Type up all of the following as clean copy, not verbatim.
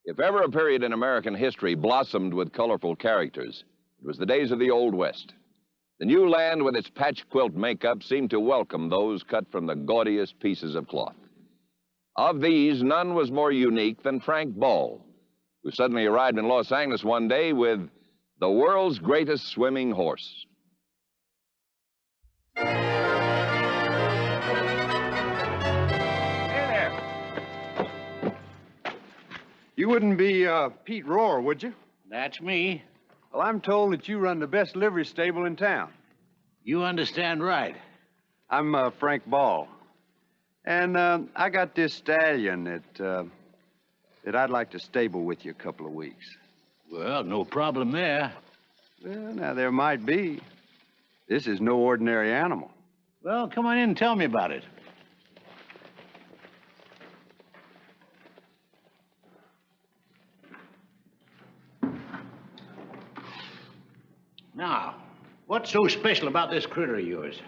If ever a period in American history blossomed with colorful characters, it was the days of the Old West. The new land with its patch quilt makeup seemed to welcome those cut from the gaudiest pieces of cloth. Of these, none was more unique than Frank Ball, who suddenly arrived in Los Angeles one day with the world's greatest swimming horse. You wouldn't be Pete Rohr, would you? That's me. Well, I'm told that you run the best livery stable in town. You understand right. I'm Frank Ball. And I got this stallion that I'd like to stable with you a couple of weeks. Well, no problem there. Well, now, there might be. This is no ordinary animal. Well, come on in and tell me about it. Now, what's so special about this critter of yours?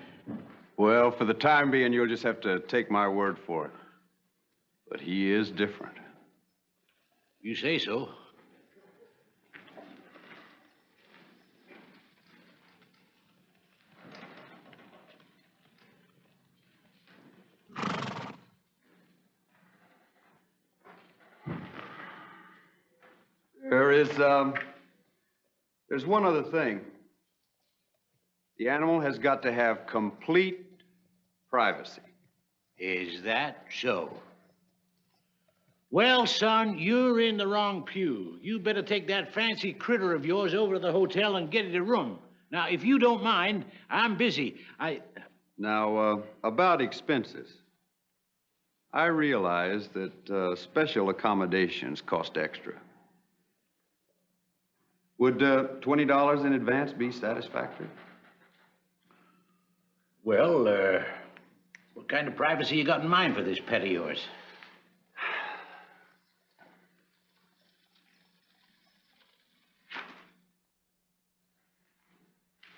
Well, for the time being, you'll just have to take my word for it. But he is different. You say so. There's one other thing. The animal has got to have complete privacy. Is that so? Well, son, you're in the wrong pew. You better take that fancy critter of yours over to the hotel and get it a room. Now, if you don't mind, I'm busy. Now, about expenses. I realize that special accommodations cost extra. Would $20 in advance be satisfactory? Well, what kind of privacy you got in mind for this pet of yours?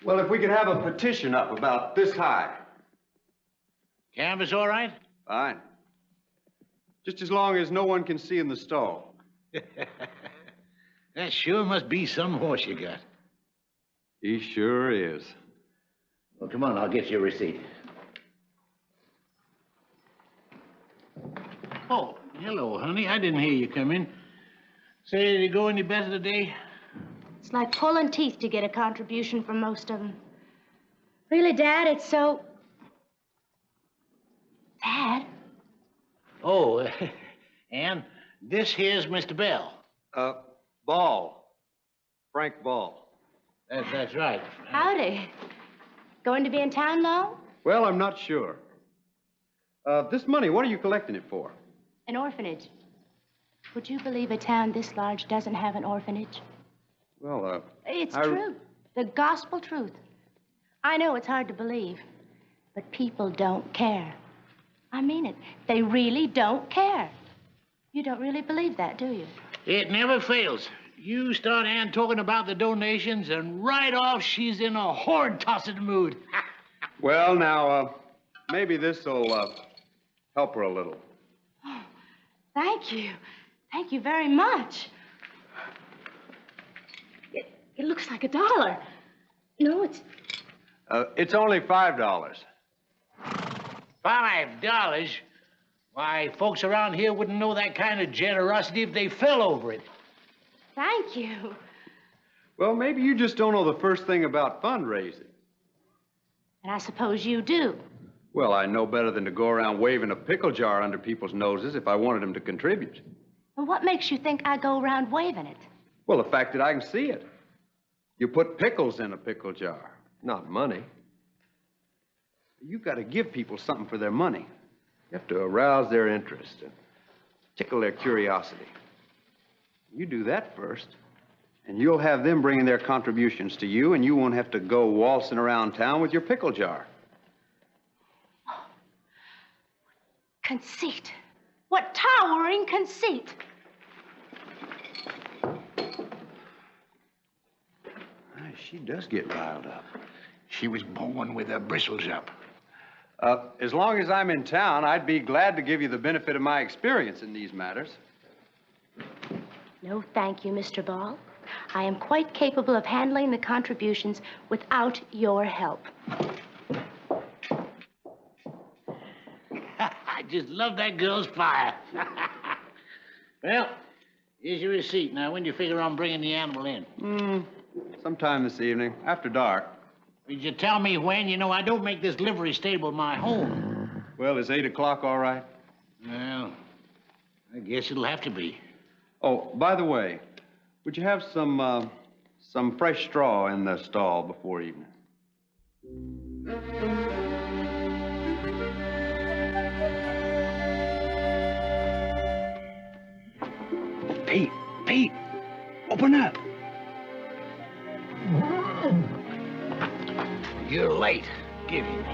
Well, if we could have a petition up about this high. Canvas all right? Fine. Just as long as no one can see in the stall. That sure must be some horse you got. He sure is. Well, come on, I'll get you a receipt. Oh, hello, honey. I didn't hear you come in. Say, did it go any better today? It's like pulling teeth to get a contribution from most of them. Really, Dad, it's so... Dad? Oh, Ann, this here's Mr. Bell. Ball. Frank Ball. That's right. Howdy. Going to be in town long? Well, I'm not sure. This money, what are you collecting it for? An orphanage. Would you believe a town this large doesn't have an orphanage? Well, It's true. The gospel truth. I know it's hard to believe, but people don't care. I mean it. They really don't care. You don't really believe that, do you? It never fails. You start Ann talking about the donations, and right off she's in a horn-tossing mood. Well, now, maybe this'll help her a little. Oh, thank you. Thank you very much. It looks like $1. No, It's only $5. $5? Why, folks around here wouldn't know that kind of generosity if they fell over it. Thank you. Well, maybe you just don't know the first thing about fundraising. And I suppose you do. Well, I know better than to go around waving a pickle jar under people's noses if I wanted them to contribute. Well, what makes you think I go around waving it? Well, the fact that I can see it. You put pickles in a pickle jar, not money. You've got to give people something for their money. You have to arouse their interest and tickle their curiosity. You do that first, and you'll have them bringing their contributions to you, and you won't have to go waltzing around town with your pickle jar. Oh, conceit. What towering conceit. She does get riled up. She was born with her bristles up. As long as I'm in town, I'd be glad to give you the benefit of my experience in these matters. No, thank you, Mr. Ball. I am quite capable of handling the contributions without your help. I just love that girl's fire. Well, here's your receipt. Now, when do you figure on bringing the animal in? Sometime this evening, after dark. Did you tell me when? You know, I don't make this livery stable my home. Well, is 8 o'clock all right? Well, I guess it'll have to be. Oh, by the way, would you have some fresh straw in the stall before evening? Pete, open up. You're late. Give him.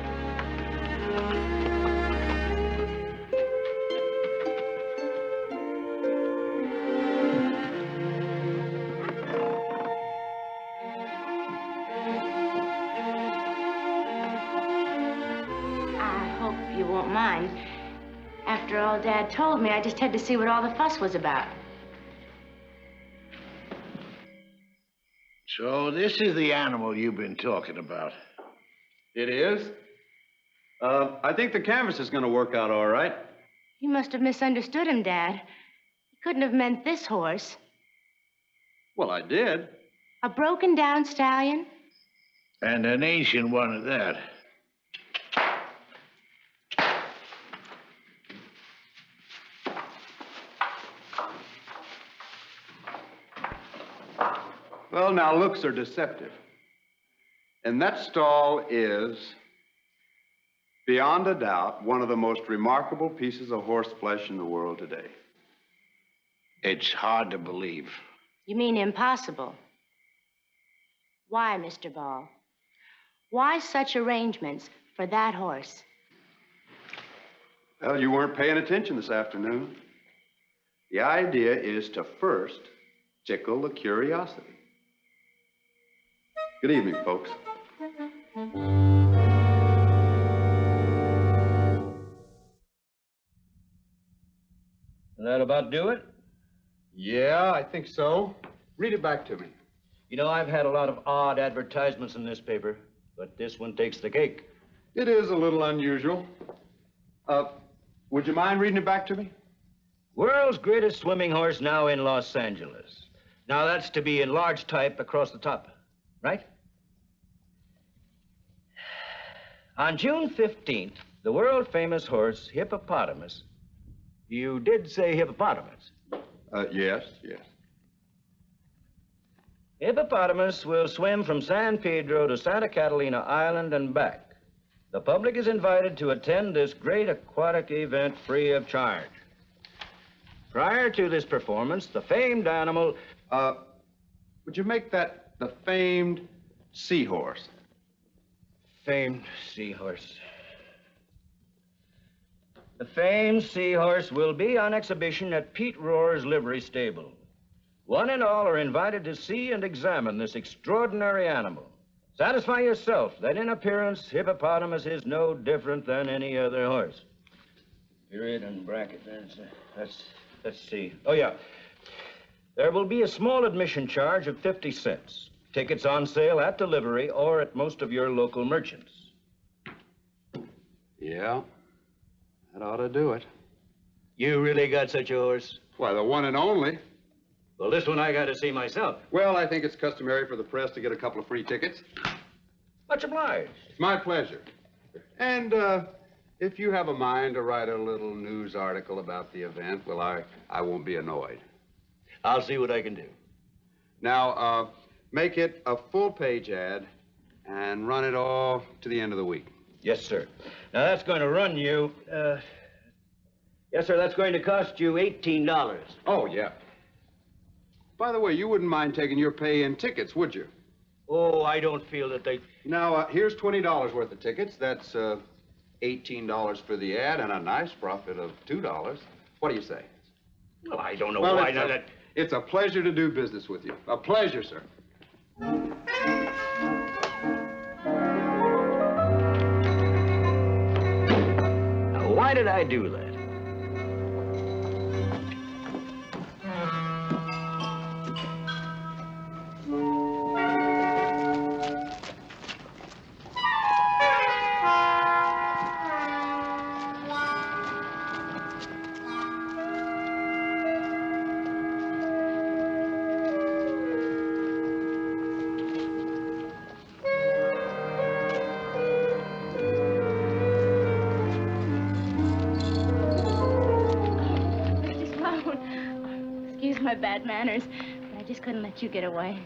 I hope you won't mind. After all Dad told me, I just had to see what all the fuss was about. So this is the animal you've been talking about. It is? I think the canvas is going to work out all right. You must have misunderstood him, Dad. He couldn't have meant this horse. Well, I did. A broken-down stallion? And an ancient one at that. Well, now, looks are deceptive. And that stall is, beyond a doubt, one of the most remarkable pieces of horse flesh in the world today. It's hard to believe. You mean impossible? Why, Mr. Ball? Why such arrangements for that horse? Well, you weren't paying attention this afternoon. The idea is to first tickle the curiosity. Good evening, folks. That about do it? Yeah, I think so. Read it back to me. You know, I've had a lot of odd advertisements in this paper, but this one takes the cake. It is a little unusual. Would you mind reading it back to me? World's greatest swimming horse now in Los Angeles. Now that's to be in large type across the top, right? On June 15th, the world-famous horse, Hippopotamus. You did say hippopotamus. Yes. Hippopotamus will swim from San Pedro to Santa Catalina Island and back. The public is invited to attend this great aquatic event free of charge. Prior to this performance, the famed animal... Would you make that the famed seahorse? Famed seahorse. The famed seahorse will be on exhibition at Pete Rohr's livery stable. One and all are invited to see and examine this extraordinary animal. Satisfy yourself that in appearance, Hippopotamus is no different than any other horse. Period and bracket. Let's see. Oh, yeah. There will be a small admission charge of 50 cents. Tickets on sale at the livery or at most of your local merchants. Yeah, that ought to do it. You really got such a horse? Why, the one and only. Well, this one I got to see myself. Well, I think it's customary for the press to get a couple of free tickets. Much obliged. It's my pleasure. And if you have a mind to write a little news article about the event, well, I won't be annoyed. I'll see what I can do. Now, make it a full-page ad and run it all to the end of the week. Yes, sir. Now, that's going to run you, yes, sir, that's going to cost you $18. Oh, yeah. By the way, you wouldn't mind taking your pay in tickets, would you? Oh, I don't feel that they... Now, here's $20 worth of tickets. That's $18 for the ad and a nice profit of $2. What do you say? Well, I don't know Well, why... it's a pleasure to do business with you. A pleasure, sir. Now, why did I do that? Excuse my bad manners, but I just couldn't let you get away.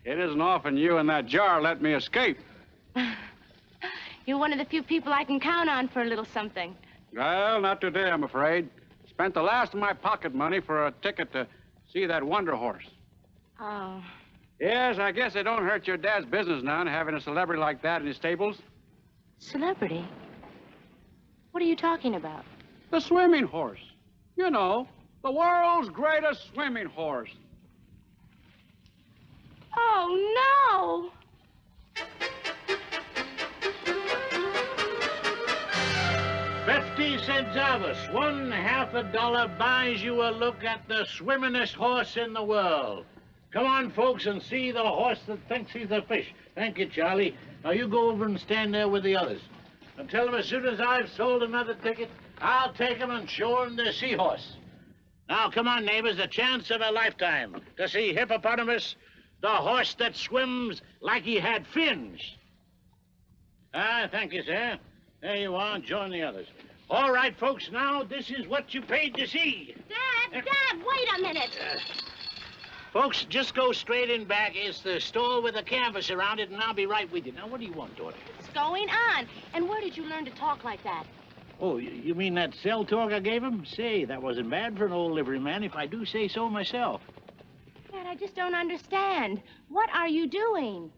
It isn't often you and that jar let me escape. You're one of the few people I can count on for a little something. Well, not today, I'm afraid. Spent the last of my pocket money for a ticket to see that Wonder Horse. Oh. Yes, I guess it don't hurt your dad's business none having a celebrity like that in his stables. Celebrity? What are you talking about? The swimming horse. You know, the world's greatest swimming horse. Oh, no! 50 cents of us, $1.50 buys you a look at the swimmingest horse in the world. Come on, folks, and see the horse that thinks he's a fish. Thank you, Charlie. Now, you go over and stand there with the others. And tell them as soon as I've sold another ticket, I'll take them and show them the seahorse. Now, come on, neighbors, the chance of a lifetime to see Hippopotamus, the horse that swims like he had fins. Ah, thank you, sir. There you are. Join the others. All right, folks, now, this is what you paid to see. Dad, wait a minute. Folks, just go straight in back. It's the stall with a canvas around it, and I'll be right with you. Now, what do you want, daughter? What's going on? And where did you learn to talk like that? Oh, you mean that cell talk I gave him? Say, that wasn't bad for an old liveryman, if I do say so myself. Dad, I just don't understand. What are you doing?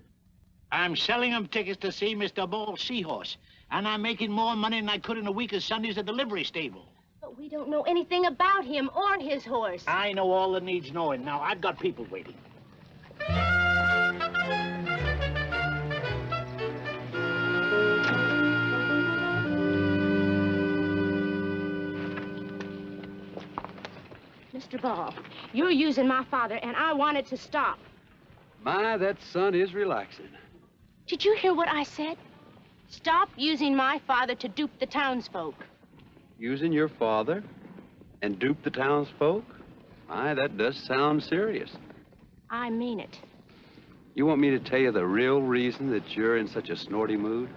I'm selling him tickets to see Mr. Ball's seahorse, and I'm making more money than I could in a week of Sundays at the livery stable. But we don't know anything about him or his horse. I know all that needs knowing. Now, I've got people waiting. Mr. Ball, you're using my father, and I want it to stop. My, that sun is relaxing. Did you hear what I said? Stop using my father to dupe the townsfolk. Using your father and dupe the townsfolk? My, that does sound serious. I mean it. You want me to tell you the real reason that you're in such a snorty mood?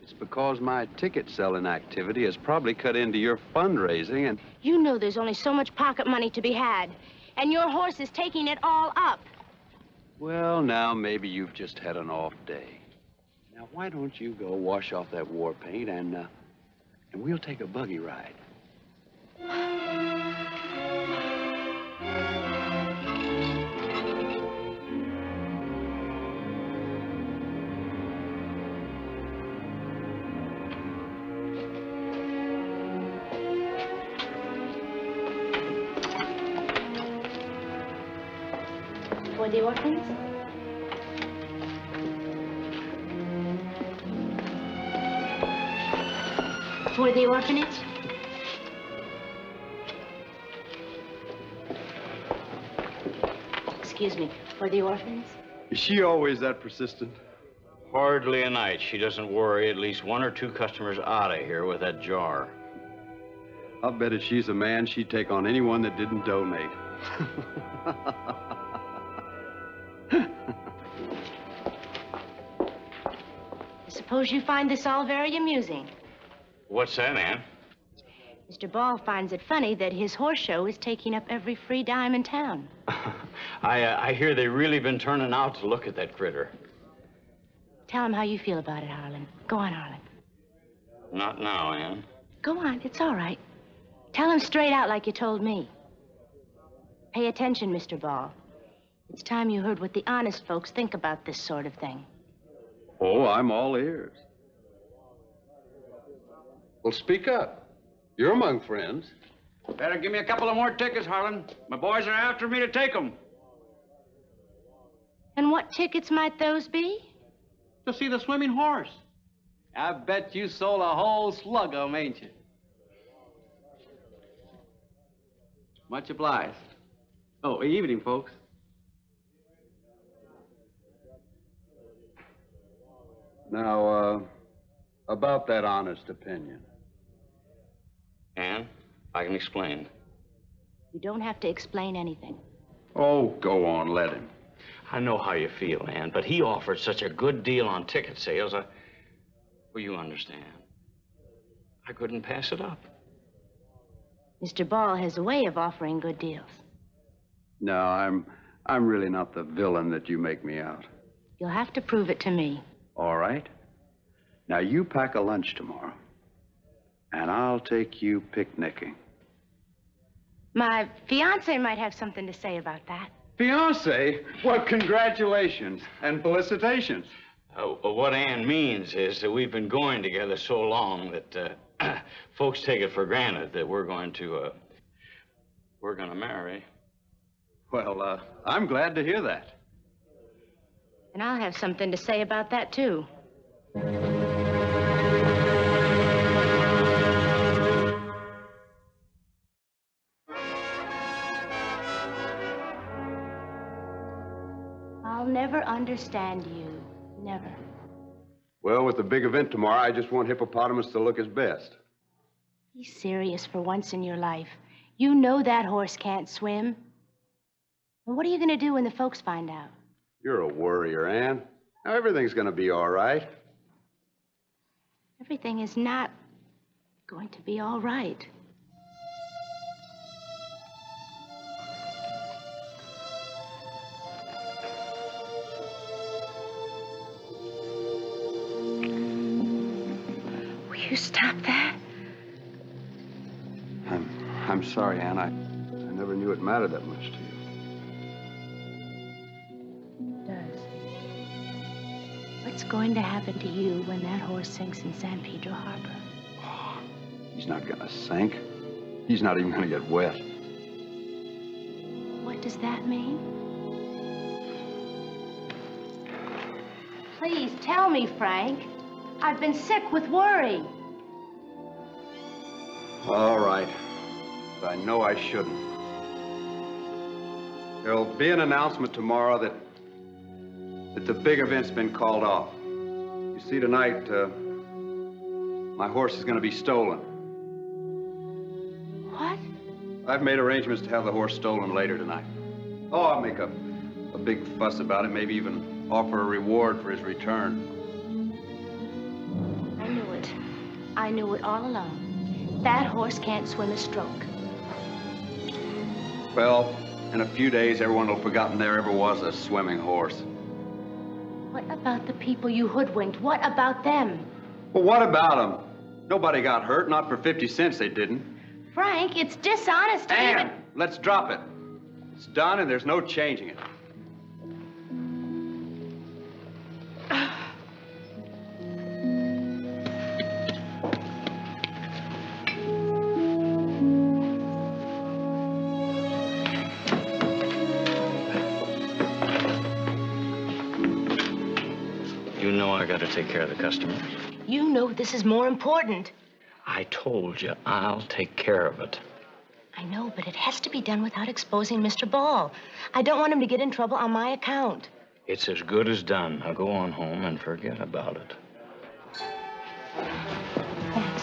It's because my ticket selling activity has probably cut into your fundraising and... You know there's only so much pocket money to be had, and your horse is taking it all up. Well, now, maybe you've just had an off day. Now, why don't you go wash off that war paint and we'll take a buggy ride. For the orphans? For the orphanage? Excuse me, for the orphans? Is she always that persistent? Hardly a night she doesn't worry at least one or two customers out of here with that jar. I'll bet if she's a man, she'd take on anyone that didn't donate. I suppose you find this all very amusing. What's that, Ann? Mr. Ball finds it funny that his horse show is taking up every free dime in town. I hear they really been turning out to look at that critter. Tell him how you feel about it, Harlan. Go on, Harlan. Not now, Ann. Go on, it's all right. Tell him straight out like you told me. Pay attention, Mr. Ball. It's time you heard what the honest folks think about this sort of thing. Oh, I'm all ears. Well, speak up. You're among friends. Better give me a couple of more tickets, Harlan. My boys are after me to take them. And what tickets might those be? To see the swimming horse. I bet you sold a whole slug of them, ain't you? Much obliged. Oh, evening, folks. Now, about that honest opinion. Ann, I can explain. You don't have to explain anything. Oh, go on, let him. I know how you feel, Ann, but he offered such a good deal on ticket sales. Well, you understand. I couldn't pass it up. Mr. Ball has a way of offering good deals. No, I'm really not the villain that you make me out. You'll have to prove it to me. All right. Now you pack a lunch tomorrow, and I'll take you picnicking. My fiancé might have something to say about that. Fiancé? Well, congratulations and felicitations. What Ann means is that we've been going together so long that folks take it for granted that we're going to marry. Well, I'm glad to hear that. And I'll have something to say about that, too. I'll never understand you. Never. Well, with the big event tomorrow, I just want Hippopotamus to look his best. Be serious for once in your life. You know that horse can't swim. And what are you going to do when the folks find out? You're a worrier, Ann. Now, everything's going to be all right. Everything is not going to be all right. Will you stop that? I'm sorry, Ann. I never knew it mattered that much to you. It does. What's going to happen to you when that horse sinks in San Pedro Harbor? Oh, he's not going to sink. He's not even going to get wet. What does that mean? Please tell me, Frank. I've been sick with worry. All right. But I know I shouldn't. There'll be an announcement tomorrow that the big event's been called off. You see, tonight, my horse is going to be stolen. What? I've made arrangements to have the horse stolen later tonight. Oh, I'll make a big fuss about it, maybe even offer a reward for his return. I knew it. I knew it all along. That horse can't swim a stroke. Well, in a few days, everyone will have forgotten there ever was a swimming horse. What about the people you hoodwinked? What about them? Well, what about them? Nobody got hurt, not for 50 cents they didn't. Frank, it's dishonest to Ann, even... let's drop it. It's done and there's no changing it. You know I got to take care of the customers. You know this is more important. I told you I'll take care of it. I know, but it has to be done without exposing Mr. Ball. I don't want him to get in trouble on my account. It's as good as done. Now go on home and forget about it. Thanks.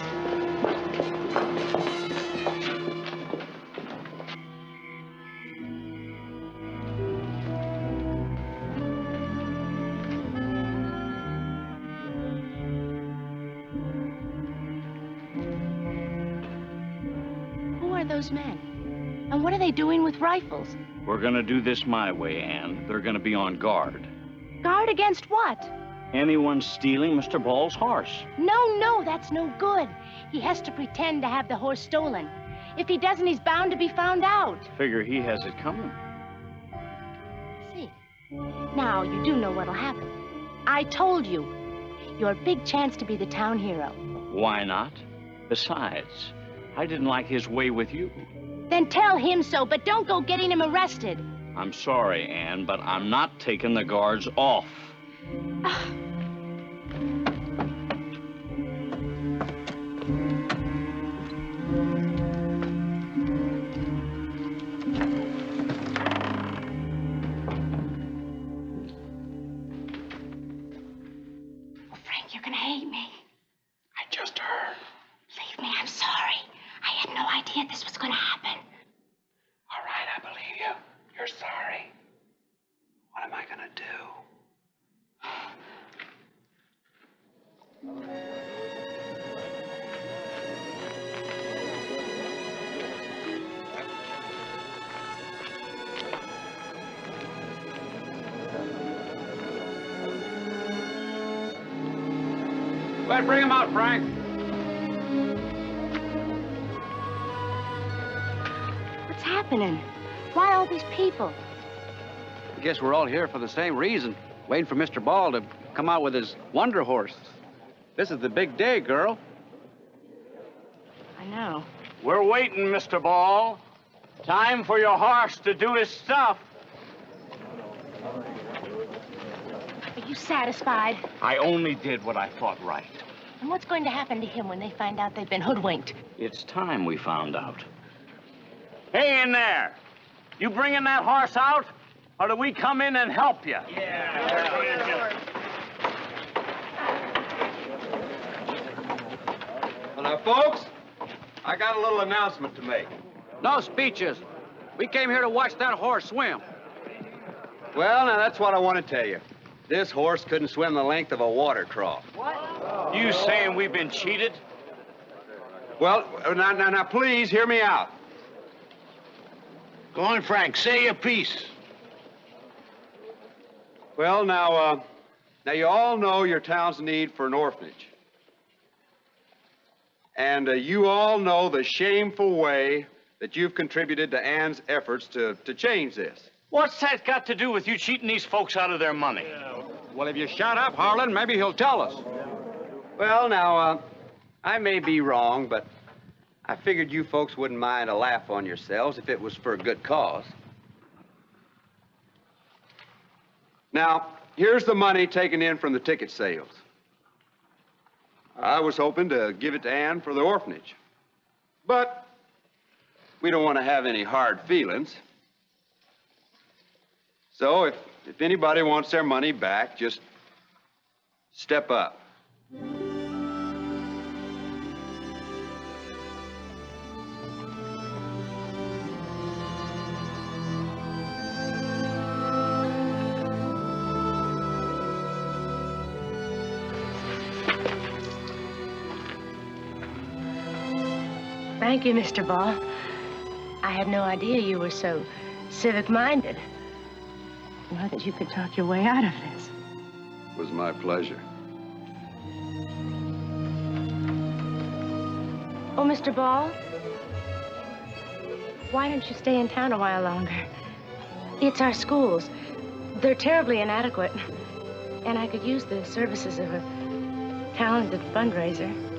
Who are those men? And what are they doing with rifles? We're going to do this my way, Ann. They're going to be on guard. Guard against what? Anyone stealing Mr. Ball's horse. No, that's no good. He has to pretend to have the horse stolen. If he doesn't, he's bound to be found out. Figure he has it coming. See, now you do know what'll happen. I told you. Your big chance to be the town hero. Why not? Besides, I didn't like his way with you. Then tell him so, but don't go getting him arrested. I'm sorry, Ann, but I'm not taking the guards off. Frank, you're gonna hate me. I just heard. Leave me, I'm sorry. I had no idea this was gonna happen. All right, I believe you. You're sorry. What am I gonna do? right, bring him out, Frank. What's happening? Why all these people? I guess we're all here for the same reason. Waiting for Mr. Ball to come out with his wonder horse. This is the big day, girl. I know. We're waiting, Mr. Ball. Time for your horse to do his stuff. Are you satisfied? I only did what I thought right. And what's going to happen to him when they find out they've been hoodwinked? It's time we found out. Hey, in there. You bringing that horse out, or do we come in and help you? Well, now, folks, I got a little announcement to make. No speeches. We came here to watch that horse swim. Well, now, that's what I want to tell you. This horse couldn't swim the length of a water trough. You saying we've been cheated? Well, now, please hear me out. Go on, Frank. Say your piece. Well, now you all know your town's need for an orphanage. And you all know the shameful way that you've contributed to Ann's efforts to change this. What's that got to do with you cheating these folks out of their money? Well, if you shut up, Harlan, maybe he'll tell us. Well, now, I may be wrong, but I figured you folks wouldn't mind a laugh on yourselves if it was for a good cause. Now, here's the money taken in from the ticket sales. I was hoping to give it to Ann for the orphanage. But we don't want to have any hard feelings. So if anybody wants their money back, just step up. Thank you, Mr. Ball. I had no idea you were so civic-minded. Nor that you could talk your way out of this. It was my pleasure. Oh, Mr. Ball, why don't you stay in town a while longer? It's our schools. They're terribly inadequate. And I could use the services of a talented fundraiser.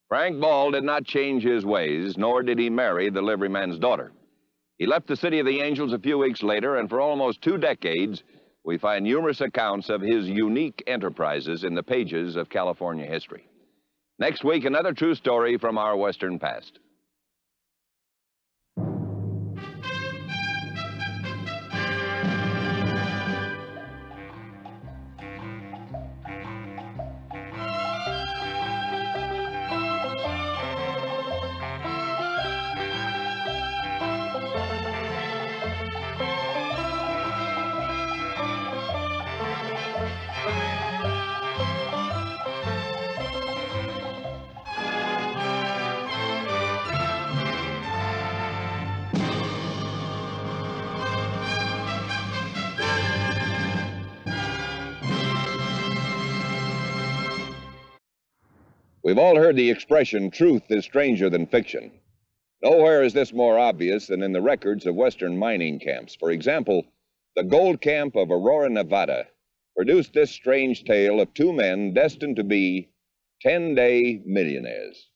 Frank Ball did not change his ways, nor did he marry the liveryman's daughter. He left the City of the Angels a few weeks later, and for almost 2 decades, we find numerous accounts of his unique enterprises in the pages of California history. Next week, another true story from our Western past. We've all heard the expression, truth is stranger than fiction. Nowhere is this more obvious than in the records of Western mining camps. For example, the gold camp of Aurora, Nevada, produced this strange tale of 2 men destined to be 10-day millionaires.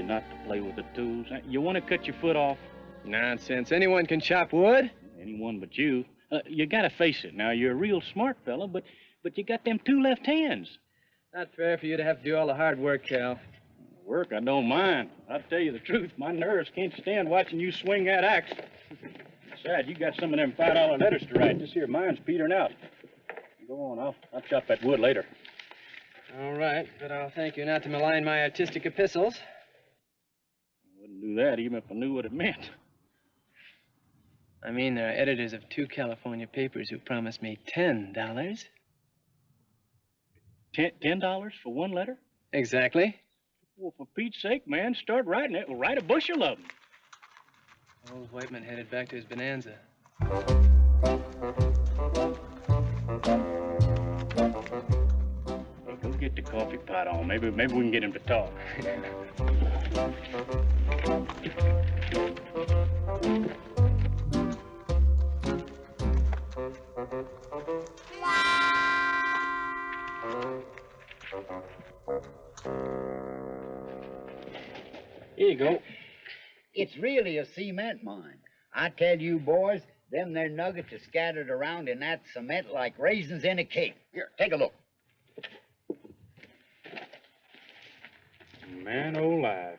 not to play with the tools. You want to cut your foot off? Nonsense. Anyone can chop wood. Anyone but you. You gotta face it. Now, you're a real smart fella, but you got them two left hands. Not fair for you to have to do all the hard work, Cal. Work, I don't mind. I'll tell you the truth. My nerves can't stand watching you swing that axe. Besides, you got some of them $5 letters to write. This here mine's petering out. Go on, I'll chop that wood later. All right, but I'll thank you not to malign my artistic epistles. I wouldn't do that even if I knew what it meant. I mean, there are editors of 2 California papers who promised me $10. $10 for one letter? Exactly. Well, for Pete's sake, man, start writing it. Well, write a bushel of them. Old Whiteman headed back to his bonanza. Well, go get the coffee pot on. Maybe we can get him to talk. Here you go. It's really a cement mine. I tell you, boys, them there nuggets are scattered around in that cement like raisins in a cake. Here, take a look. Man alive.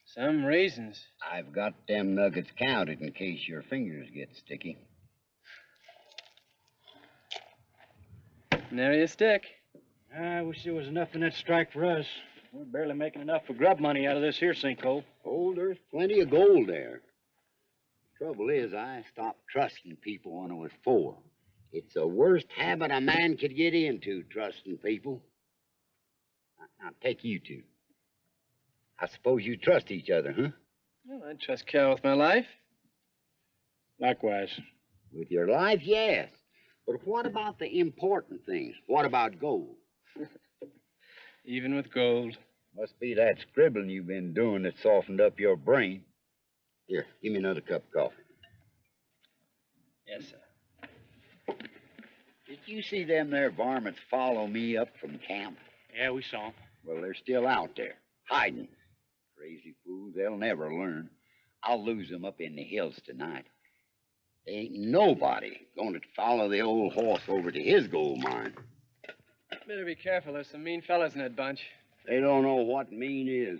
Some raisins. I've got them nuggets counted in case your fingers get sticky. Nary a stick. I wish there was enough in that strike for us. We're barely making enough for grub money out of this here sinkhole. Oh, there's plenty of gold there. Trouble is, I stopped trusting people when I was 4. It's the worst habit a man could get into, trusting people. Now, take you two. I suppose you trust each other, huh? Well, I trust Cal with my life. Likewise. With your life, yes. But what about the important things? What about gold? Even with gold. Must be that scribbling you've been doing that softened up your brain. Here, give me another cup of coffee. Yes, sir. Did you see them there varmints follow me up from camp? Yeah, we saw 'em. Well, they're still out there, hiding. Crazy fools, they'll never learn. I'll lose them up in the hills tonight. Ain't nobody going to follow the old horse over to his gold mine. Better be careful. There's some mean fellas in that bunch. They don't know what mean is.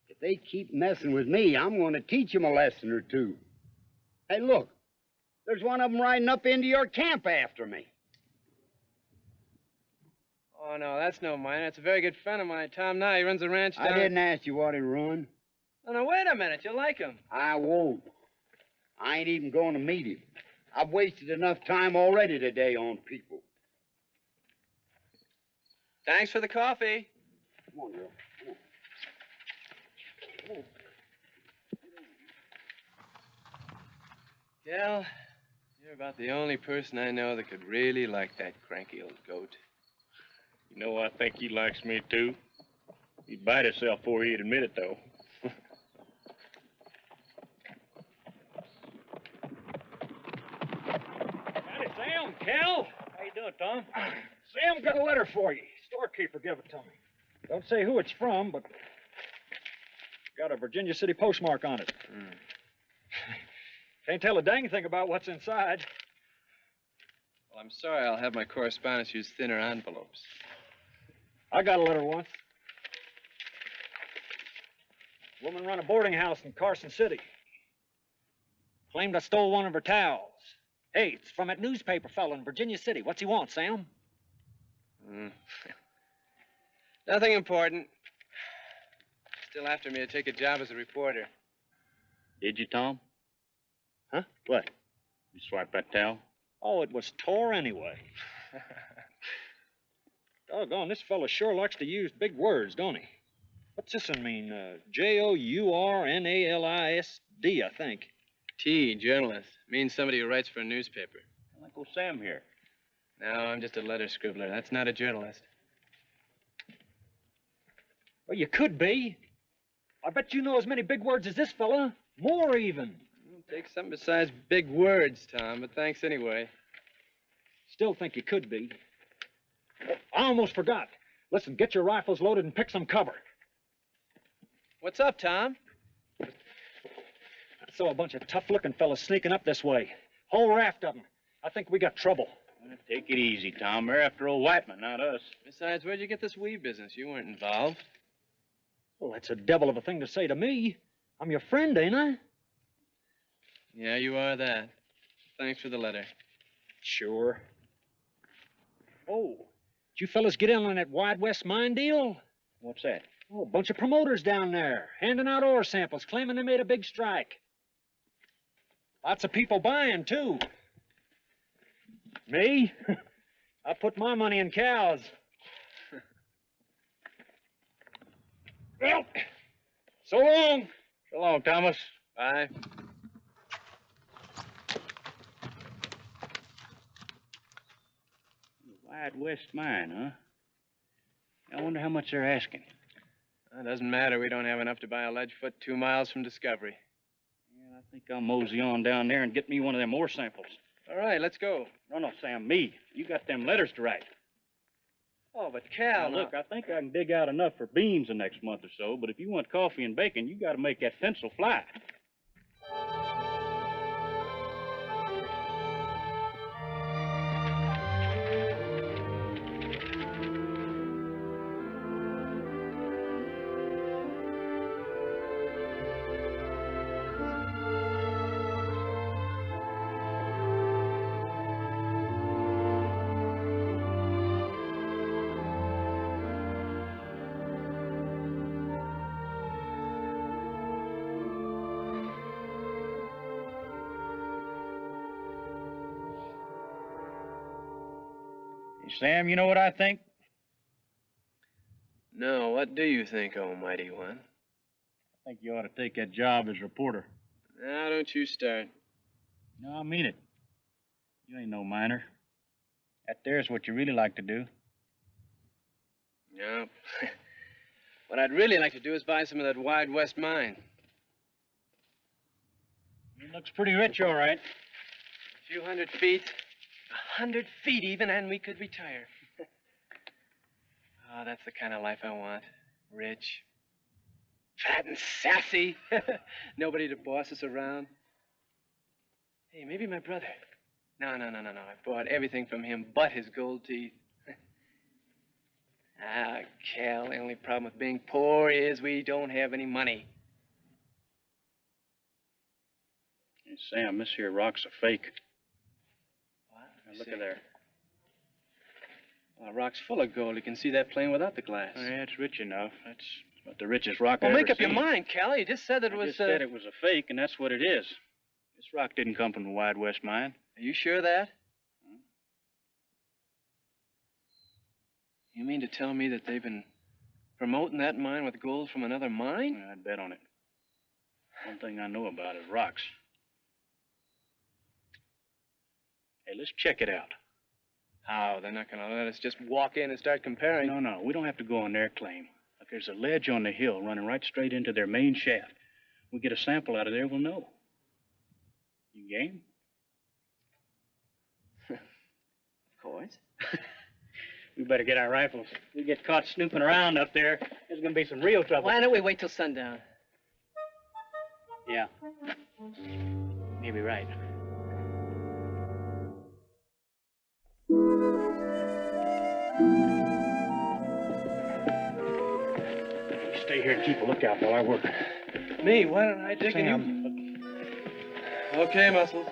If they keep messing with me, I'm going to teach them a lesson or two. Hey, look. There's one of them riding up into your camp after me. Oh, no, that's no miner. It's a very good friend of mine, Tom Nye. He runs a ranch down... I didn't ask you what he run. Oh, no, wait a minute. You'll like him. I won't. I ain't even going to meet him. I've wasted enough time already today on people. Thanks for the coffee. Come on, girl. Come on. Gal, you're about the only person I know that could really like that cranky old goat. You know, I think he likes me, too. He'd bite himself before he'd admit it, though. Howdy, Sam. Cal. How you doing, Tom? Sam got a letter for you. Storekeeper gave it to me. Don't say who it's from, but got a Virginia City postmark on it. Can't tell a dang thing about what's inside. Well, I'm sorry. I'll have my correspondents use thinner envelopes. I got a letter once. Woman run a boarding house in Carson City. Claimed I stole one of her towels. Hey, it's from that newspaper fellow in Virginia City. What's he want, Sam? Nothing important. Still after me to take a job as a reporter. Did you, Tom? Huh? What? You swiped that towel? Oh, it was tore anyway. Doggone, this fella sure likes to use big words, don't he? What's this one mean? Journalisd, I think. T, journalist. Means somebody who writes for a newspaper. Like old Sam here. No, I'm just a letter scribbler. That's not a journalist. Well, you could be. I bet you know as many big words as this fella. More, even. Take something besides big words, Tom, but thanks anyway. Still think you could be. Oh, I almost forgot. Listen, get your rifles loaded and pick some cover. What's up, Tom? I saw a bunch of tough-looking fellas sneaking up this way. Whole raft of them. I think we got trouble. Well, take it easy, Tom. They're after old Whiteman, not us. Besides, where'd you get this weed business? You weren't involved. Well, that's a devil of a thing to say to me. I'm your friend, ain't I? Yeah, you are that. Thanks for the letter. Sure. Oh, did you fellas get in on that Wide West mine deal? What's that? Oh, a bunch of promoters down there, handing out ore samples, claiming they made a big strike. Lots of people buying, too. Me? I put my money in cows. Well, so long. So long, Thomas. Bye. Wide West mine, huh? I wonder how much they're asking. It doesn't matter. We don't have enough to buy a ledge foot 2 miles from Discovery. Yeah, I think I'll mosey on down there and get me one of them ore samples. All right, let's go. No, Sam, me. You got them letters to write. Oh, but Cal, Now, look, I think I can dig out enough for beans the next month or so, but if you want coffee and bacon, you got to make that pencil fly. Hey, Sam, you know what I think? No, what do you think, oh mighty one? I think you ought to take that job as reporter. Now, don't you start. No, I mean it. You ain't no miner. That there's what you really like to do. No. What I'd really like to do is buy some of that Wide West mine. It looks pretty rich, all right. A few 100 feet. 100 feet even, and we could retire. Oh, that's the kind of life I want. Rich. Fat and sassy. Nobody to boss us around. Hey, maybe my brother. No. I bought everything from him but his gold teeth. Cal, the only problem with being poor is we don't have any money. Hey, Sam, this here rock's a fake. What? Now, look at there. Well, the rock's full of gold. You can see that plain without the glass. Oh, yeah, it's rich enough. That's about the richest rock Well, I've make ever up your seen. mind, Cal. You just said that it I was... just said it was a fake, and that's what it is. This rock didn't come from the Wide West mine. Are you sure of that? You mean to tell me that they've been promoting that mine with gold from another mine? Yeah, I'd bet on it. One thing I know about is rocks. Hey, let's check it out. How? They're not going to let us just walk in and start comparing. No, we don't have to go on their claim. Look, there's a ledge on the hill running right straight into their main shaft. We get a sample out of there, we'll know. You game? Of course. We better get our rifles. If we get caught snooping around up there, there's going to be some real trouble. Why don't we wait till sundown? Yeah. Maybe right. You stay here and keep a lookout while I work. Me? Why don't I dig and you... Okay, Muscles.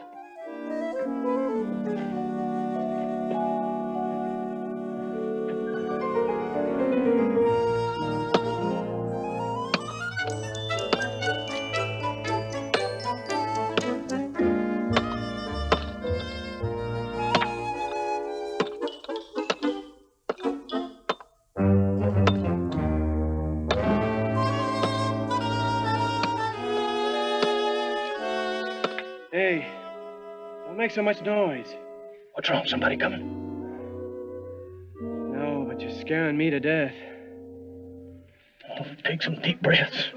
Hey, don't make so much noise. What's wrong? Somebody coming? No, but you're scaring me to death. Oh, take some deep breaths.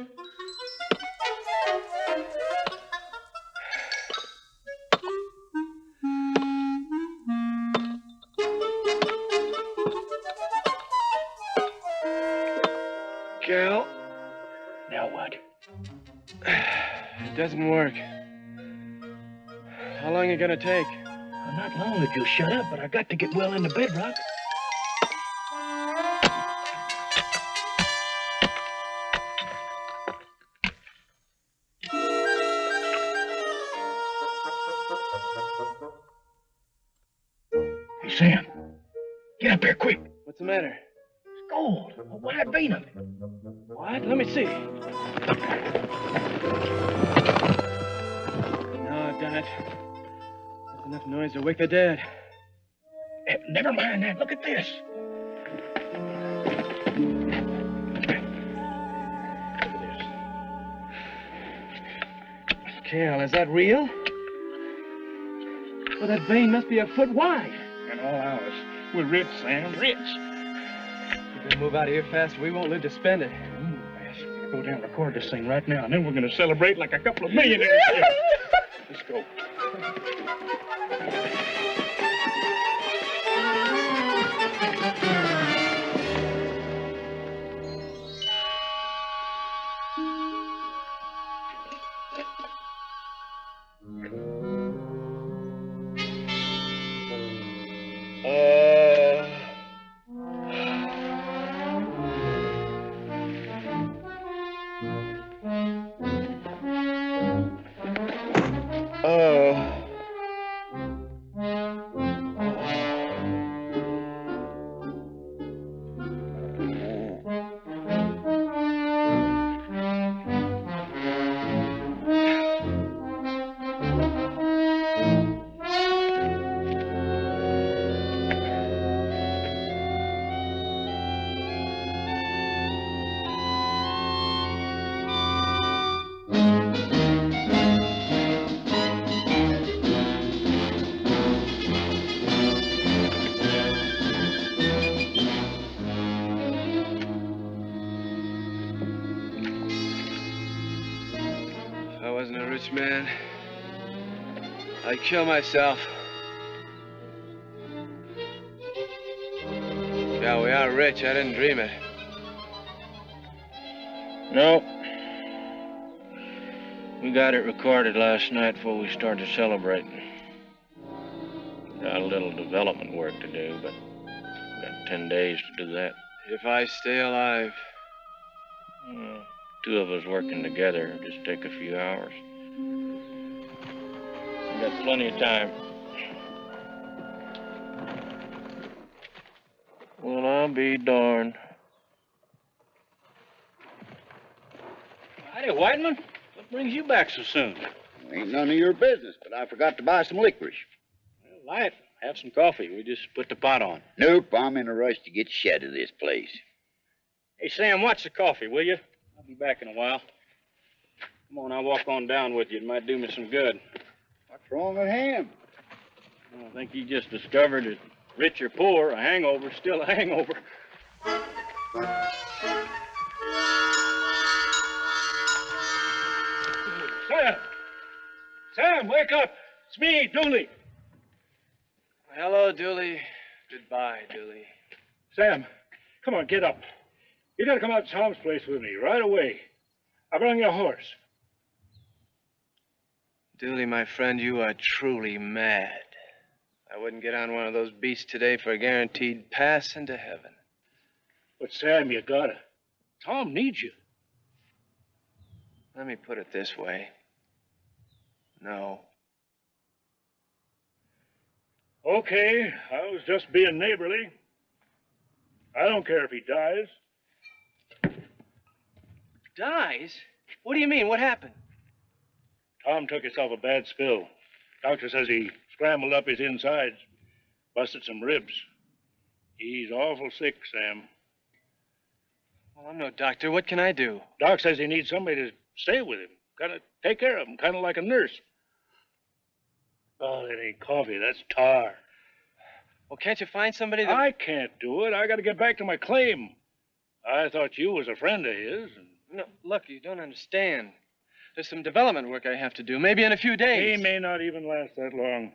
Cal? Now what? It doesn't work. How long are you gonna take? Well, not long if you'll shut up, but I got to get well into bedrock. Hey, Sam. Get up here quick. What's the matter? It's gold. A wide vein of it. What? Let me see. No, I've done it. That's enough noise to wake the dead. Never mind that. Look at this. Cal, is that real? Well, that vein must be a foot wide. And all ours. We're rich, Sam. Rich. If we move out of here fast, we won't live to spend it. We're gonna go down and record this thing right now, and then we're gonna celebrate like a couple of millionaires here. Let's go. If I wasn't a rich man, I'd kill myself. Yeah, we are rich. I didn't dream it. No. We got it recorded last night before we started celebrating. Got a little development work to do, but we got 10 days to do that. If I stay alive. Well, two of us working together, it'll just take a few hours. We got plenty of time. Well, I'll be darned. Howdy, Whiteman. What brings you back so soon? Ain't none of your business, but I forgot to buy some licorice. Well, light. Have some coffee. We just put the pot on. Nope, I'm in a rush to get shed of this place. Hey, Sam, watch the coffee, will you? I'll be back in a while. Come on, I'll walk on down with you. It might do me some good. What's wrong with him? I think he just discovered that rich or poor, a hangover's still a hangover. Sam! Sam, wake up! It's me, Dooley. Hello, Dooley. Goodbye, Dooley. Sam, come on, get up. You gotta come out to Tom's place with me right away. I brought you a horse. Dooley, my friend, you are truly mad. I wouldn't get on one of those beasts today for a guaranteed pass into heaven. But, Sam, you gotta. Tom needs you. Let me put it this way. No. Okay, I was just being neighborly. I don't care if he dies. Dies? What do you mean? What happened? Tom took himself a bad spill. Doctor says he scrambled up his insides, busted some ribs. He's awful sick, Sam. Well, I'm no doctor. What can I do? Doc says he needs somebody to stay with him, kind of take care of him, kind of like a nurse. Oh, that ain't coffee. That's tar. Well, can't you find somebody that... I can't do it. I got to get back to my claim. I thought you was a friend of his. No, look, you don't understand. There's some development work I have to do, maybe in a few days. He may not even last that long.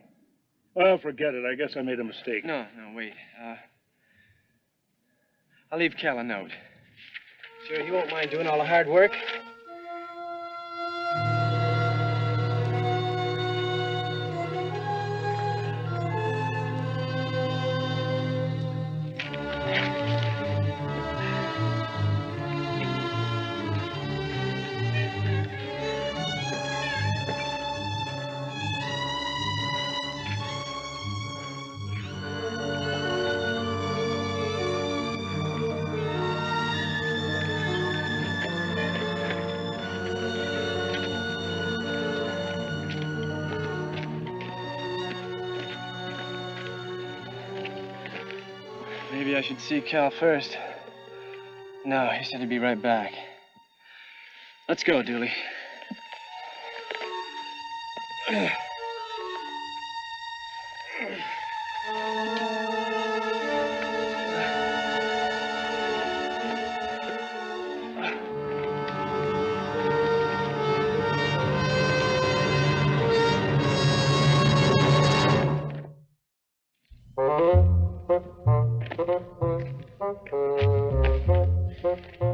Well, forget it. I guess I made a mistake. No, wait. I'll leave Cal a note. Sure, he won't mind doing all the hard work. maybe I should see Cal first. No, he said he'd be right back. Let's go, Dooley.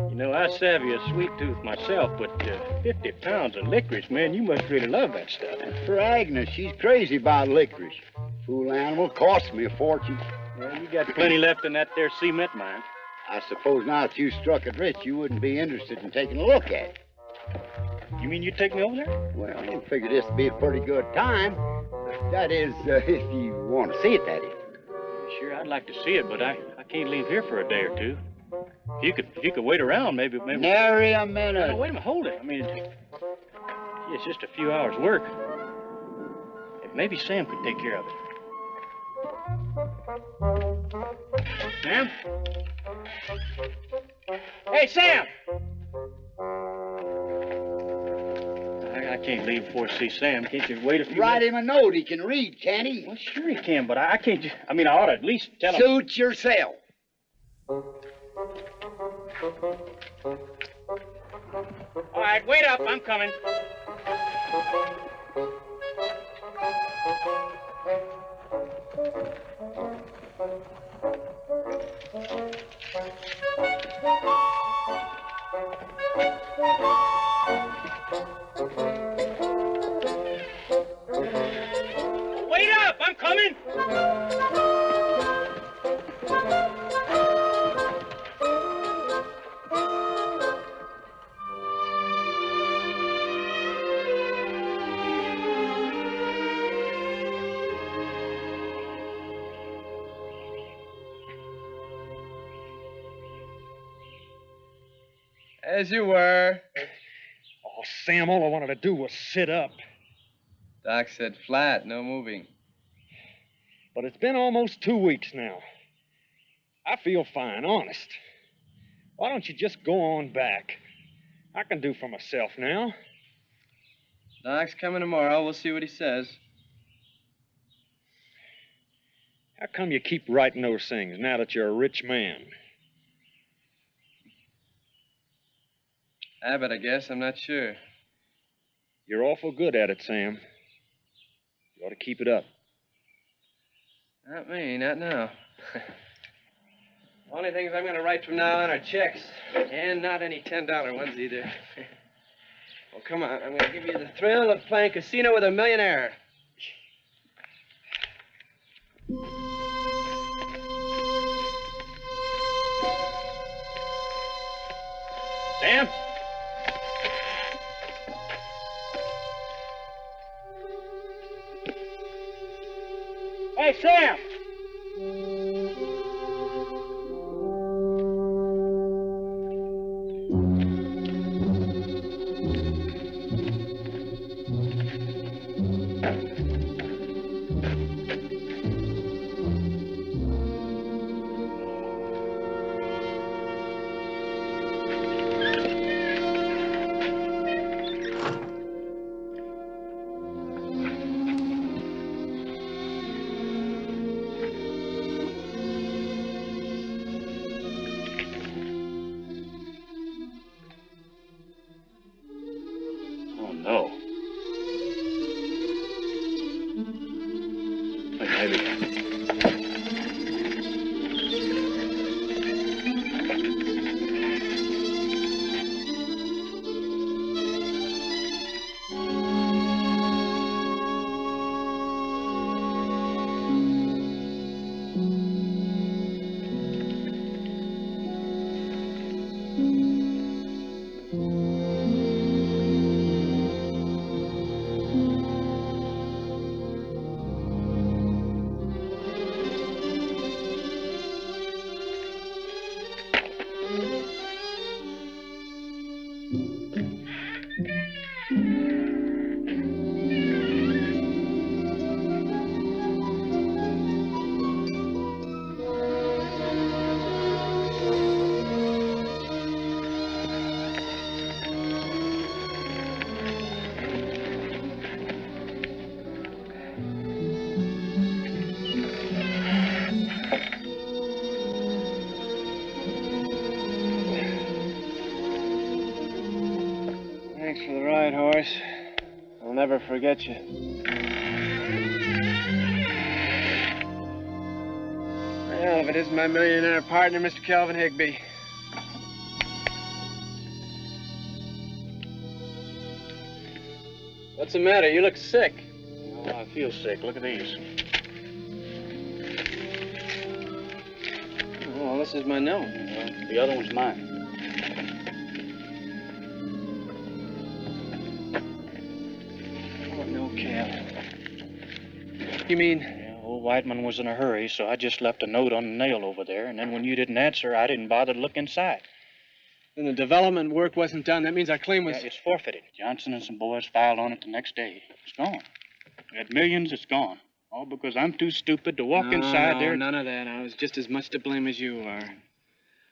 You know, I savvy a sweet tooth myself, but 50 pounds of licorice, man, you must really love that stuff. For Agnes, she's crazy about licorice. Fool animal, cost me a fortune. Well, you got plenty left in that there cement mine. I suppose now that you struck it rich, you wouldn't be interested in taking a look at it. You mean you'd take me over there? Well, I figure this would be a pretty good time. That is, if you want to see it, that is. Sure, I'd like to see it, but I can't leave here for a day or two. If you could wait around, maybe. Nary a minute. No, wait a minute, hold it. I mean, it's just a few hours' work. Maybe Sam could take care of it. Sam? Hey, Sam! I can't leave before I see Sam. Can't you wait a few Write minutes? him a note. He can read, can't he? Well, sure he can, but I can't just... I mean, I ought to at least tell him... Suit yourself. All right, wait up. I'm coming. Wait up! I'm coming! As you were. Oh, Sam, all I wanted to do was sit up. Doc said flat, no moving. But it's been almost 2 weeks now. I feel fine, honest. Why don't you just go on back? I can do for myself now. Doc's coming tomorrow. We'll see what he says. How come you keep writing those things now that you're a rich man? Habit, I guess. I'm not sure. You're awful good at it, Sam. You ought to keep it up. Not me, not now. Only things I'm going to write from now on are checks. And not any $10 ones either. Well, come on. I'm going to give you the thrill of playing casino with a millionaire. Sam? Hey, Sam! Oh, no. Wait, maybe. never forget you. Well, if it isn't my millionaire partner, Mr. Calvin Higby. What's the matter? You look sick. Oh, I feel sick. Look at these. Oh, well, this is my note. Well, the other one's mine. Oh, no, Cal. You mean? Yeah, old Whiteman was in a hurry, so I just left a note on the nail over there, and then when you didn't answer, I didn't bother to look inside. Then the development work wasn't done. That means our claim was... Yeah, it's forfeited. Johnson and some boys filed on it the next day. It's gone. We had millions, it's gone. All because I'm too stupid to walk inside there. No, none of that. I was just as much to blame as you are.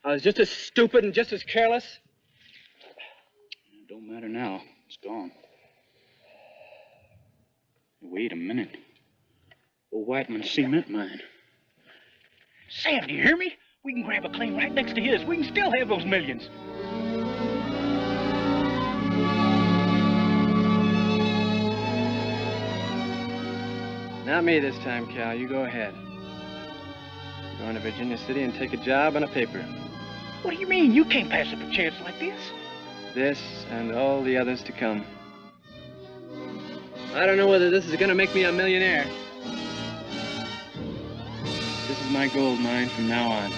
I was just as stupid and just as careless. It don't matter now. It's gone. Wait a minute. Old Whiteman's cement mine. Sam, do you hear me? We can grab a claim right next to his. We can still have those millions. Not me this time, Cal. You go ahead. Go on to Virginia City and take a job on a paper. What do you mean? You can't pass up a chance like this. This and all the others to come. I don't know whether this is gonna make me a millionaire. This is my gold mine from now on.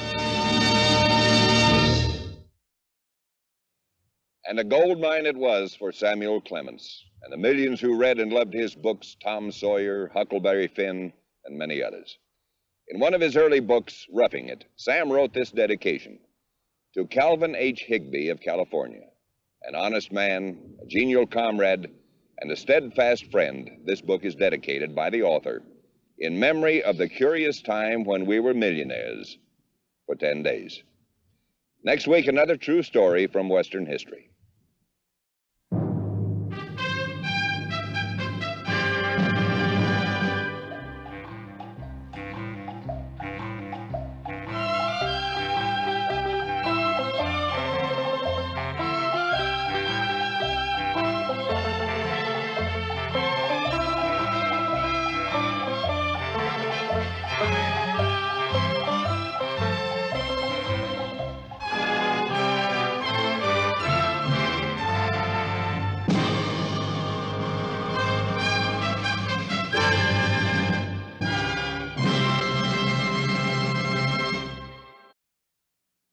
And a gold mine it was for Samuel Clemens and the millions who read and loved his books, Tom Sawyer, Huckleberry Finn, and many others. In one of his early books, Roughing It, Sam wrote this dedication: to Calvin H. Higby of California, an honest man, a genial comrade, and a steadfast friend, this book is dedicated by the author in memory of the curious time when we were millionaires for 10 days. Next week, another true story from Western history.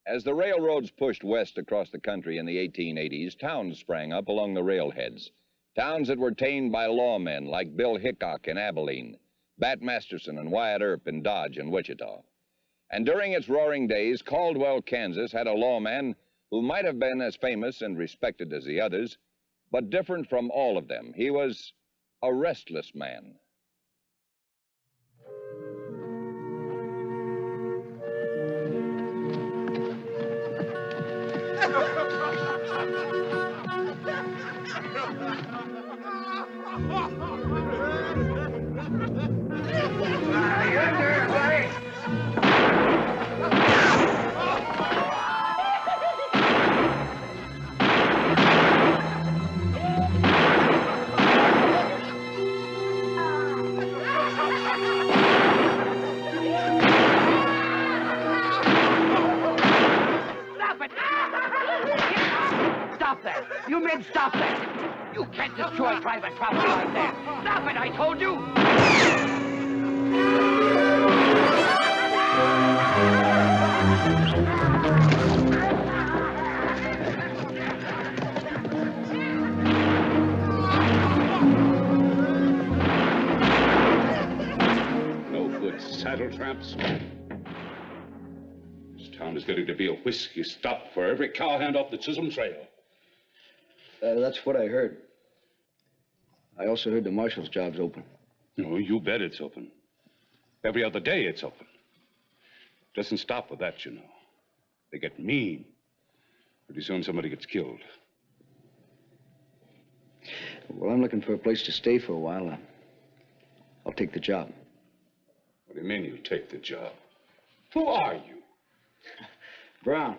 As the railroads pushed west across the country in the 1880s, towns sprang up along the railheads. Towns that were tamed by lawmen like Bill Hickok in Abilene, Bat Masterson and Wyatt Earp in Dodge and Wichita. And during its roaring days, Caldwell, Kansas had a lawman who might have been as famous and respected as the others, but different from all of them. He was a restless man. Stop that! You men, stop that! You can't destroy private property like that! Stop it, I told you! No good saddle tramps. This town is getting to be a whiskey stop for every cowhand off the Chisholm Trail. That's what I heard. I also heard the marshal's job's open. Oh, you bet it's open. Every other day it's open. Doesn't stop with that, you know. They get mean. Pretty soon somebody gets killed. Well, I'm looking for a place to stay for a while. I'll take the job. What do you mean you take the job? Who are you? Brown.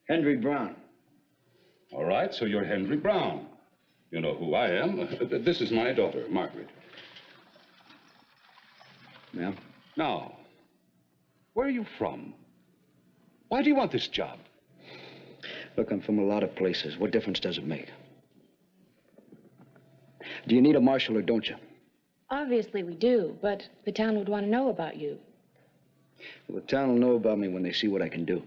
Henry Brown. All right, so you're Henry Brown. You know who I am. This is my daughter, Margaret. Ma'am? Now, where are you from? Why do you want this job? Look, I'm from a lot of places. What difference does it make? Do you need a marshal or don't you? Obviously we do, but the town would want to know about you. Well, the town will know about me when they see what I can do.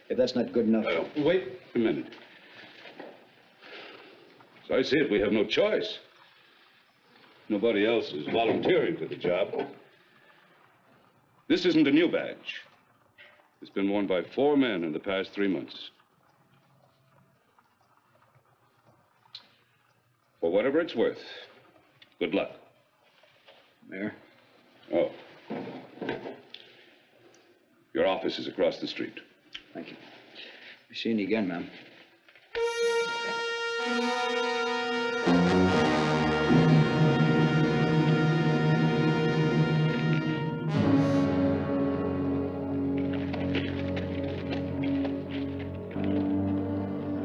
If that's not good enough... Wait a minute. As I see it, we have no choice. Nobody else is volunteering for the job. This isn't a new badge. It's been worn by 4 men in the past 3 months. For whatever it's worth, good luck. Mayor? Oh. Your office is across the street. Thank you. Be seeing you again, ma'am.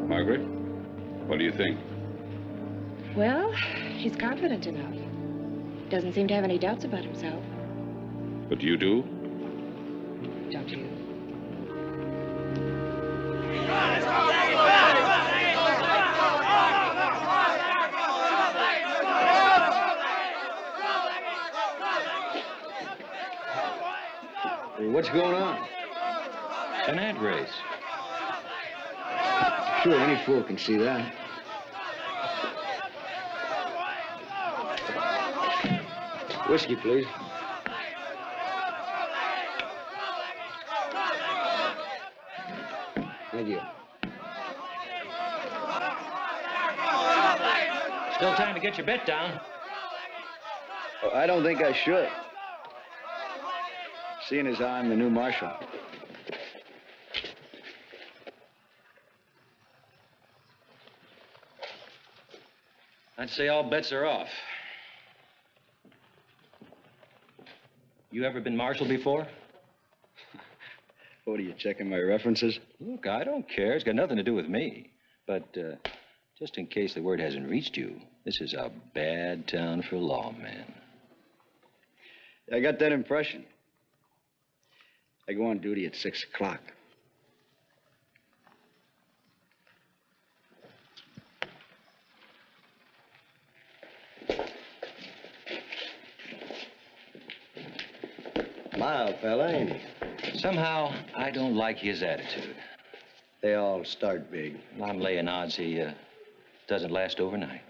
Margaret, what do you think? Well, he's confident enough. Doesn't seem to have any doubts about himself. But you do? Don't you? Hey, what's going on? An ant race. Sure, any fool can see that. Whiskey, please. Thank you. Still time to get your bet down. Oh, I don't think I should. Seeing as I'm the new marshal. I'd say all bets are off. You ever been marshal before? What, are you checking my references? Look, I don't care. It's got nothing to do with me. But just in case the word hasn't reached you, this is a bad town for lawmen. I got that impression. I go on duty at 6 o'clock. Mild fella, ain't he? Somehow, I don't like his attitude. They all start big. I'm laying odds he doesn't last overnight.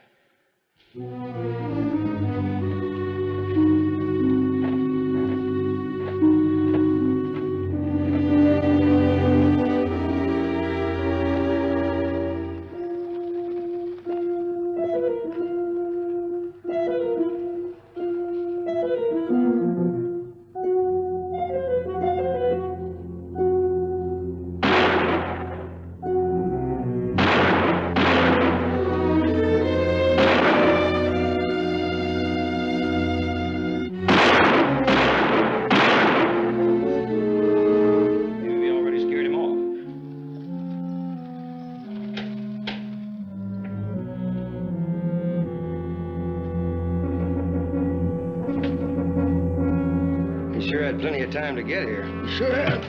Plenty of time to get here. Sure have.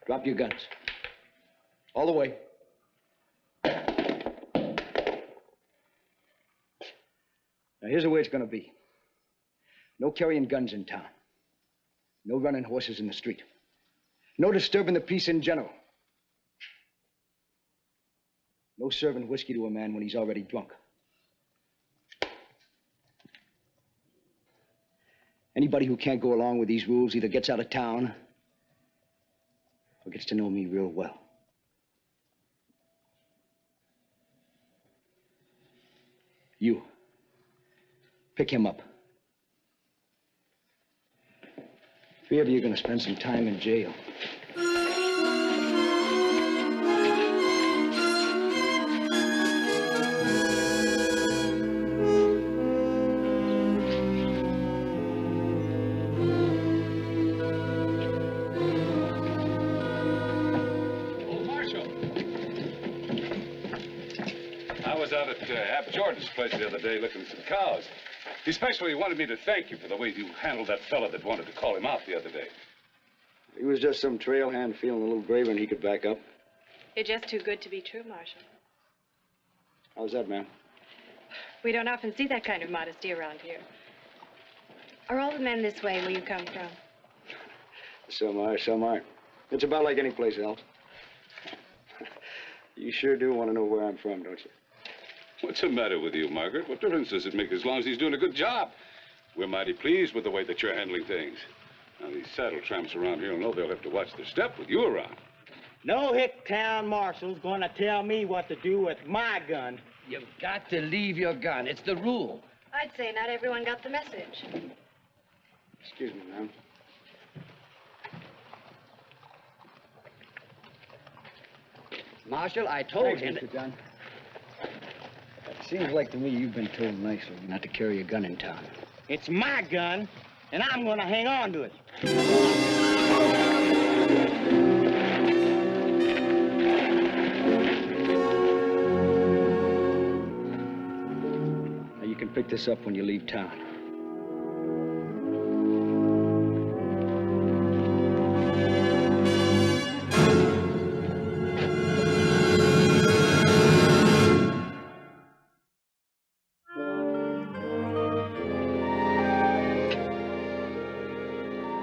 Drop your guns. All the way. Now, here's the way it's gonna be. No carrying guns in town. No running horses in the street. No disturbing the peace in general. No serving whiskey to a man when he's already drunk. Anybody who can't go along with these rules either gets out of town or gets to know me real well. You. Pick him up. 3 of you are going to spend some time in jail. I was out at Ab Jordan's place the other day looking at some cows. He especially wanted me to thank you for the way you handled that fella that wanted to call him out the other day. He was just some trail hand feeling a little braver than he could back up. You're just too good to be true, Marshal. How's that, ma'am? We don't often see that kind of modesty around here. Are all the men this way where you come from? Some are, some aren't. It's about like any place else. You sure do want to know where I'm from, don't you? What's the matter with you, Margaret? What difference does it make as long as he's doing a good job? We're mighty pleased with the way that you're handling things. Now, these saddle tramps around here will know they'll have to watch their step with you around. No hick town marshal's gonna tell me what to do with my gun. You've got to leave your gun. It's the rule. I'd say not everyone got the message. Excuse me, ma'am. Marshal, I told him. Mr. John. It seems like to me you've been told nicely not to carry a gun in town. It's my gun, and I'm gonna hang on to it. Now, you can pick this up when you leave town.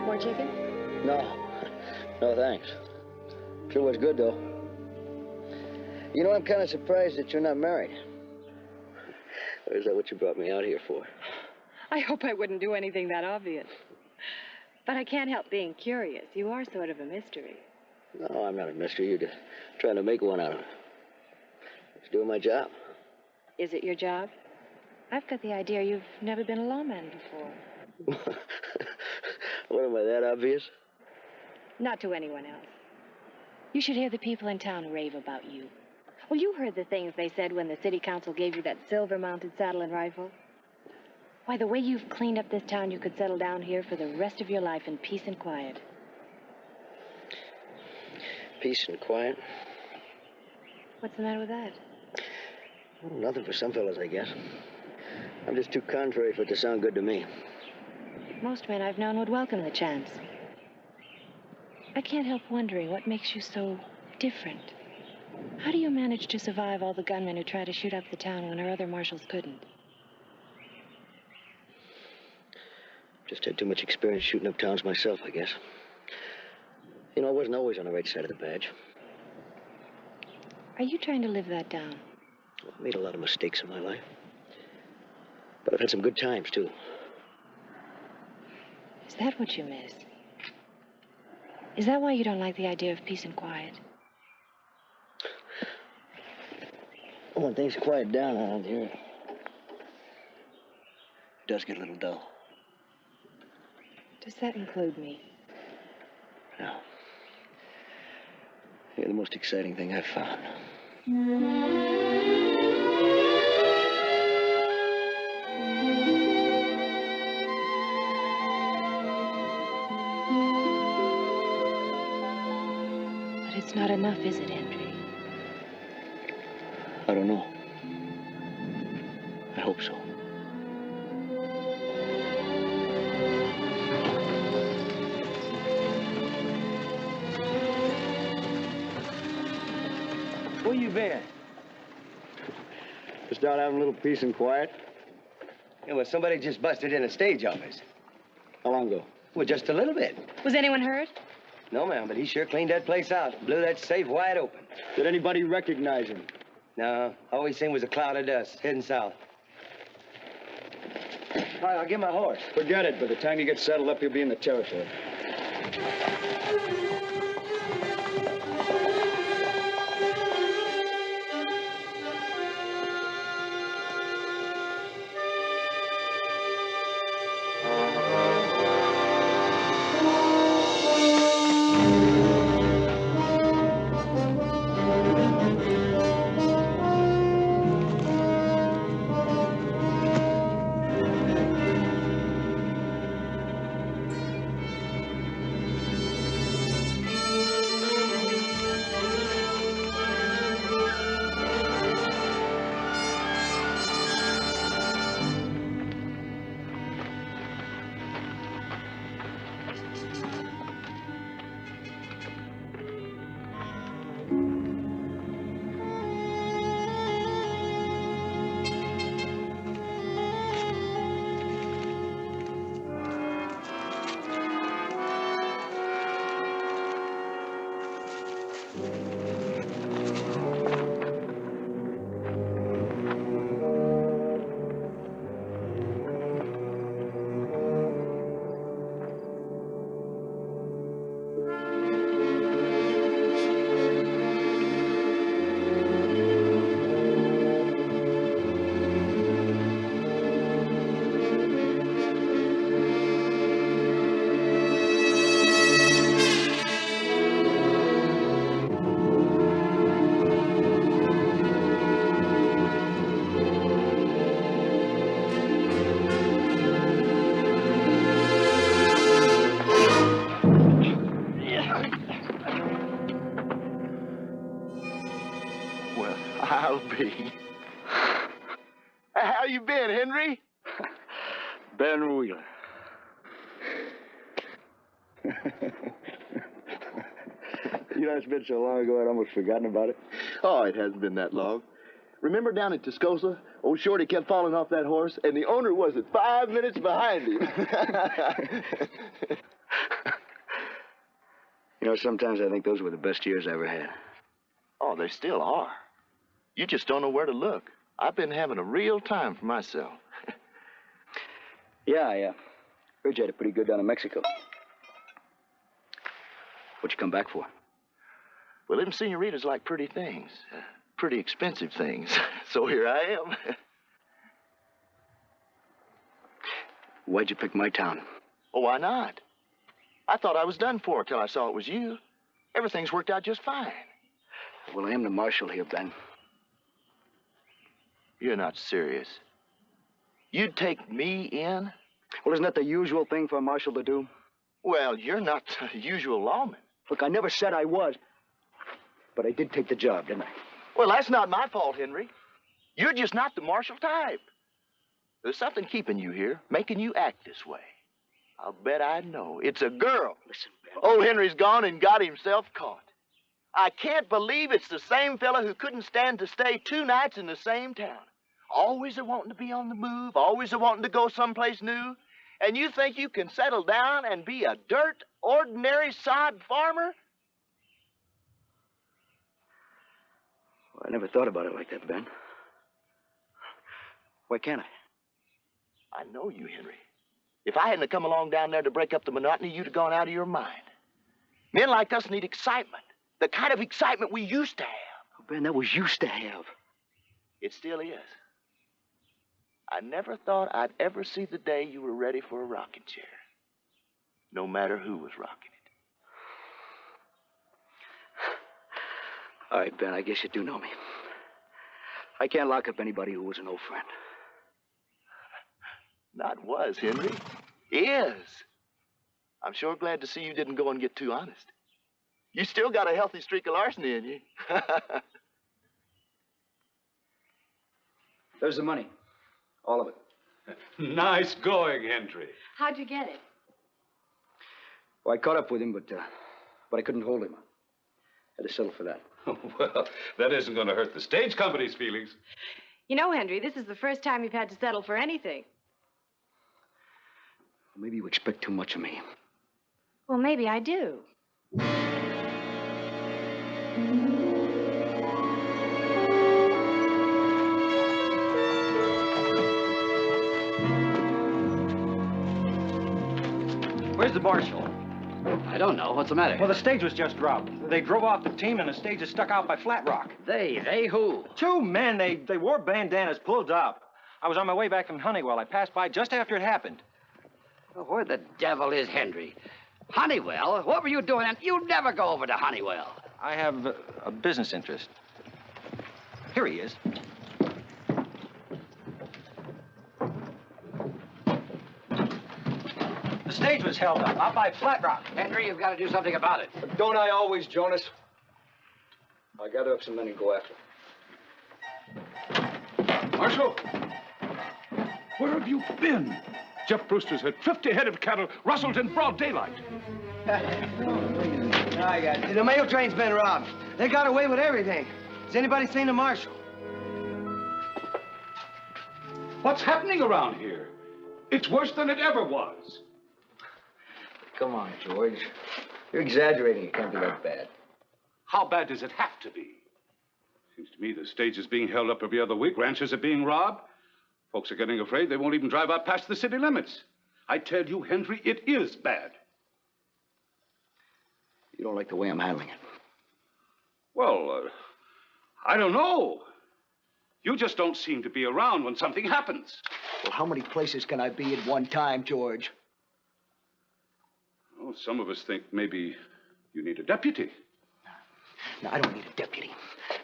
More chicken? No. No, thanks. Sure was good, though. You know, I'm kind of surprised that you're not married. Or is that what you brought me out here for? I hope I wouldn't do anything that obvious. But I can't help being curious. You are sort of a mystery. No, I'm not a mystery. You're just trying to make one out of it. Just doing my job. Is it your job? I've got the idea you've never been a lawman before. What, am I that obvious? Not to anyone else. You should hear the people in town rave about you. Well, you heard the things they said when the city council gave you that silver-mounted saddle and rifle. Why, the way you've cleaned up this town, you could settle down here for the rest of your life in peace and quiet. Peace and quiet? What's the matter with that? Well, nothing for some fellas, I guess. I'm just too contrary for it to sound good to me. Most men I've known would welcome the chance. I can't help wondering what makes you so different. How do you manage to survive all the gunmen who try to shoot up the town when our other marshals couldn't? Just had too much experience shooting up towns myself, I guess. You know, I wasn't always on the right side of the badge. Are you trying to live that down? I've made a lot of mistakes in my life. But I've had some good times, too. Is that what you miss? Is that why you don't like the idea of peace and quiet? When things quiet down around here, it does get a little dull. Does that include me? No. You're the most exciting thing I've found. But it's not enough, is it, Henry? I don't know. I hope so. Where you been? Just down having a little peace and quiet. Yeah, well, somebody just busted in a stage office. How long ago? Well, just a little bit. Was anyone hurt? No, ma'am, but he sure cleaned that place out. Blew that safe wide open. Did anybody recognize him? No, all we seen was a cloud of dust heading south. All right, I'll get my horse. Forget it. By the time you get settled up, you'll be in the territory. How you been, Henry? Ben Wheeler. You know, it's been so long ago I'd almost forgotten about it. Oh, it hasn't been that long. Remember down at Tascosa? Old Shorty kept falling off that horse, and the owner wasn't 5 minutes behind him. You know, sometimes I think those were the best years I ever had. Oh, they still are. You just don't know where to look. I've been having a real time for myself. Yeah, I heard you had it pretty good down in Mexico. What'd you come back for? Well, them senoritas like pretty things. Pretty expensive things. So here I am. Why'd you pick my town? Oh, why not? I thought I was done for till I saw it was you. Everything's worked out just fine. Well, I am the marshal here, Ben. You're not serious. You'd take me in? Well, isn't that the usual thing for a marshal to do? Well, you're not the usual lawman. Look, I never said I was. But I did take the job, didn't I? Well, that's not my fault, Henry. You're just not the marshal type. There's something keeping you here, making you act this way. I'll bet I know. It's a girl. Listen, Ben. Old Henry's gone and got himself caught. I can't believe it's the same fella who couldn't stand to stay 2 nights in the same town. Always a-wanting to be on the move, always a-wanting to go someplace new. And you think you can settle down and be a dirt, ordinary sod farmer? Well, I never thought about it like that, Ben. Why can't I? I know you, Henry. If I hadn't come along down there to break up the monotony, you'd have gone out of your mind. Men like us need excitement. The kind of excitement we used to have. Oh, Ben, that was used to have. It still is. I never thought I'd ever see the day you were ready for a rocking chair. No matter who was rocking it. All right, Ben, I guess you do know me. I can't lock up anybody who was an old friend. Not was, Henry. Is. I'm sure glad to see you didn't go and get too honest. You still got a healthy streak of larceny in you. There's the money. All of it. Nice going, Henry. How'd you get it? Well, I caught up with him, but I couldn't hold him. Had to settle for that. Well, that isn't going to hurt the stage company's feelings. You know, Henry, this is the first time you've had to settle for anything. Maybe you expect too much of me. Well, maybe I do. Where's the marshal? I don't know. What's the matter? Well, the stage was just robbed. They drove off the team, and the stage is stuck out by Flat Rock. They who? 2 men. They wore bandanas, pulled up. I was on my way back from Honeywell. I passed by just after it happened. Well, where the devil is Henry? Honeywell? What were you doing? You never go over to Honeywell. I have a business interest. Here he is. The stage was held up out by Flat Rock. Henry, you've got to do something about it. But don't I always, Jonas? I'll gather up some men and go after him. Marshal, where have you been? Jeff Brewster's had 50 head of cattle rustled in broad daylight. I got it. The mail train's been robbed. They got away with everything. Has anybody seen the marshal? What's happening around here? It's worse than it ever was. Come on, George. You're exaggerating. It can't be that bad. How bad does it have to be? Seems to me the stage is being held up every other week. Ranches are being robbed. Folks are getting afraid they won't even drive out past the city limits. I tell you, Henry, it is bad. You don't like the way I'm handling it. Well, I don't know. You just don't seem to be around when something happens. Well, how many places can I be at one time, George? Oh, some of us think maybe you need a deputy. No, I don't need a deputy.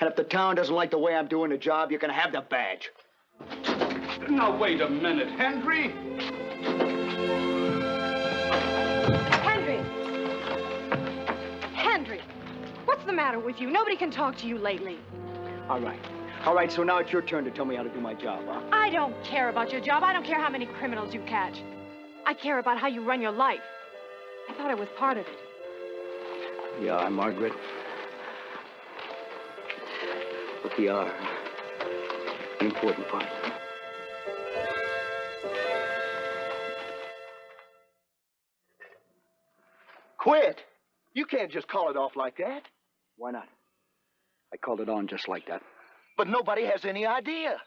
And if the town doesn't like the way I'm doing the job, you can have the badge. Now, wait a minute, Henry. Henry! Henry! What's the matter with you? Nobody can talk to you lately. All right. All right, so now it's your turn to tell me how to do my job, huh? I don't care about your job. I don't care how many criminals you catch. I care about how you run your life. I thought I was part of it. You are, Margaret. But you are an important part. Quit. You can't just call it off like that. Why not? I called it on just like that. But nobody has any idea.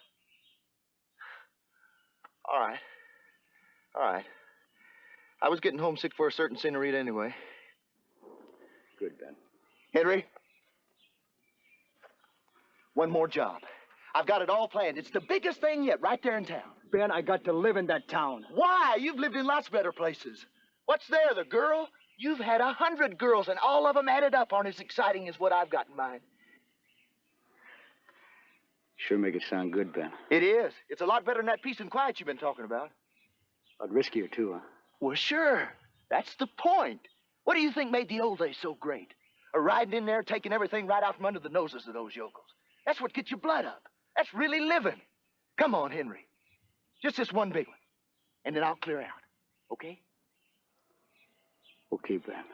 All right. All right. I was getting homesick for a certain senorita anyway. Good, Ben. Henry, one more job. I've got it all planned. It's the biggest thing yet, right there in town. Ben, I got to live in that town. Why? You've lived in lots better places. What's there, the girl? You've had 100 girls, and all of them added up aren't as exciting as what I've got in mind. Sure make it sound good, Ben. It is. It's a lot better than that peace and quiet you've been talking about. A lot riskier, too, huh? Well, sure. That's the point. What do you think made the old days so great? Riding in there, taking everything right out from under the noses of those yokels. That's what gets your blood up. That's really living. Come on, Henry. Just this one big one. And then I'll clear out. Okay? Okay, Ben.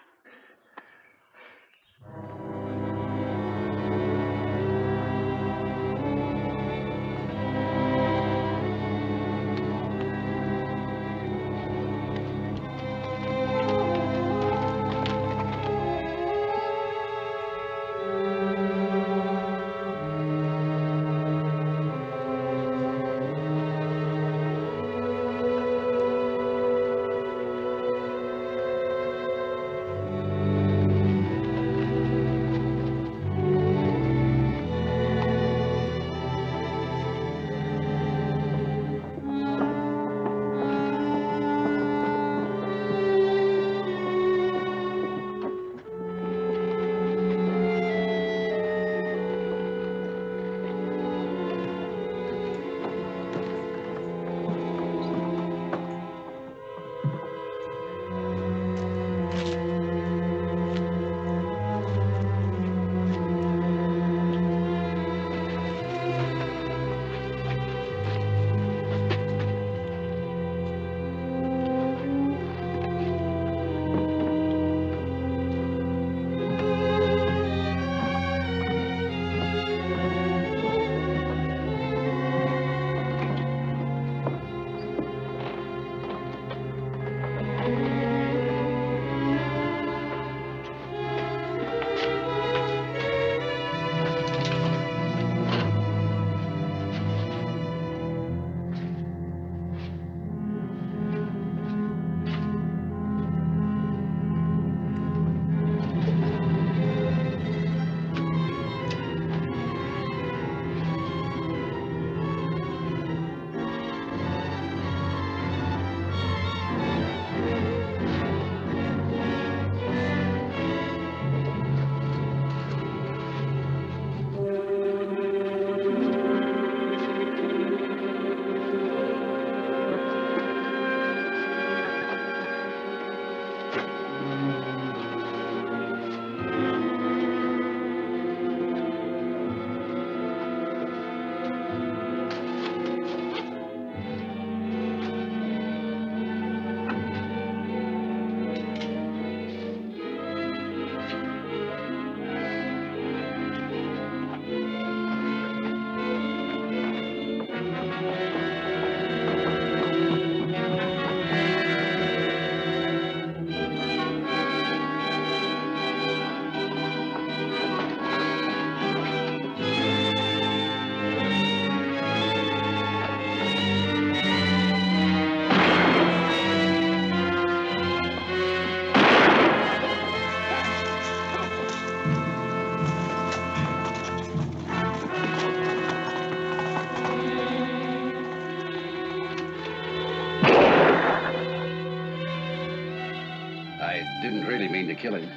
I didn't really mean to kill him.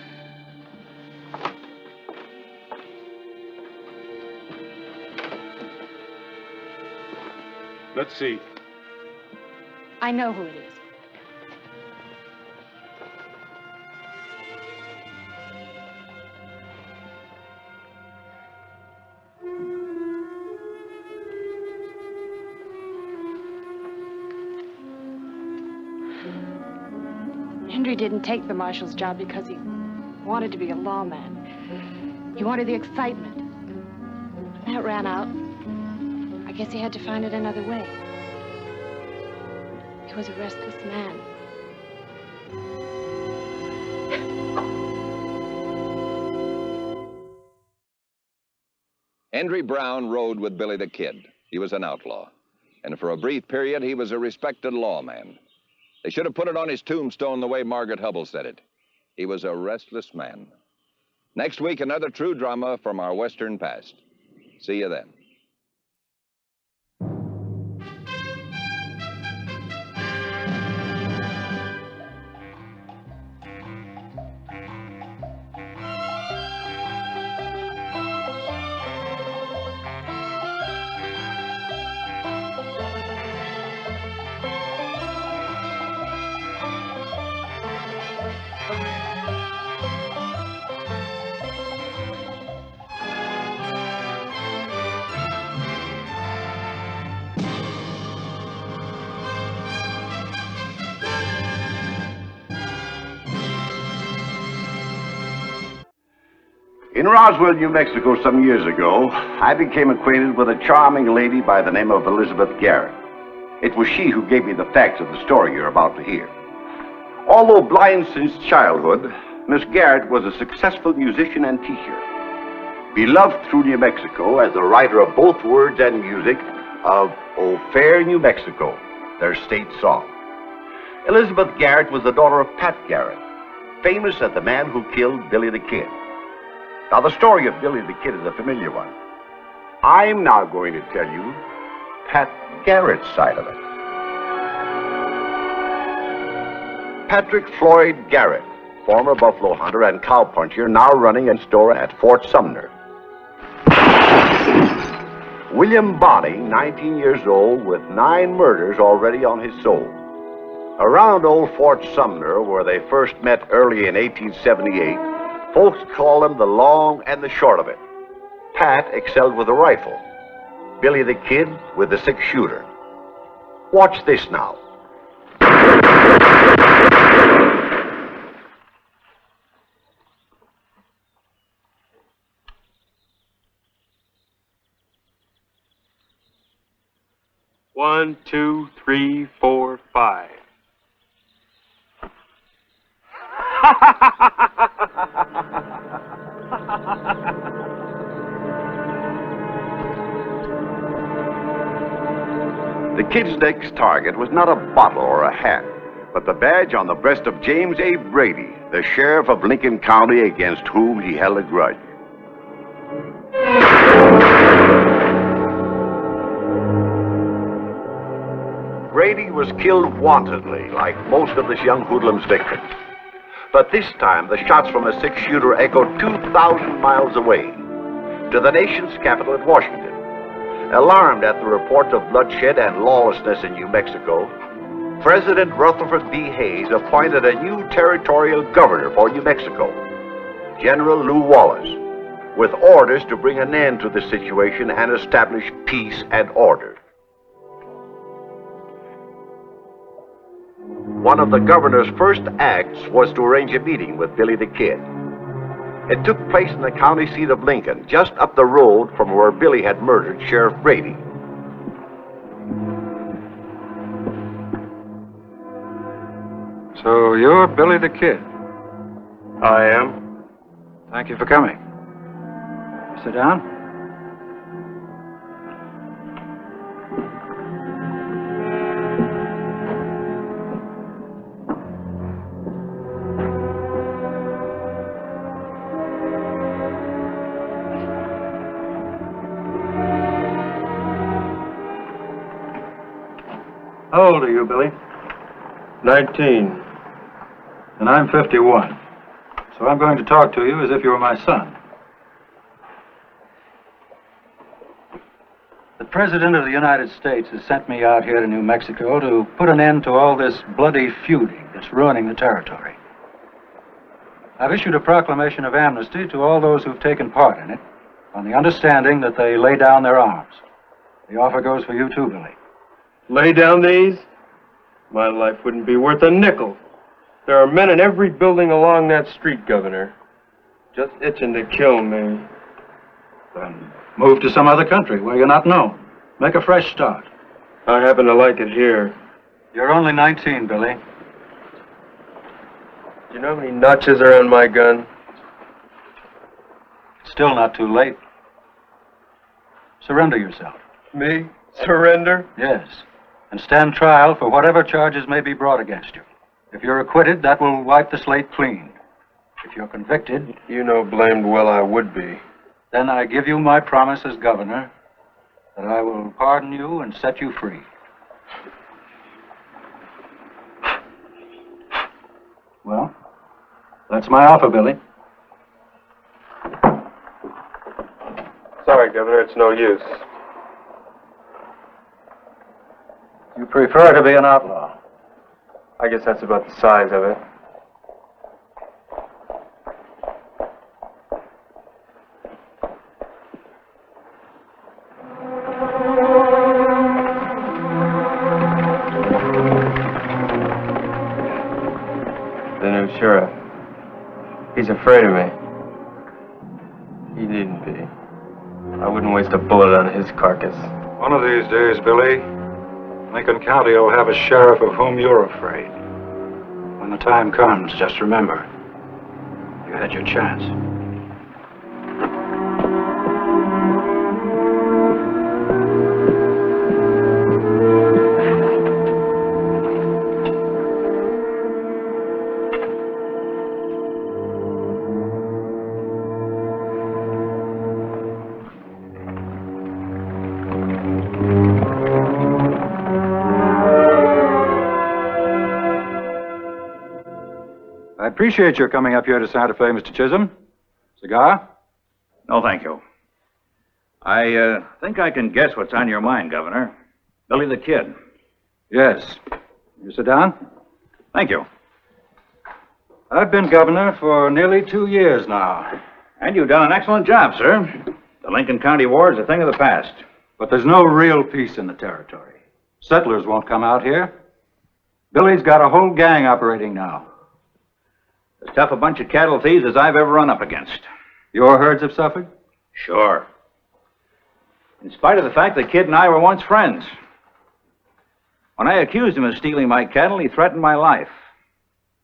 Let's see. I know who it is. Henry didn't take the marshal's job because he wanted to be a lawman. He wanted the excitement. When that ran out, I guess he had to find it another way. He was a restless man. Henry Brown rode with Billy the Kid. He was an outlaw. And for a brief period, he was a respected lawman. They should have put it on his tombstone the way Margaret Hubble said it. He was a restless man. Next week, another true drama from our Western past. See you then. In Roswell, New Mexico, some years ago, I became acquainted with a charming lady by the name of Elizabeth Garrett. It was she who gave me the facts of the story you're about to hear. Although blind since childhood, Miss Garrett was a successful musician and teacher. Beloved through New Mexico as the writer of both words and music of O Fair New Mexico, their state song. Elizabeth Garrett was the daughter of Pat Garrett, famous as the man who killed Billy the Kid. Now, the story of Billy the Kid is a familiar one. I'm now going to tell you Pat Garrett's side of it. Patrick Floyd Garrett, former buffalo hunter and cowpuncher, now running a store at Fort Sumner. William Bonney, 19 years old, with 9 murders already on his soul. Around old Fort Sumner, where they first met early in 1878, folks call him the long and the short of it. Pat excelled with a rifle. Billy the Kid with the 6-shooter. Watch this now. One, 2, 3, 4, 5. The Kid's next target was not a bottle or a hat, but the badge on the breast of James A. Brady, the sheriff of Lincoln County, against whom he held a grudge. Brady was killed wantonly, like most of this young hoodlum's victims. But this time, the shots from a 6-shooter echoed 2,000 miles away, to the nation's capital at Washington. Alarmed at the reports of bloodshed and lawlessness in New Mexico, President Rutherford B. Hayes appointed a new territorial governor for New Mexico, General Lew Wallace, with orders to bring an end to the situation and establish peace and order. One of the governor's first acts was to arrange a meeting with Billy the Kid. It took place in the county seat of Lincoln, just up the road from where Billy had murdered Sheriff Brady. So you're Billy the Kid? I am. Thank you for coming. Sit down. How old are you, Billy? 19. And I'm 51. So I'm going to talk to you as if you were my son. The President of the United States has sent me out here to New Mexico to put an end to all this bloody feuding that's ruining the territory. I've issued a proclamation of amnesty to all those who've taken part in it, on the understanding that they lay down their arms. The offer goes for you too, Billy. Lay down these? My life wouldn't be worth a nickel. There are men in every building along that street, Governor. Just itching to kill me. Then move to some other country where you're not known. Make a fresh start. I happen to like it here. You're only 19, Billy. Do you know how many notches are on my gun? It's still not too late. Surrender yourself. Me? Surrender? Yes. And stand trial for whatever charges may be brought against you. If you're acquitted, that will wipe the slate clean. If you're convicted... You know blamed well I would be. Then I give you my promise as governor that I will pardon you and set you free. Well, that's my offer, Billy. Sorry, Governor, it's no use. You prefer to be an outlaw. I guess that's about the size of it. The new sheriff. He's afraid of me. He needn't be. I wouldn't waste a bullet on his carcass. One of these days, Billy, Lincoln County will have a sheriff of whom you're afraid. When the time comes, just remember, you had your chance. I appreciate your coming up here to Santa Fe, Mr. Chisholm. Cigar? No, thank you. I think I can guess what's on your mind, Governor. Billy the Kid. Yes. You sit down. Thank you. I've been governor for nearly 2 years now. And you've done an excellent job, sir. The Lincoln County War is a thing of the past. But there's no real peace in the territory. Settlers won't come out here. Billy's got a whole gang operating now. As tough a bunch of cattle thieves as I've ever run up against. Your herds have suffered? Sure. In spite of the fact the Kid and I were once friends. When I accused him of stealing my cattle, he threatened my life.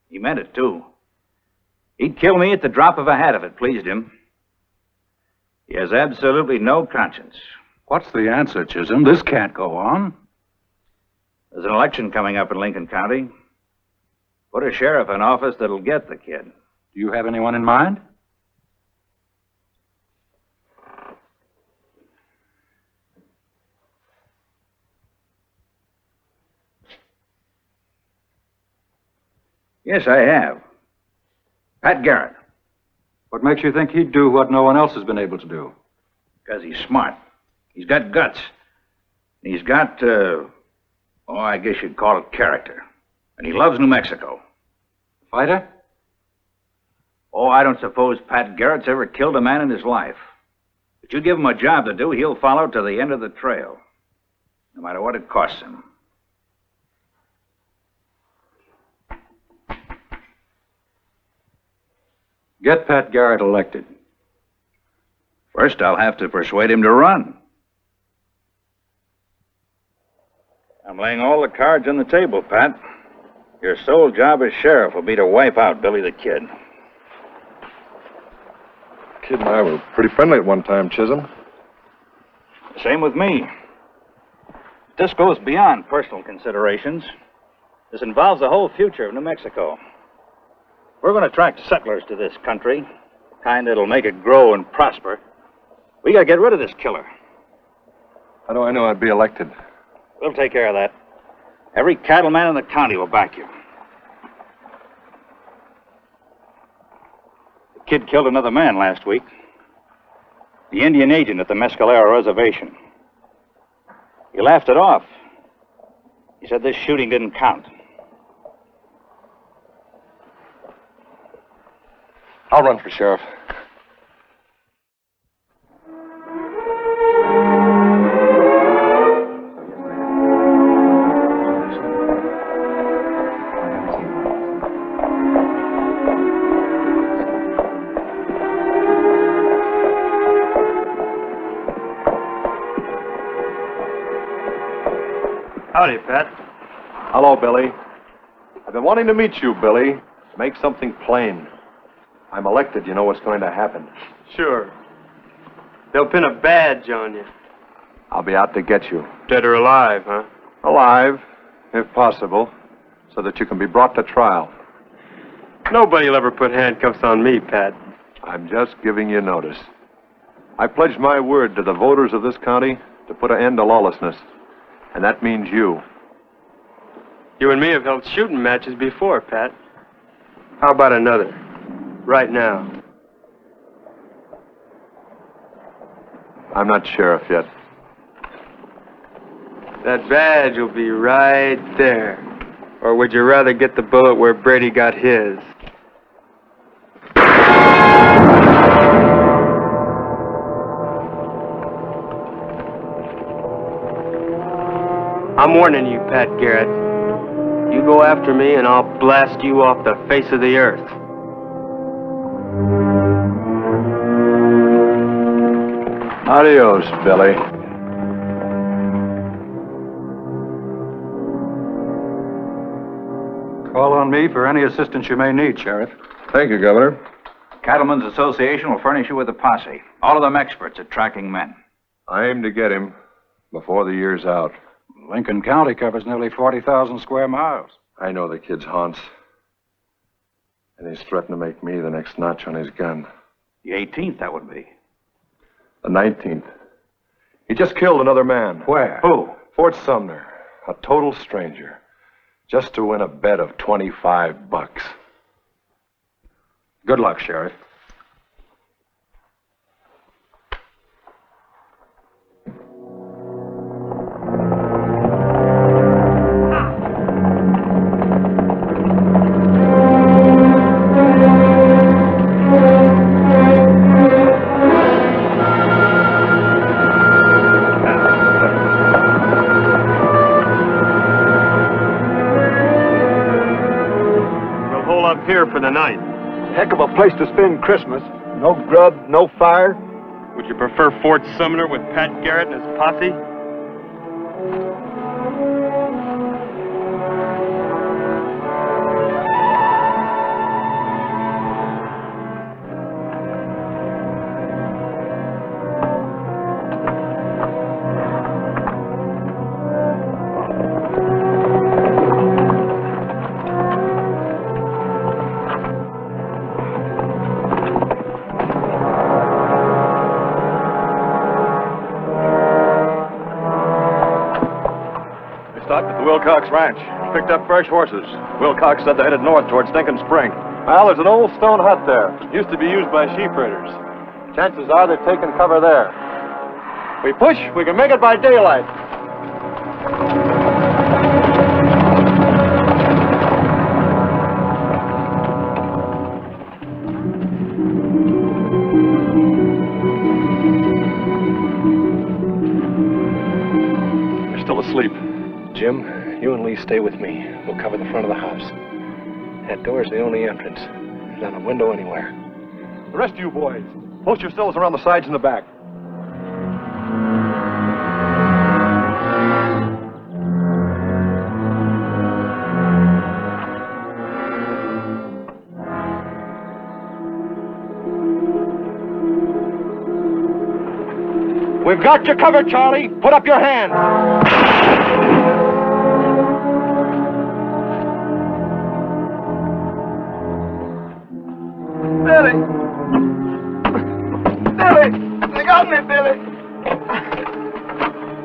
He meant it, too. He'd kill me at the drop of a hat if it pleased him. He has absolutely no conscience. What's the answer, Chisholm? This can't go on. There's an election coming up in Lincoln County. Put a sheriff in office that'll get the Kid. Do you have anyone in mind? Yes, I have. Pat Garrett. What makes you think he'd do what no one else has been able to do? Because he's smart. He's got guts. He's got, I guess you'd call it character. And he loves New Mexico. Fighter? Oh, I don't suppose Pat Garrett's ever killed a man in his life. But you give him a job to do, he'll follow to the end of the trail. No matter what it costs him. Get Pat Garrett elected. First, I'll have to persuade him to run. I'm laying all the cards on the table, Pat. Your sole job as sheriff will be to wipe out Billy the Kid. Kid and I were pretty friendly at one time, Chisholm. Same with me. This goes beyond personal considerations. This involves the whole future of New Mexico. We're going to attract settlers to this country, the kind that'll make it grow and prosper. We got to get rid of this killer. How do I know I'd be elected? We'll take care of that. Every cattleman in the county will back you. The Kid killed another man last week. The Indian agent at the Mescalero Reservation. He laughed it off. He said this shooting didn't count. I'll run for sheriff. Howdy, Pat. Hello, Billy. I've been wanting to meet you, Billy. Make something plain. I'm elected. You know what's going to happen. Sure. They'll pin a badge on you. I'll be out to get you. Dead or alive, huh? Alive, if possible, so that you can be brought to trial. Nobody'll ever put handcuffs on me, Pat. I'm just giving you notice. I pledged my word to the voters of this county to put an end to lawlessness. And that means you. You and me have held shooting matches before, Pat. How about another? Right now. I'm not sheriff yet. That badge will be right there. Or would you rather get the bullet where Brady got his? I'm warning you, Pat Garrett. You go after me and I'll blast you off the face of the earth. Adios, Billy. Call on me for any assistance you may need, Sheriff. Thank you, Governor. Cattlemen's Association will furnish you with a posse. All of them experts at tracking men. I aim to get him before the year's out. Lincoln County covers nearly 40,000 square miles. I know the kid's haunts. And he's threatened to make me the next notch on his gun. The 18th, that would be. The 19th. He just killed another man. Where? Who? Fort Sumner. A total stranger. Just to win a bet of $25. Good luck, Sheriff. Here for the night. Heck of a place to spend Christmas. No grub, no fire. Would you prefer Fort Sumner with Pat Garrett and his posse? Wilcox Ranch. Picked up fresh horses. Wilcox said they headed north towards Stinking Spring. Well, there's an old stone hut there. Used to be used by sheep herders. Chances are they're taking cover there. We push, we can make it by daylight. They're still asleep. Jim, you and Lee stay with me. We'll cover the front of the house. That door's the only entrance. There's not a window anywhere. The rest of you boys, post yourselves around the sides and the back. We've got you covered, Charlie. Put up your hands. Billy! Billy! They got me, Billy!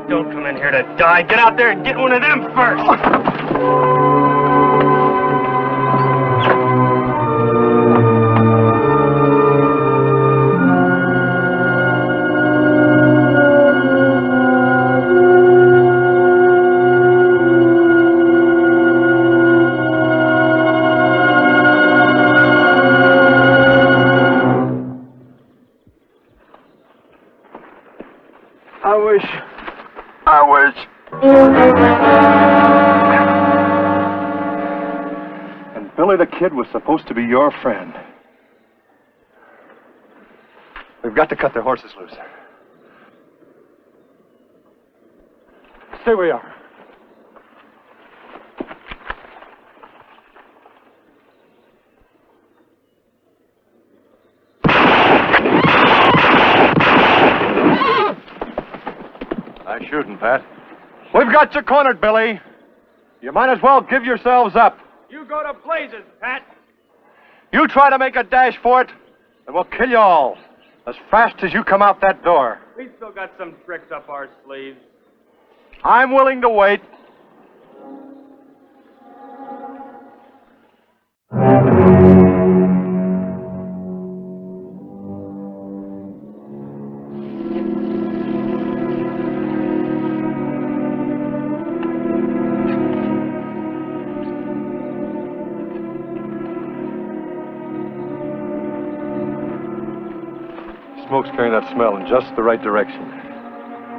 Don't come in here to die. Get out there and get one of them first. I wish. And Billy the Kid was supposed to be your friend. We've got to cut their horses loose. Stay where you are. shooting, Pat. We've got you cornered, Billy. You might as well give yourselves up. You go to blazes, Pat. You try to make a dash for it, and we'll kill you all as fast as you come out that door. We still got some tricks up our sleeves. I'm willing to wait. Smoke's carrying that smell in just the right direction.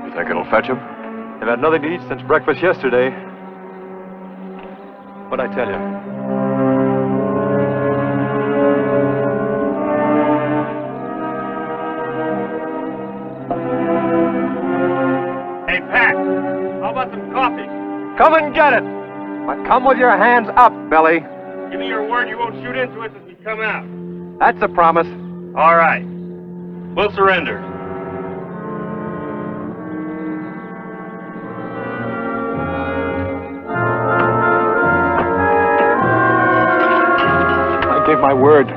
You think it'll fetch him? They've had nothing to eat since breakfast yesterday. What'd I tell you? Hey, Pat, how about some coffee? Come and get it! But come with your hands up, Billy. Give me your word you won't shoot into us as we come out. That's a promise. All right. We'll surrender. I gave my word.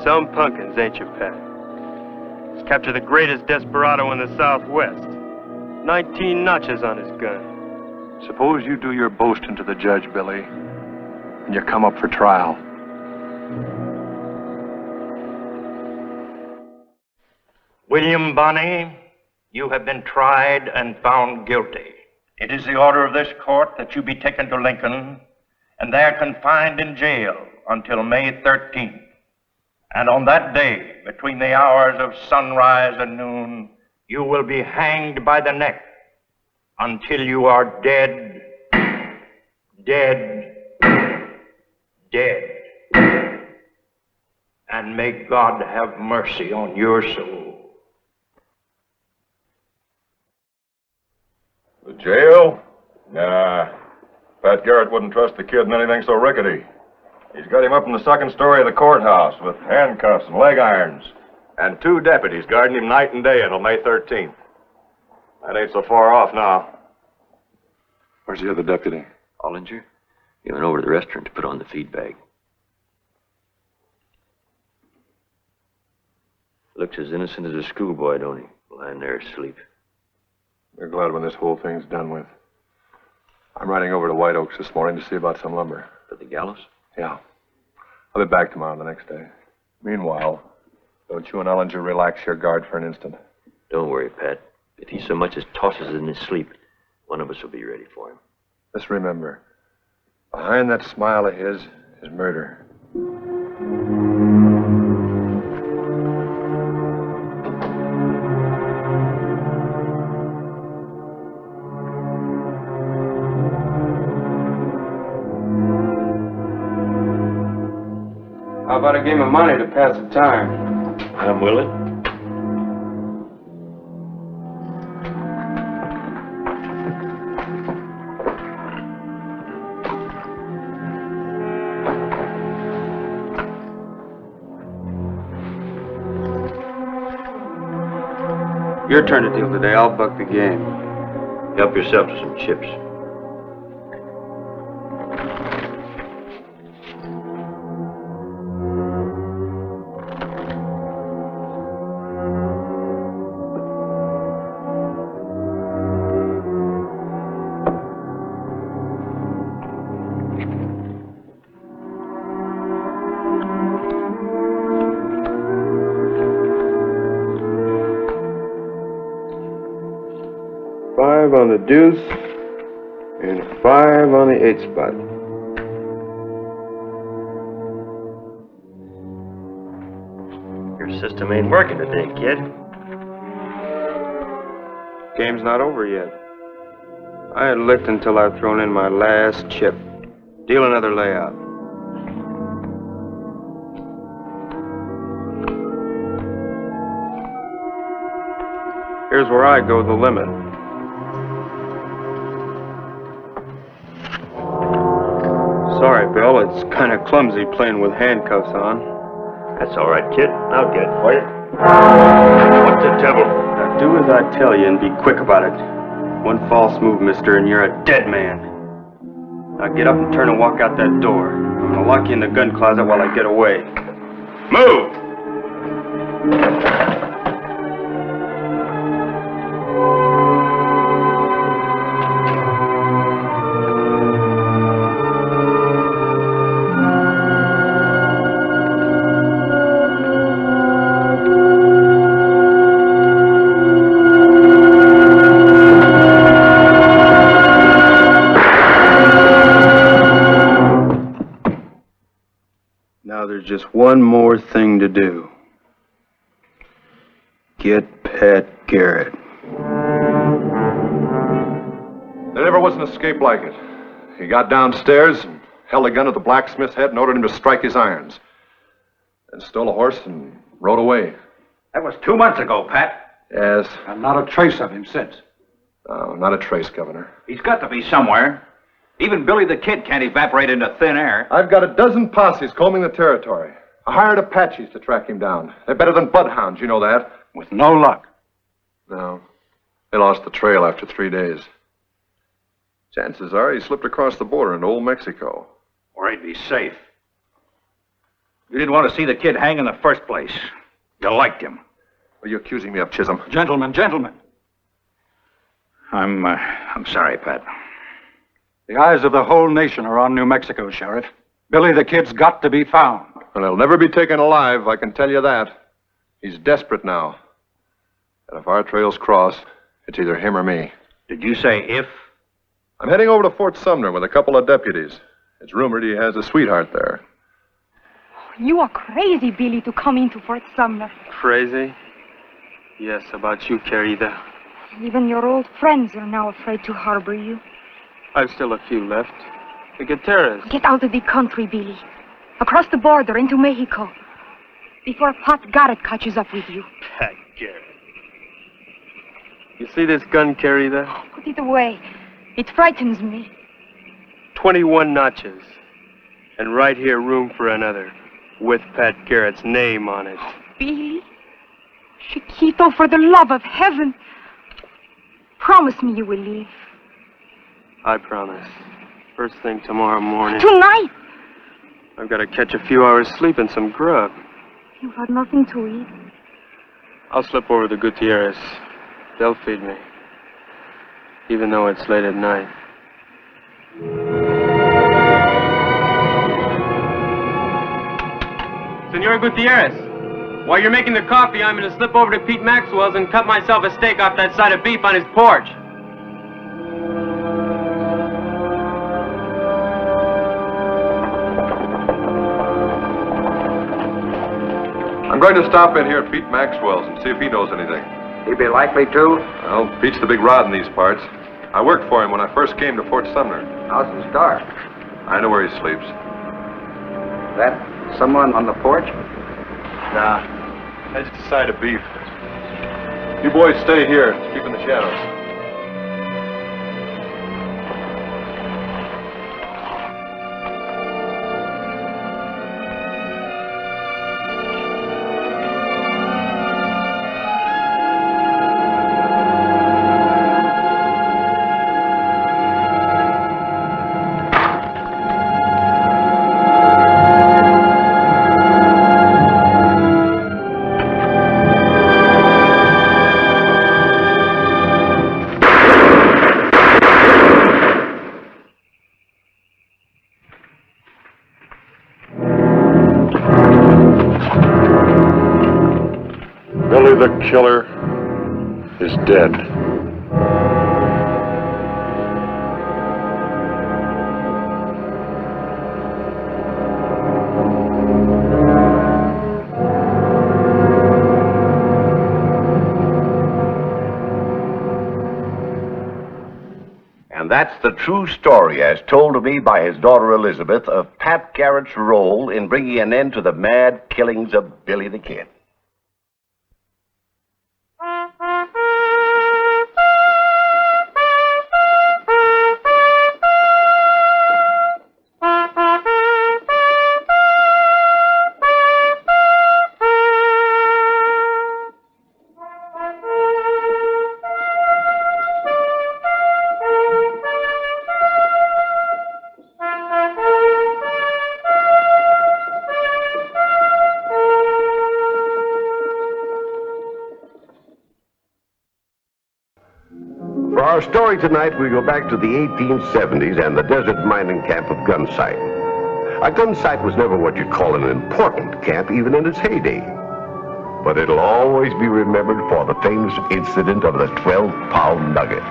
Some pumpkins, ain't you, Pat? He's captured the greatest desperado in the Southwest. 19 notches on his gun. Suppose you do your boasting to the judge, Billy, and you come up for trial. William Bonney, you have been tried and found guilty. It is the order of this court that you be taken to Lincoln and there confined in jail until May 13th. And on that day, between the hours of sunrise and noon, you will be hanged by the neck until you are dead, dead, dead. And may God have mercy on your soul. The jail? Nah. Pat Garrett wouldn't trust the kid in anything so rickety. He's got him up in the second story of the courthouse with handcuffs and leg irons. And 2 deputies guarding him night and day until May 13th. That ain't so far off now. Where's the other deputy? Ollinger? He went over to the restaurant to put on the feed bag. Looks as innocent as a schoolboy, don't he? Lying there asleep. We're glad when this whole thing's done with. I'm riding over to White Oaks this morning to see about some lumber. For the gallows? Yeah. I'll be back tomorrow, the next day. Meanwhile, don't you and Ollinger relax your guard for an instant. Don't worry, Pat. If he so much as tosses in his sleep, one of us will be ready for him. Just remember, behind that smile of his is murder. How about a game of money to pass the time? I'm willing. Your turn to deal today. I'll buck the game. Help yourself to some chips. Five on the deuce and 5 on the 8 spot. Your system ain't working today, kid. Game's not over yet. I ain't licked until I've thrown in my last chip. Deal another layout. Here's where I go the limit. Sorry, Bill. It's kind of clumsy playing with handcuffs on. That's all right, kid. I'll get it for you. What the devil? Now do as I tell you and be quick about it. One false move, mister, and you're a dead man. Now get up and turn and walk out that door. I'm gonna lock you in the gun closet while I get away. Move! Now there's just one more thing to do. Get Pat Garrett. There never was an escape like it. He got downstairs and held a gun at the blacksmith's head and ordered him to strike his irons. Then stole a horse and rode away. That was 2 months ago, Pat. Yes. And not a trace of him since. No, not a trace, Governor. He's got to be somewhere. Even Billy the Kid can't evaporate into thin air. I've got a dozen posses combing the territory. I hired Apaches to track him down. They're better than bloodhounds, you know that. With no luck. No. They lost the trail after 3 days. Chances are he slipped across the border into old Mexico. Or he'd be safe. You didn't want to see the kid hang in the first place. You liked him. What are you accusing me of, Chisholm? Gentlemen, gentlemen. I'm sorry, Pat. The eyes of the whole nation are on New Mexico, Sheriff. Billy the Kid's got to be found. And he'll never be taken alive, I can tell you that. He's desperate now. And if our trails cross, it's either him or me. Did you say if? I'm heading over to Fort Sumner with a couple of deputies. It's rumored he has a sweetheart there. You are crazy, Billy, to come into Fort Sumner. Crazy? Yes, about you, Querida. Even your old friends are now afraid to harbor you. I've still a few left. The Gutierrez. Get out of the country, Billy. Across the border into Mexico. Before Pat Garrett catches up with you. Pat Garrett. You see this gun, Querida? Put it away. It frightens me. 21 notches. And right here, room for another. With Pat Garrett's name on it. Billy? Chiquito, for the love of heaven. Promise me you will leave. I promise. First thing tomorrow morning. Tonight? I've got to catch a few hours sleep and some grub. You've had nothing to eat. I'll slip over to Gutierrez. They'll feed me. Even though it's late at night. Senor Gutierrez, while you're making the coffee, I'm going to slip over to Pete Maxwell's and cut myself a steak off that side of beef on his porch. I'm going to stop in here at Pete Maxwell's and see if he knows anything. He'd be likely to? Well, Pete's the big rod in these parts. I worked for him when I first came to Fort Sumner. House is dark. I know where he sleeps. That someone on the porch? Nah, that's the side of beef. You boys stay here, keep in the shadows. Billy the Killer is dead. That's the true story as told to me by his daughter Elizabeth of Pat Garrett's role in bringing an end to the mad killings of Billy the Kid. For our story tonight, we go back to the 1870s and the desert mining camp of Gunsight. A gunsight was never what you'd call an important camp, even in its heyday. But it'll always be remembered for the famous incident of the 12-pound nugget.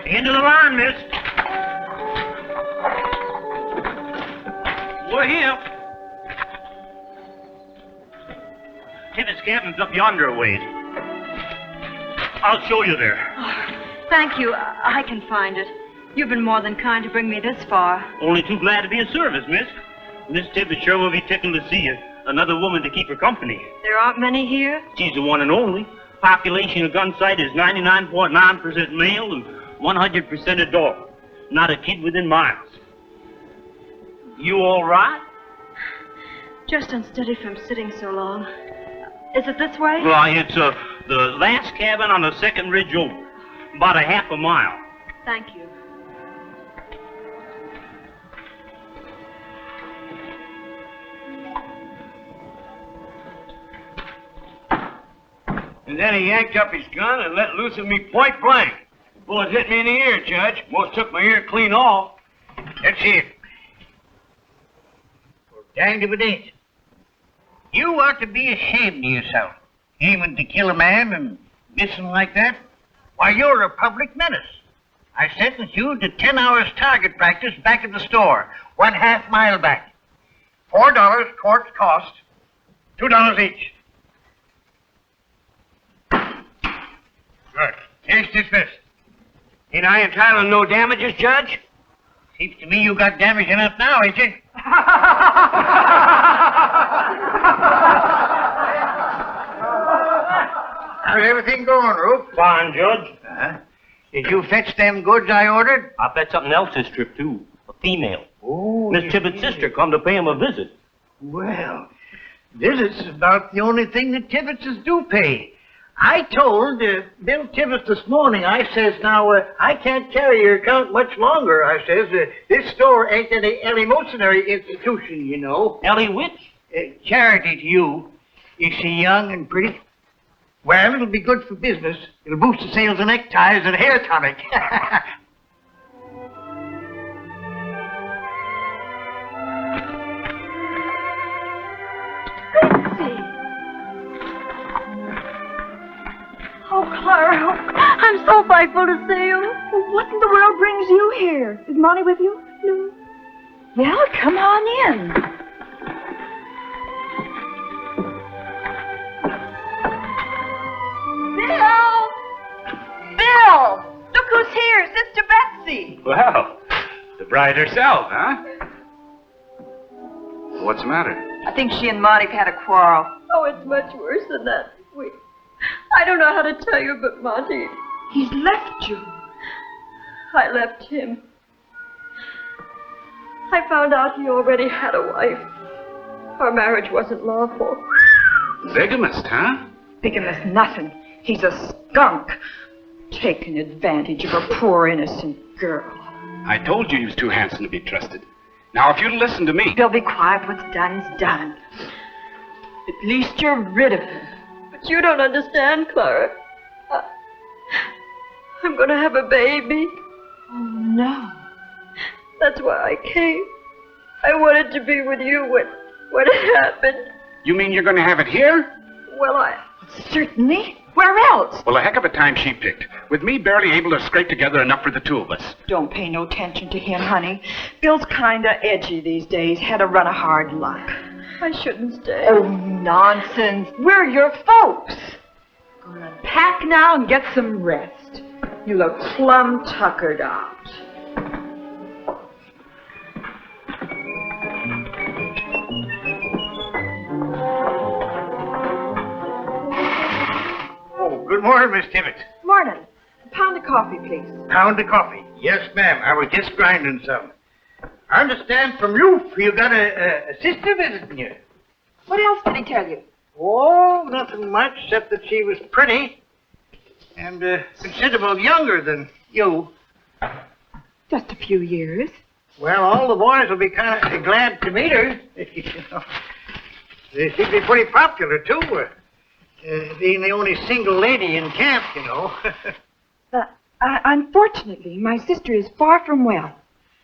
Into the line, miss. We're here. Tibbetts Camping's up yonder a ways. I'll show you there. Oh, thank you. I can find it. You've been more than kind to bring me this far. Only too glad to be of service, miss. Miss Tibbetts sure will be tickled to see you. Another woman to keep her company. There aren't many here? She's the one and only. Population of Gunsight is 99.9% male and 100% adult. Not a kid within miles. You all right? Just unsteady from sitting so long. Is it this way? Why, it's the last cabin on the second ridge over. About a half a mile. Thank you. And then he yanked up his gun and let loose at me point blank. The bullet hit me in the ear, Judge. Most took my ear clean off. Let's see it. Well, danged if it ain't. You ought to be ashamed of yourself, aiming to kill a man and missing like that. Why, you're a public menace. I sentenced you to 10 hours target practice back at the store, 1/2 mile back. $4 court cost, $2 each. Good. Case dismissed. Ain't I entitled to no damages, Judge? Seems to me you got damage enough now, ain't you? How's everything going, Rupe? Fine, Judge. Uh-huh. Did you fetch them goods I ordered? I bet something else this trip, too. A female. Oh, Miss Tibbetts' sister come to pay him a visit. Well, visits is about the only thing that Tibbetts do pay. I told Bill Tibbetts this morning, I says, now, I can't carry your account much longer, I says. This store ain't any eleemosynary institution, you know. Ellie which? Charity to you. Is she young and pretty? Well, it'll be good for business. It'll boost the sales of neckties and hair tonic. Oh, Clara, I'm so thankful to see you. Well, what in the world brings you here? Is Monty with you? No. Well, come on in. Bill! Bill! Look who's here, Sister Betsy. Well, the bride herself, huh? What's the matter? I think she and Monty have had a quarrel. Oh, it's much worse than that. I don't know how to tell you, but Monty... He's left you. I left him. I found out he already had a wife. Our marriage wasn't lawful. Bigamist, huh? Bigamist nothing. He's a skunk. Taking advantage of a poor innocent girl. I told you he was too handsome to be trusted. Now, if you'd listen to me... Bill, be quiet. What's done's done. At least you're rid of him. But you don't understand, Clara. I'm going to have a baby. Oh, no. That's why I came. I wanted to be with you when it happened. You mean you're going to have it here? Well, certainly. Where else? Well, a heck of a time she picked, with me barely able to scrape together enough for the two of us. Don't pay no attention to him, honey. Bill's kinda edgy these days. Had a run of hard luck. I shouldn't stay. Oh, nonsense. We're your folks. Gonna pack now and get some rest. You look plumb tuckered out. Good morning, Miss Tibbetts. Morning. A pound of coffee, please. Pound of coffee. Yes, ma'am. I was just grinding some. I understand from you got a sister visiting you. What else did he tell you? Oh, nothing much, except that she was pretty and considerable younger than you. Just a few years. Well, all the boys will be kind of glad to meet her. You know. She'd be pretty popular, too. Being the only single lady in camp, you know. Unfortunately, my sister is far from well.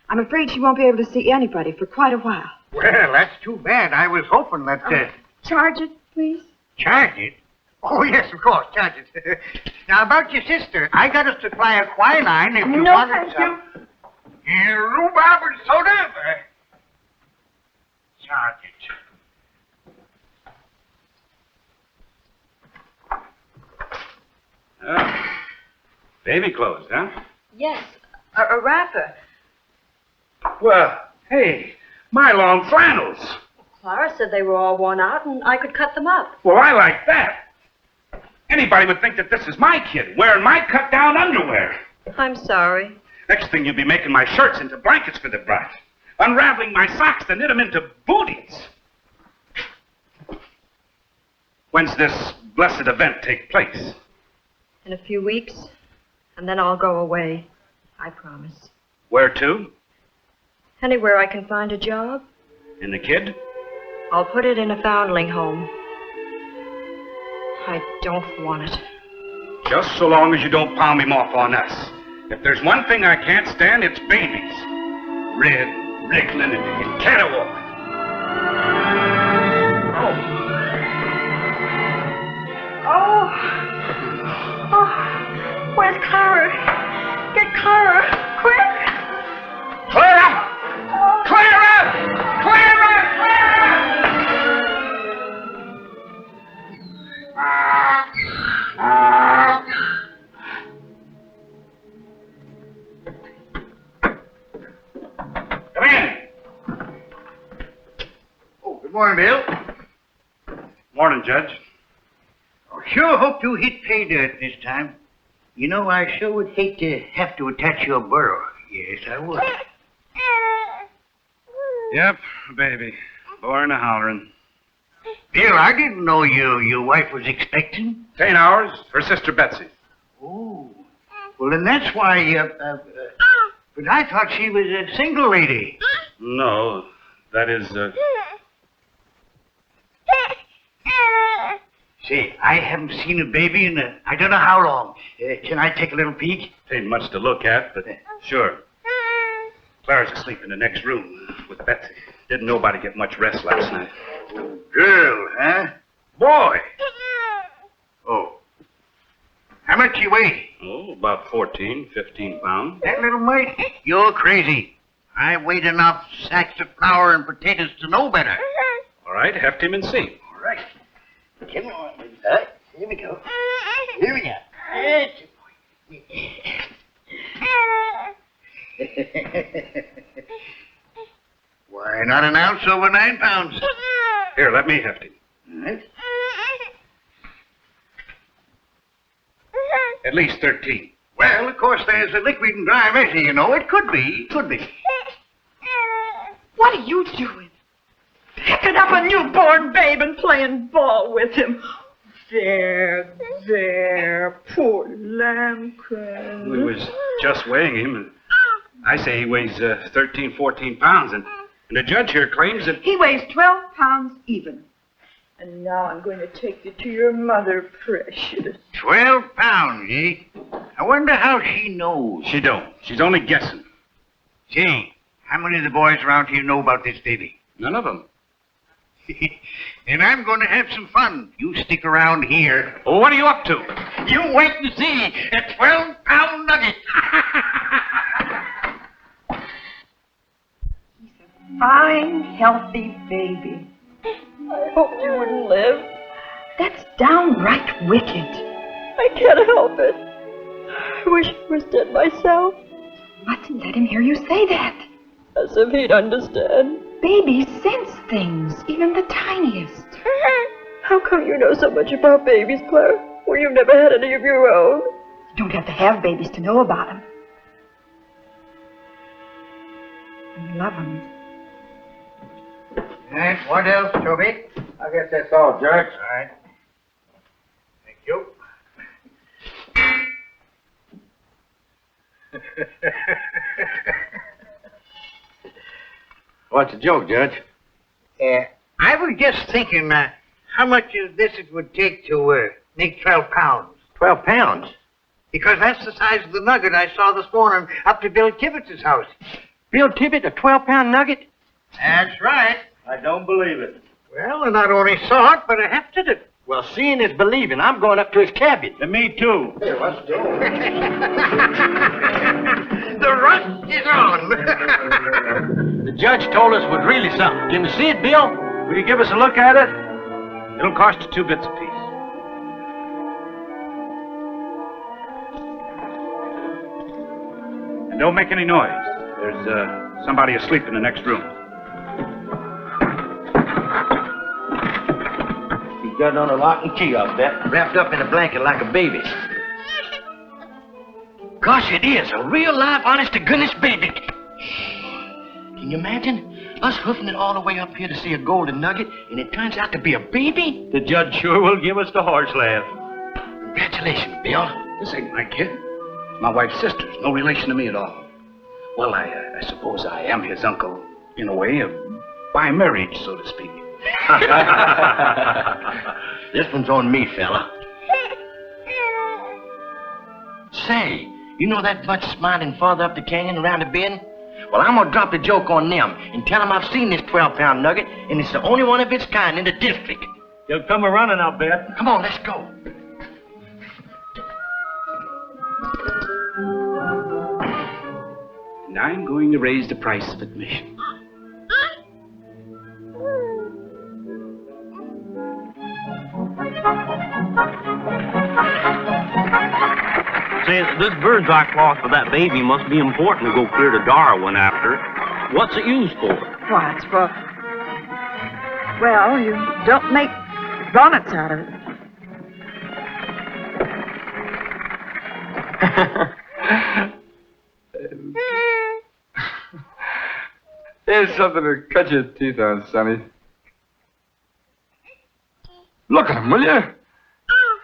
I'm afraid she won't be able to see anybody for quite a while. Well, that's too bad. I was hoping that... Charge it, please. Charge it? Oh, yes, of course, charge it. Now, about your sister, I got to supply a quinine if you wanted some. Rhubarb and soda? Charge it. Baby clothes, huh? Yes, a wrapper. Well, hey, my long flannels. Clara said they were all worn out and I could cut them up. Well, I like that. Anybody would think that this is my kid, wearing my cut-down underwear. I'm sorry. Next thing you'll be making my shirts into blankets for the brat. Unraveling my socks to knit them into booties. When's this blessed event take place? In a few weeks, and then I'll go away. I promise. Where to? Anywhere I can find a job. And the kid? I'll put it in a foundling home. I don't want it. Just so long as you don't palm him off on us. If there's one thing I can't stand, it's babies. Red, wriggling, and caterwauling. Oh, where's Clara? Get Clara, quick! Clara! Clara! Clara! Come in. Oh, good morning, Bill. Morning, Judge. Oh, sure hope you hit pay dirt this time. You know, I sure would hate to have to attach your burro. Yes, I would. Yep, baby. Born a hollering. Bill, I didn't know your wife was expecting. 10 hours, her sister Betsy. Oh. Well, then that's why, but I thought she was a single lady. No, that is, Say, I haven't seen a baby in I don't know how long. Can I take a little peek? Ain't much to look at, but sure. Clara's asleep in the next room with Betsy. Didn't nobody get much rest last night. Girl, huh? Boy. Oh. How much you weigh? Oh, about 14, 15 pounds. That little mite? You're crazy. I weighed enough sacks of flour and potatoes to know better. All right, heft him and see. All right. Come on. Here we go. Here we go. Why, not an ounce over 9 pounds. Here, let me heft him. All right. At least 13. Well, of course, there's a liquid and dry measure, you know. It could be. What are you doing? Picking up a newborn babe and playing ball with him. There, poor lambkin. We was just weighing him, and I say he weighs 13, 14 pounds, and the judge here claims that... He weighs 12 pounds even. And now I'm going to take you to your mother, precious. 12 pounds, eh? I wonder how she knows. She don't. She's only guessing. Say, how many of the boys around here know about this baby? None of them. And I'm going to have some fun. You stick around here. Well, what are you up to? You wait and see. A 12-pound nugget. Fine, healthy baby. I hoped you wouldn't live. That's downright wicked. I can't help it. I wish I was dead myself. Mustn't let him hear you say that. As if he'd understand. Babies sense things, even the tiniest. How come you know so much about babies, Claire, when you've never had any of your own? You don't have to have babies to know about them. And love them. All right, what else, Toby? I guess that's all, Judge. All right. Thank you. What's the joke, Judge? I was just thinking how much of this it would take to make 12 pounds. 12 pounds? Because that's the size of the nugget I saw this morning up to Bill Tibbetts' house. Bill Tibbett, a 12-pound nugget? That's right. I don't believe it. Well, I not only saw it, but I hefted it. Well, seeing is believing. I'm going up to his cabin. And me too. Hey, let's go. The rush is on. The judge told us it was really something. Can you see it, Bill? Will you give us a look at it? It'll cost you 2 bits apiece. And don't make any noise. There's somebody asleep in the next room. He's got on a lock and key, I'll bet. Wrapped up in a blanket like a baby. Gosh, it is a real live, honest-to-goodness baby. Can you imagine? Us hoofing it all the way up here to see a golden nugget, and it turns out to be a baby? The judge sure will give us the horse laugh. Congratulations, Bill. This ain't my kid. My wife's sister's no relation to me at all. Well, I suppose I am his uncle, in a way, by marriage, so to speak. This one's on me, fella. Say, you know that bunch smiling farther up the canyon around the bend? Well, I'm gonna drop the joke on them and tell them I've seen this 12-pound nugget, and it's the only one of its kind in the district. They'll come a-running, I'll bet. Come on, let's go. And I'm going to raise the price of admission. Say, this bird's eye cloth for that baby must be important to go clear to Darwin after. What's it used for? Why, it's for... Well, you don't make bonnets out of it. Here's something to cut your teeth on, Sonny. Look at him, will you?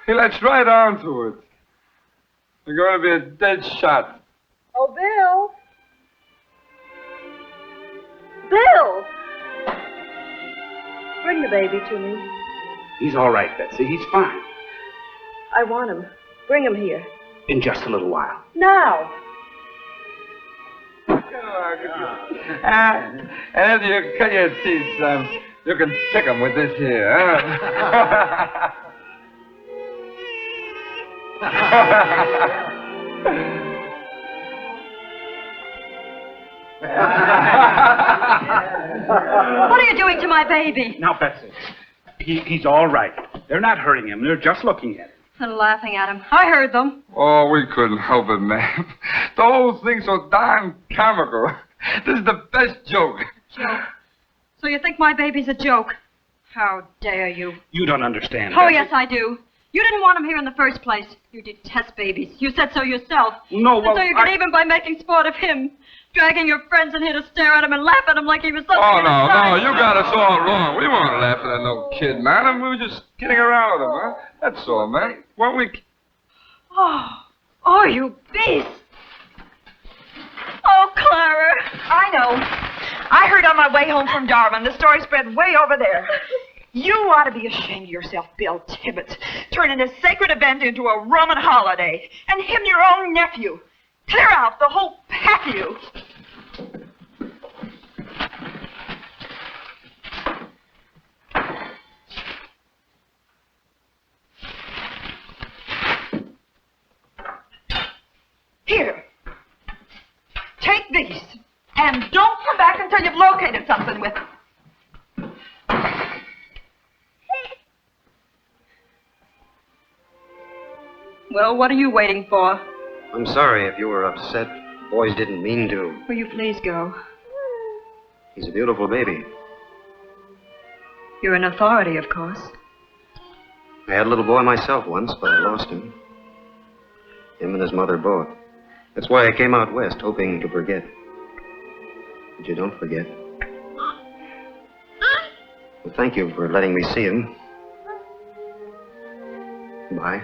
He lets right on to it. You're going to be a dead shot. Oh, Bill. Bill! Bring the baby to me. He's all right, Betsy. He's fine. I want him. Bring him here. In just a little while. Now. And after you cut your teeth, son, you can pick 'em with this here, huh? What are you doing to my baby? Now, Betsy, he's all right. They're not hurting him. They're just looking at him. And laughing at him. I heard them. Oh, we couldn't help it, ma'am. The whole thing's so darn comical. This is the best joke. Joke? So you think my baby's a joke? How dare you? You don't understand. Oh, Betsy. yes, I do. You didn't want him here in the first place. You detest babies. You said so yourself. No, and well, so you get even by making sport of him. Dragging your friends in here to stare at him and laugh at him like he was something. Oh, no, you got us all wrong. We weren't laughing at no kid, man. We were just kidding around with him, huh? That's all, man. Weren't we? Oh, you beast. Oh, Clara. I know. I heard on my way home from Darwin. The story spread way over there. You ought to be ashamed of yourself, Bill Tibbetts, turning this sacred event into a Roman holiday. And him your own nephew. Clear out, the whole pack of you. Please. And don't come back until you've located something with him. Well, what are you waiting for? I'm sorry if you were upset. Boys didn't mean to. Will you please go? He's a beautiful baby. You're an authority, of course. I had a little boy myself once, but I lost him. Him and his mother both. That's why I came out west, hoping to forget. But you don't forget. Well, thank you for letting me see him. Bye.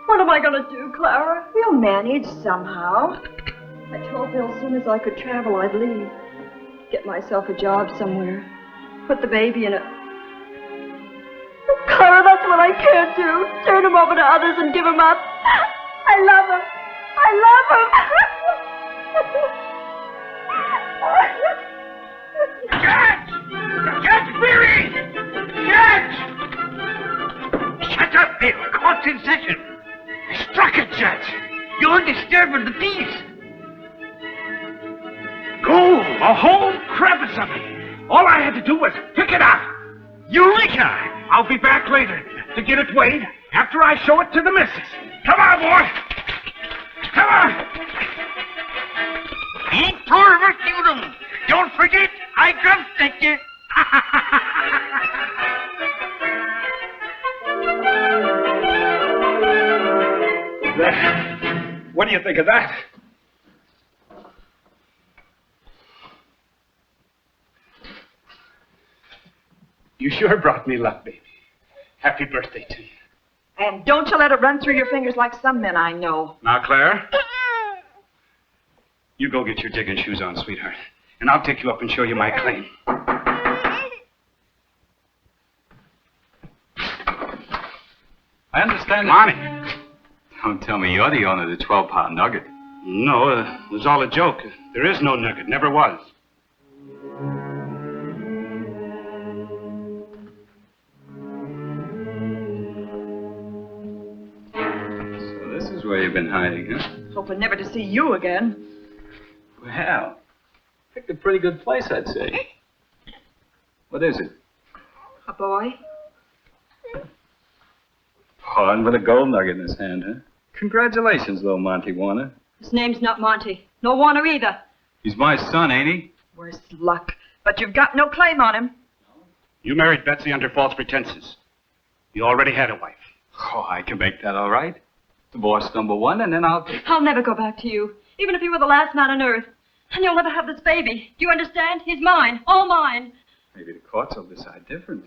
What am I going to do, Clara? We'll manage somehow. I told Bill as soon as I could travel, I'd leave. Get myself a job somewhere. Put the baby in it. Clara, that's what I can't do. Turn him over to others and give him up. I love him. I love him. Judge Beery! Judge! Shut up, Bill. Court's in session. I struck it, Judge. You're disturbing the peace. Go! A whole crevice of it. All I had to do was pick it up. Eureka! I'll be back later to get it weighed after I show it to the missus. Come on, boy! Come on! Ain't forever killed him. Don't forget, I drumstick you. What do you think of that? You sure brought me luck, baby. Happy birthday to you. And don't you let it run through your fingers like some men I know. Now, Claire, you go get your digging shoes on, sweetheart, and I'll take you up and show you my claim. I understand. Monty. Don't tell me you're the owner of the 12-pound nugget. No, it was all a joke. There is no nugget. Never was. So this is where you've been hiding, huh? Hoping never to see you again. Well, picked a pretty good place, I'd say. What is it? A boy? Pawn with a gold nugget in his hand, huh? Congratulations, little Monty Warner. His name's not Monty. No Warner either. He's my son, ain't he? Worse luck. But you've got no claim on him. You married Betsy under false pretenses. You already had a wife. Oh, I can make that all right. Divorce number one, and then I'll... I'll never go back to you, even if you were the last man on earth. And you'll never have this baby. Do you understand? He's mine. All mine. Maybe the courts will decide different.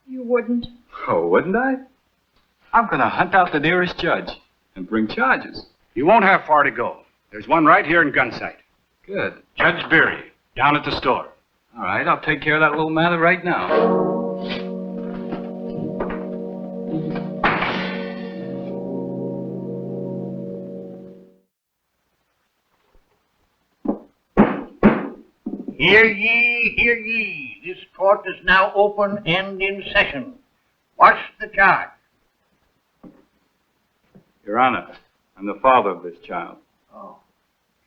You wouldn't. Oh, wouldn't I? I'm going to hunt out the nearest judge and bring charges. You won't have far to go. There's one right here in Gunsight. Good. Judge Beery, down at the store. All right, I'll take care of that little matter right now. Hear ye, hear ye. This court is now open and in session. What's the charge? Your Honor, I'm the father of this child. Oh.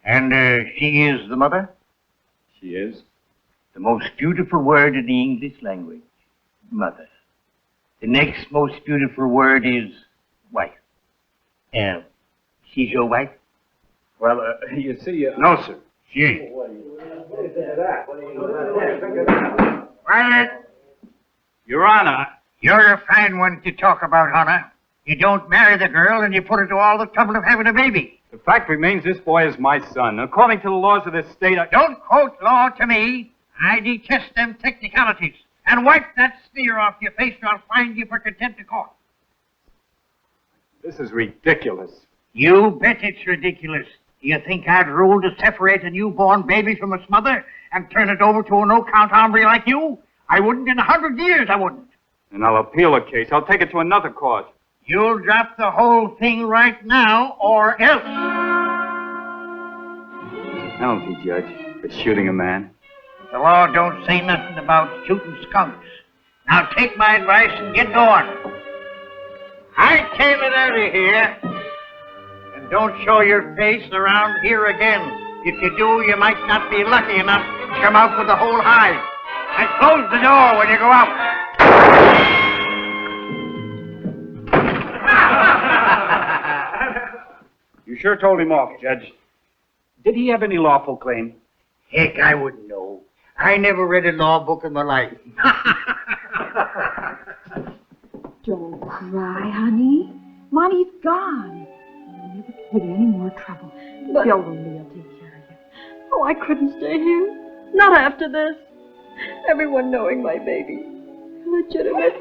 And she is the mother? She is. The most beautiful word in the English language. Mother. The next most beautiful word is wife. She's your wife? Well, you see... No, sir. She ain't. Quiet. Your Honor. You're a fine one to talk about, Honor. You don't marry the girl and you put her to all the trouble of having a baby. The fact remains this boy is my son. According to the laws of this state, Don't quote law to me. I detest them technicalities. And wipe that sneer off your face or I'll find you for contempt of court. This is ridiculous. You bet it's ridiculous. Do you think I'd rule to separate a newborn baby from its mother and turn it over to a no-count hombre like you? I wouldn't in 100 years, I wouldn't. And I'll appeal the case. I'll take it to another court. You'll drop the whole thing right now, or else. penalty, Judge, for shooting a man? The law don't say nothing about shooting skunks. Now take my advice and get going. Hightail it out of here. And don't show your face around here again. If you do, you might not be lucky enough to come out with the whole hide. And close the door when you go out. You sure told him off, Judge. Did he have any lawful claim? Heck, I wouldn't know. I never read a law book in my life. Don't cry, honey. Monty's gone. You'll never give you any more trouble. But- Bill will take care of you. Oh, I couldn't stay here. Not after this. Everyone knowing my baby. Legitimate.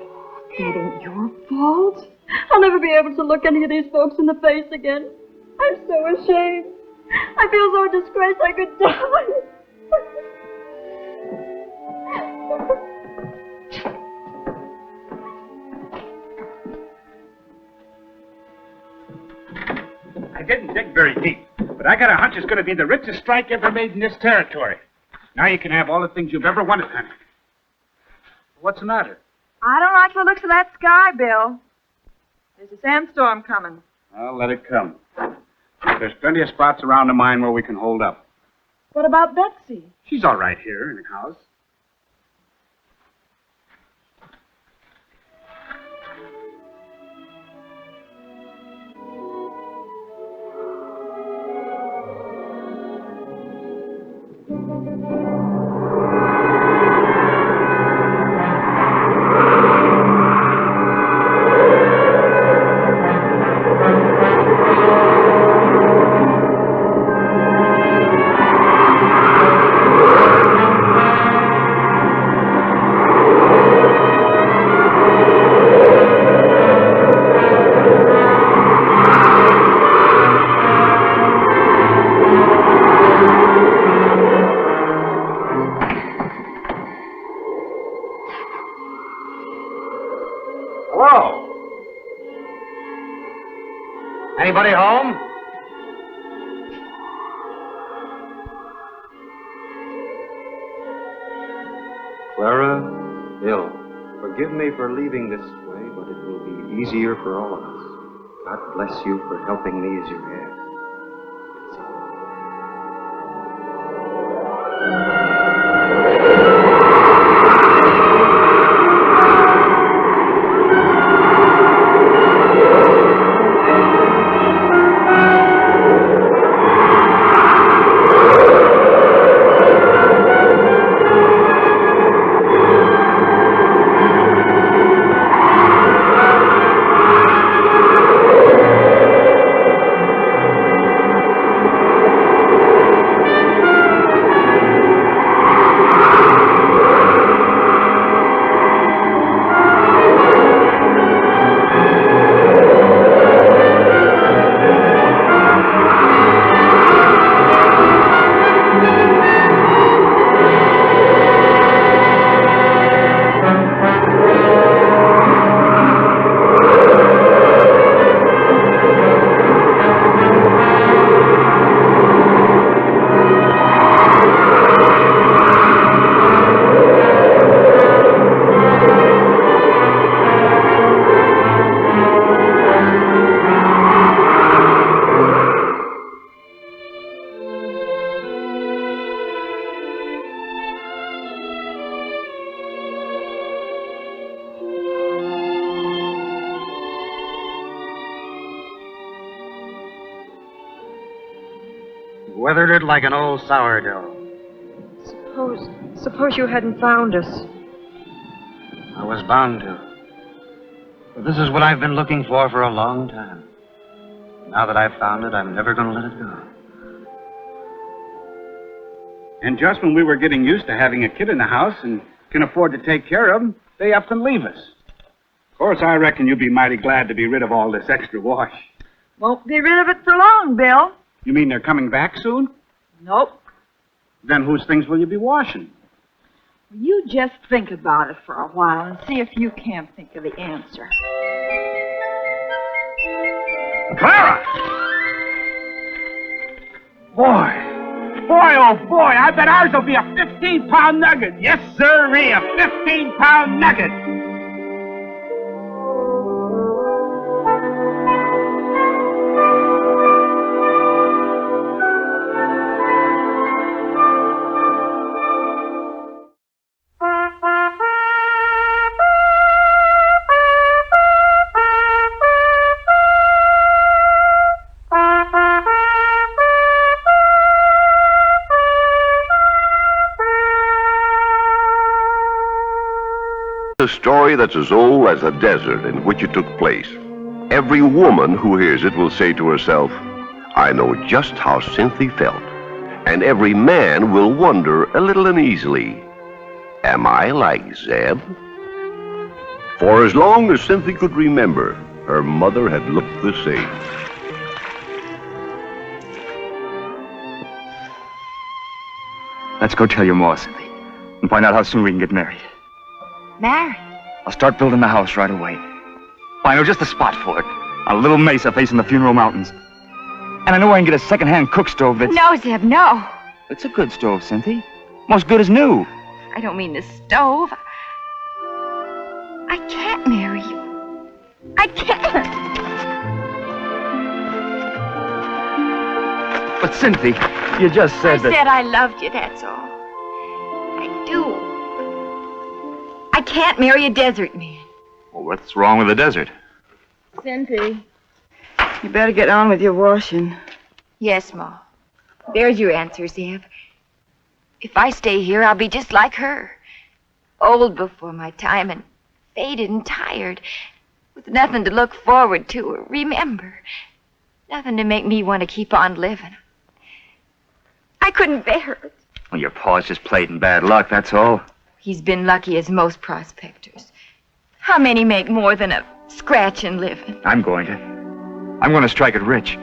That ain't your fault. I'll never be able to look any of these folks in the face again. I'm so ashamed. I feel so disgraced I could die. I didn't dig very deep, but I got a hunch it's going to be the richest strike ever made in this territory. Now you can have all the things you've ever wanted, honey. What's the matter? I don't like the looks of that sky, Bill. There's a sandstorm coming. Well, let it come. There's plenty of spots around the mine where we can hold up. What about Betsy? She's all right here in the house. Hello? Anybody home? Clara, Bill, forgive me for leaving this way, but it will be easier for all of us. God bless you for helping me as you have. Weathered it like an old sourdough. Suppose you hadn't found us. I was bound to. But this is what I've been looking for a long time. Now that I've found it, I'm never going to let it go. And just when we were getting used to having a kid in the house and can afford to take care of him, they up and leave us. Of course, I reckon you'll be mighty glad to be rid of all this extra wash. Won't be rid of it for long, Bill. You mean they're coming back soon? Nope. Then whose things will you be washing? You just think about it for a while and see if you can't think of the answer. Clara! Boy, Boy, oh boy, I bet ours will be a 15-pound nugget. Yes, sirree, a 15-pound nugget. A story that's as old as the desert in which it took place. Every woman who hears it will say to herself, I know just how Cynthia felt. And every man will wonder a little uneasily, am I like Zeb? For as long as Cynthia could remember, her mother had looked the same. Let's go tell your ma, Cynthia, and find out how soon we can get married. Married? I'll start building the house right away. I know just the spot for it. A little mesa facing the Funeral Mountains. And I know I can get a second-hand cook stove that's... No, Zeb, no. It's a good stove, Cynthia. Most good as new. I don't mean the stove. I can't marry you. I can't. But, Cynthia, you just said that... I said I loved you, that's all. I do. I can't marry a desert man. Well, what's wrong with the desert? Cynthia. You better get on with your washing. Yes, Ma. There's your answer, Zeb. If I stay here, I'll be just like her. Old before my time and faded and tired. With nothing to look forward to or remember. Nothing to make me want to keep on living. I couldn't bear it. Well, your pa's just played in bad luck, that's all. He's been lucky as most prospectors. How many make more than a scratching living? I'm going to strike it rich.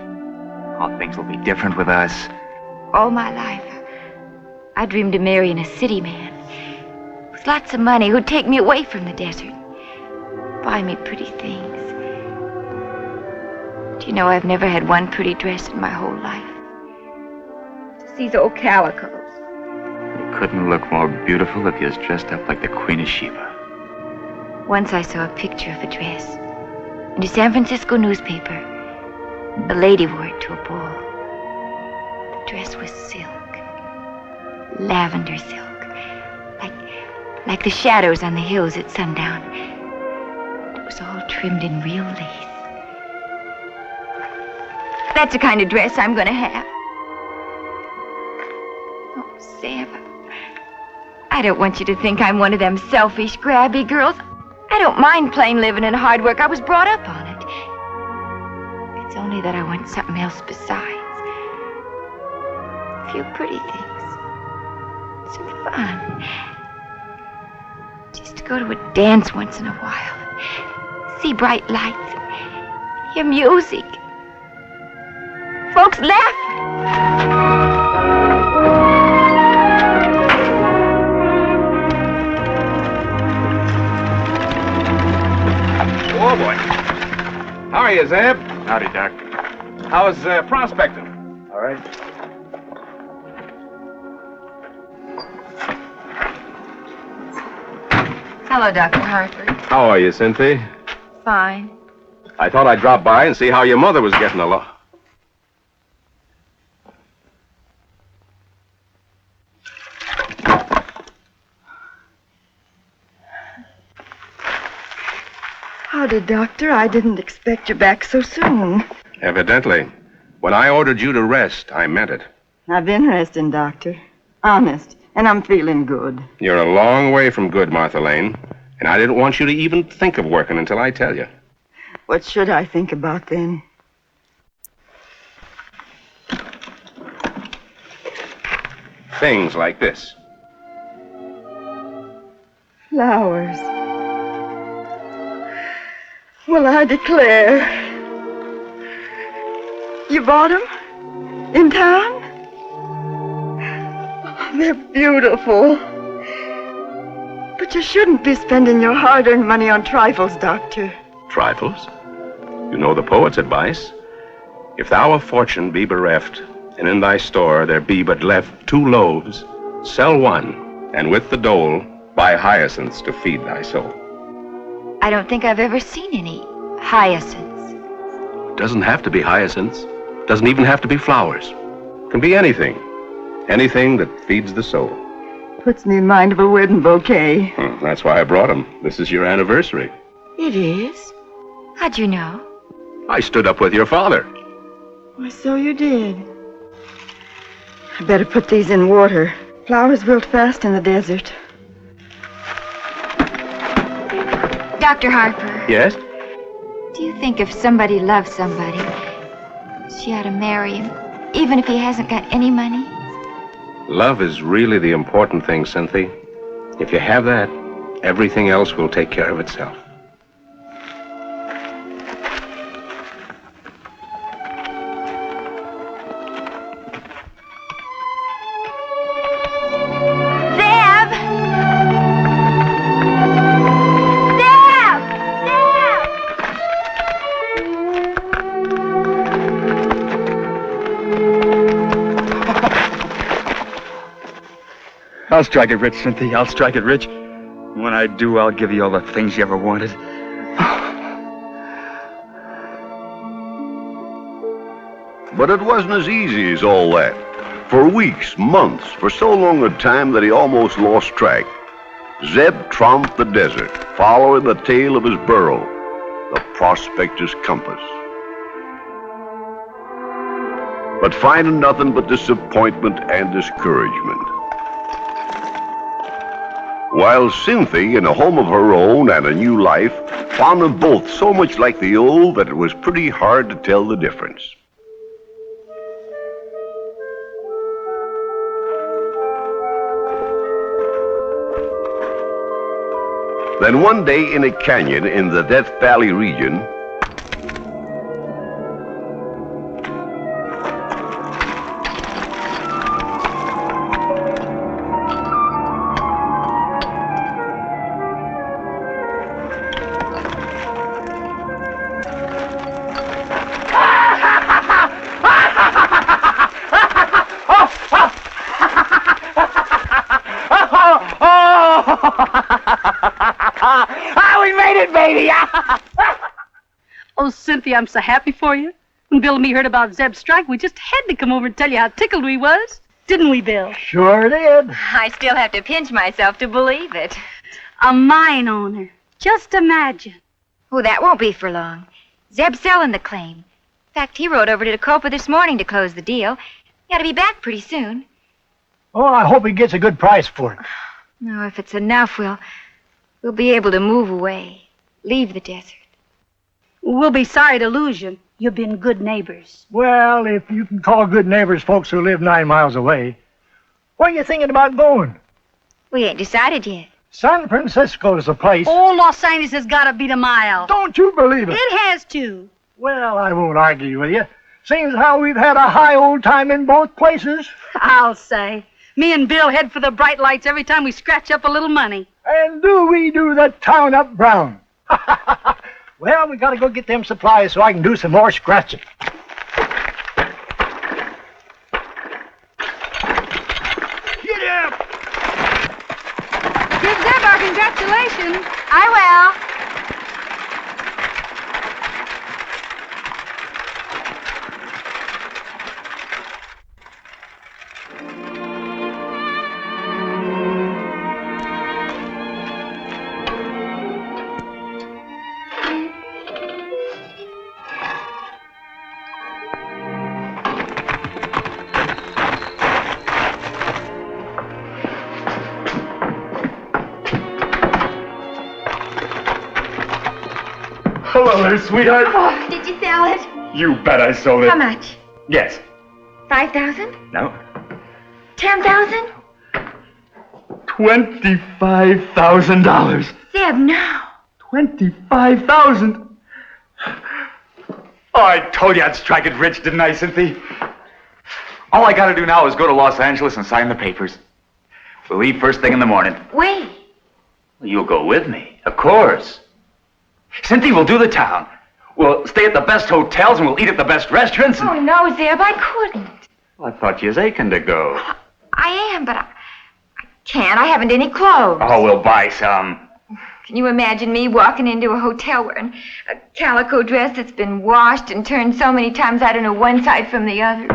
Oh, things will be different with us. All my life, I dreamed of marrying a city man. With lots of money who'd take me away from the desert. Buy me pretty things. Do you know I've never had one pretty dress in my whole life? Just these old calicos. You couldn't look more beautiful if you was dressed up like the Queen of Sheba. Once I saw a picture of a dress in a San Francisco newspaper. A lady wore it to a ball. The dress was silk. Lavender silk. Like the shadows on the hills at sundown. It was all trimmed in real lace. That's the kind of dress I'm going to have. Oh, Zeb, I don't want you to think I'm one of them selfish, grabby girls. I don't mind plain living and hard work. I was brought up on it. It's only that I want something else besides. A few pretty things. Some fun. Just to go to a dance once in a while. See bright lights. Hear music. Folks laughing. Oh, boy. How are you, Zeb? Howdy, Doc. How's prospecting? All right. Hello, Dr. Hartford. How are you, Cynthia? Fine. I thought I'd drop by and see how your mother was getting along. Howdy, Doctor. I didn't expect you back so soon. Evidently. When I ordered you to rest, I meant it. I've been resting, Doctor. Honest. And I'm feeling good. You're a long way from good, Martha Lane. And I didn't want you to even think of working until I tell you. What should I think about then? Things like this. Flowers. Well, I declare. You bought them? In town? They're beautiful. But you shouldn't be spending your hard-earned money on trifles, Doctor. Trifles? You know the poet's advice. If thou of fortune be bereft, and in thy store there be but left 2 loaves, sell 1, and with the dole buy hyacinths to feed thy soul. I don't think I've ever seen any hyacinths. It doesn't have to be hyacinths. Doesn't even have to be flowers. It can be anything. Anything that feeds the soul. Puts me in mind of a wedding bouquet. That's why I brought them. This is your anniversary. It is? How'd you know? I stood up with your father. Why, so you did. I better put these in water. Flowers wilt fast in the desert. Dr. Harper, Yes? do you think if somebody loves somebody, she ought to marry him, even if he hasn't got any money? Love is really the important thing, Cynthia. If you have that, everything else will take care of itself. I'll strike it rich, Cynthia. I'll strike it rich. When I do, I'll give you all the things you ever wanted. But it wasn't as easy as all that. For weeks, months, for so long a time that he almost lost track, Zeb tromped the desert, following the tail of his burro, the prospector's compass. But finding nothing but disappointment and discouragement. While Cynthia, in a home of her own and a new life, found them both so much like the old that it was pretty hard to tell the difference. Then one day in a canyon in the Death Valley region, we made it, baby! Oh, Cynthia, I'm so happy for you. When Bill and me heard about Zeb's strike, we just had to come over and tell you how tickled we was. Didn't we, Bill? Sure did. I still have to pinch myself to believe it. A mine owner. Just imagine. Oh, that won't be for long. Zeb's selling the claim. In fact, he rode over to Tacoma this morning to close the deal. He ought to be back pretty soon. Oh, I hope he gets a good price for it. No, if it's enough, we'll be able to move away. Leave the desert. We'll be sorry to lose you. You've been good neighbors. Well, if you can call good neighbors folks who live 9 miles away. Where are you thinking about going? We ain't decided yet. San Francisco's the place. Oh, Los Angeles has got to beat a mile. Don't you believe it? It has to. Well, I won't argue with you. Seems how we've had a high old time in both places. I'll say. Me and Bill head for the bright lights every time we scratch up a little money. And do we do the town up brown? Well, we gotta go get them supplies so I can do some more scratching. Get up! Give Zeb our congratulations. I will. Hello there, sweetheart. Oh, did you sell it? You bet I sold it. How much? Yes. 5,000? No. 10,000? $25,000. Zeb, no. 25,000. Oh, I told you I'd strike it rich, didn't I, Cynthia? All I gotta do now is go to Los Angeles and sign the papers. We'll leave first thing in the morning. Wait. You'll go with me, of course. Cynthia, we'll do the town. We'll stay at the best hotels and we'll eat at the best restaurants. Oh, no, Zeb, I couldn't. Well, I thought you was aching to go. I am, but I can't. I haven't any clothes. Oh, we'll buy some. Can you imagine me walking into a hotel wearing a calico dress that's been washed and turned so many times I don't know one side from the other?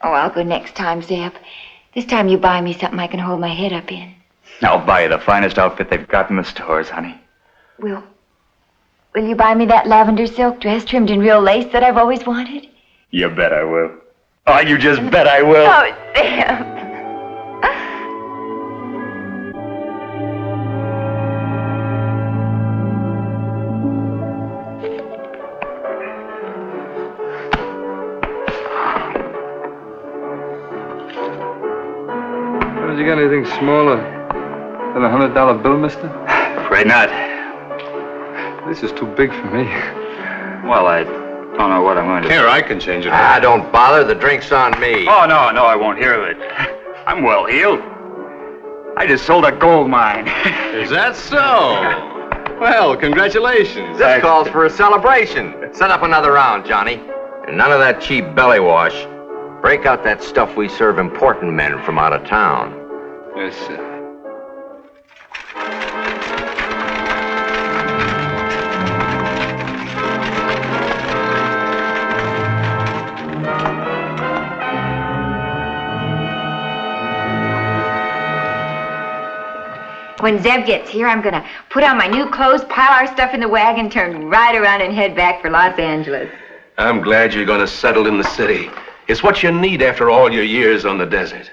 Oh, I'll go next time, Zeb. This time you buy me something I can hold my head up in. I'll buy you the finest outfit they've got in the stores, honey. Will you buy me that lavender silk dress trimmed in real lace that I've always wanted? You bet I will. Oh, you just bet I will. Oh, Zeb. You got anything smaller than a $100 bill, mister? Afraid not. This is too big for me. Well, I don't know what I'm going to do. Here, I can change it. Ah, don't bother. The drink's on me. Oh, no, I won't hear of it. I'm well heeled. I just sold a gold mine. Is that so? Well, congratulations. This calls for a celebration. Set up another round, Johnny. And none of that cheap belly wash. Break out that stuff we serve important men from out of town. Yes, sir. When Zeb gets here, I'm gonna put on my new clothes, pile our stuff in the wagon, turn right around and head back for Los Angeles. I'm glad you're going to settle in the city. It's what you need after all your years on the desert.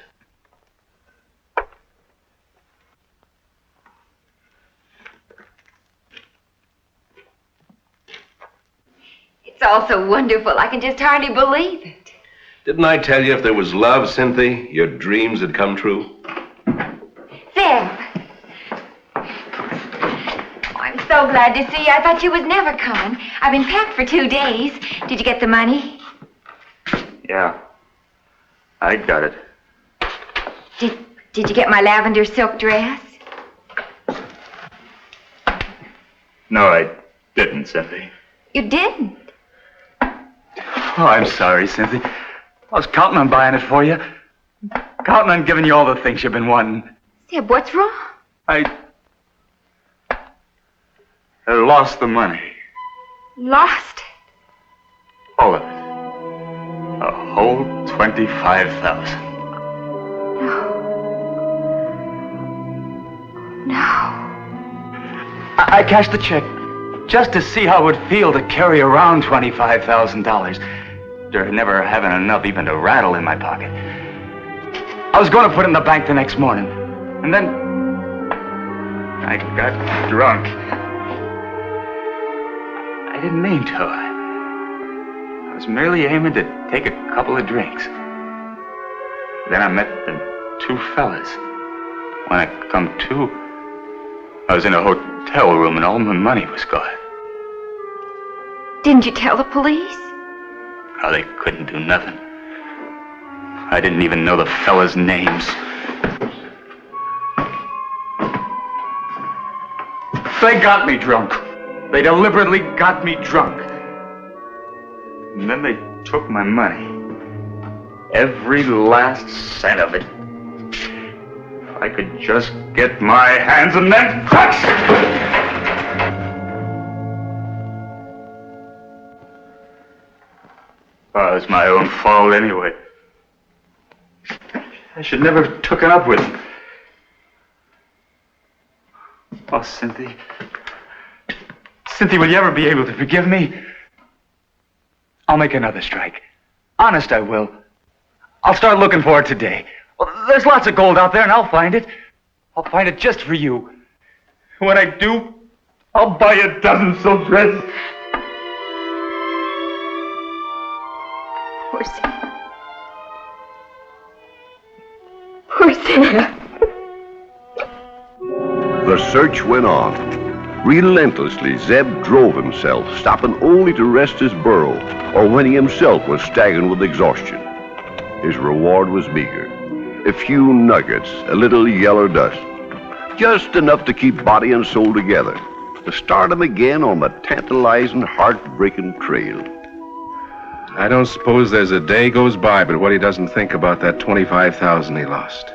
It's all so wonderful, I can just hardly believe it. Didn't I tell you if there was love, Cynthia, your dreams would come true? Zeb! Oh, I'm so glad to see you. I thought you was never coming. I've been packed for 2 days. Did you get the money? Yeah. I got it. Did you get my lavender silk dress? No, I didn't, Cynthia. You didn't? Oh, I'm sorry, Cynthia. I was counting on buying it for you. Counting on giving you all the things you've been wanting. Zeb, what's wrong? I lost the money. Lost it? All of it. A whole $25,000. No. I cashed the check just to see how it would feel to carry around $25,000. After never having enough even to rattle in my pocket. I was going to put it in the bank the next morning. And then I got drunk. I didn't mean to. I was merely aiming to take a couple of drinks. Then I met the 2 fellas. When I come to, I was in a hotel room and all my money was gone. Didn't you tell the police? Oh, they couldn't do nothing. I didn't even know the fellas' names. They got me drunk. They deliberately got me drunk. And then they took my money. Every last cent of it. If I could just get my hands on that crutch! Oh, it was my own fault anyway. I should never have taken up with him. Oh, Cynthia. Cynthia, will you ever be able to forgive me? I'll make another strike. Honest, I will. I'll start looking for it today. Well, there's lots of gold out there, and I'll find it. I'll find it just for you. When I do, I'll buy a dozen silk dresses. Poor Sam. Poor Sam. The search went on. Relentlessly, Zeb drove himself, stopping only to rest his burro, or when he himself was staggering with exhaustion. His reward was meager. A few nuggets, a little yellow dust. Just enough to keep body and soul together, to start him again on the tantalizing, heartbreaking trail. I don't suppose there's a day goes by but what he doesn't think about that 25,000 he lost.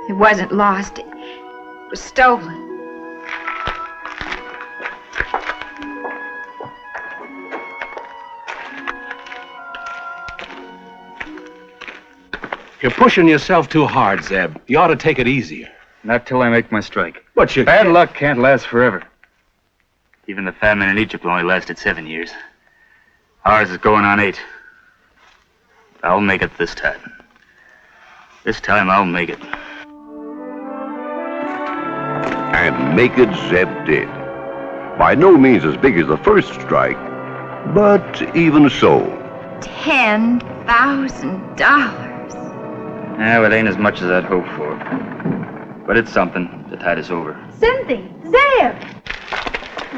It wasn't lost. It was stolen. You're pushing yourself too hard, Zeb. You ought to take it easier. Not till I make my strike. But you Bad luck can't last forever. Even the famine in Egypt only lasted 7 years. Ours is going on 8. I'll make it this time. This time I'll make it. And make it Zeb did. By no means as big as the first strike, but even so. $10,000. Well, it ain't as much as I'd hoped for. But it's something to tide us over. Cynthia! Zeb!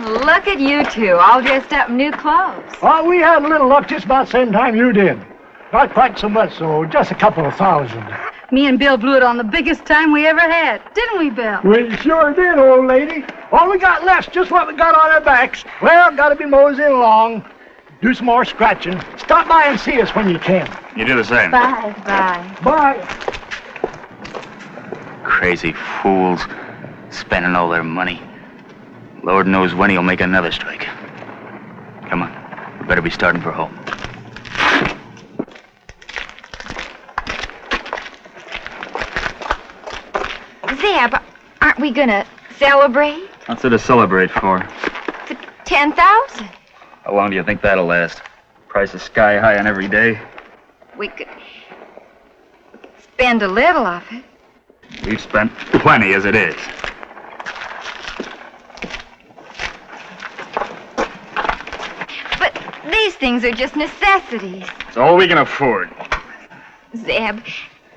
Look at you two, all dressed up in new clothes. Well, we had a little luck just about the same time you did. Not quite so much, though. Just a couple of thousand. Me and Bill blew it on the biggest time we ever had. Didn't we, Bill? We sure did, old lady. All we got left's just what we got on our backs. Well, gotta be moseying along. Do some more scratching. Stop by and see us when you can. You do the same. Bye. Bye. Crazy fools. Spending all their money. Lord knows when he'll make another strike. Come on. We better be starting for home. Zeb, aren't we gonna celebrate? What's there to celebrate for? 10,000. How long do you think that'll last? Price is sky high on every day. We could spend a little of it. We've spent plenty as it is. But these things are just necessities. It's all we can afford. Zeb,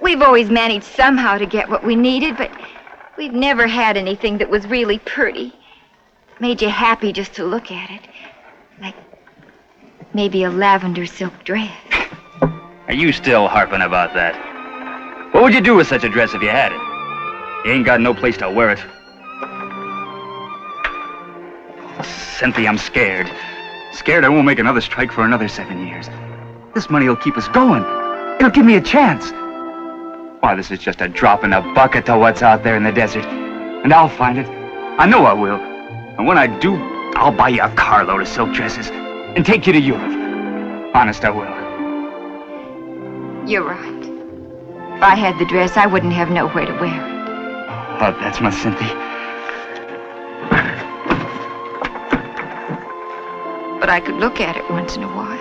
we've always managed somehow to get what we needed, but we've never had anything that was really pretty. Made you happy just to look at it. Like maybe a lavender silk dress. Are you still harping about that? What would you do with such a dress if you had it? You ain't got no place to wear it. Cynthia, I'm scared. Scared I won't make another strike for another 7 years. This money will keep us going. It'll give me a chance. Why, this is just a drop in the bucket to what's out there in the desert. And I'll find it. I know I will. And when I do, I'll buy you a carload of silk dresses and take you to Europe. Honest, I will. You're right. If I had the dress, I wouldn't have nowhere to wear it. Oh, that's my Cynthia. But I could look at it once in a while.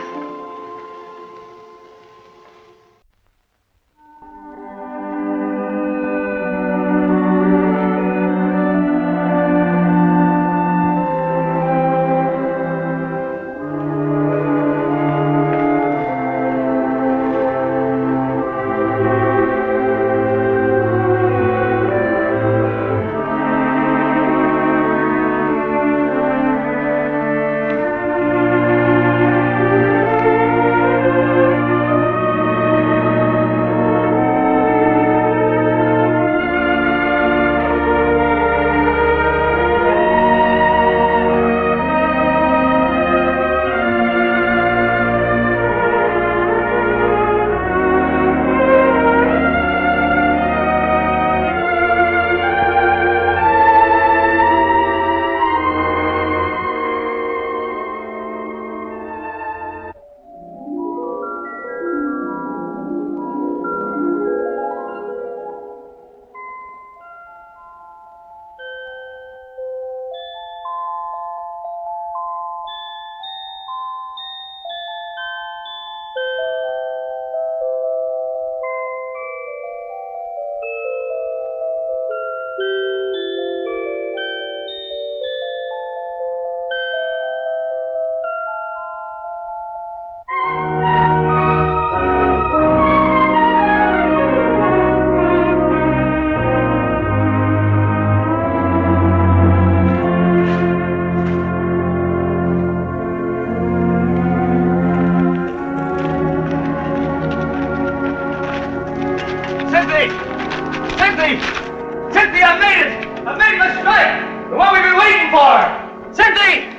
Cynthia, I made it! I made my strike! The one we've been waiting for! Cynthia!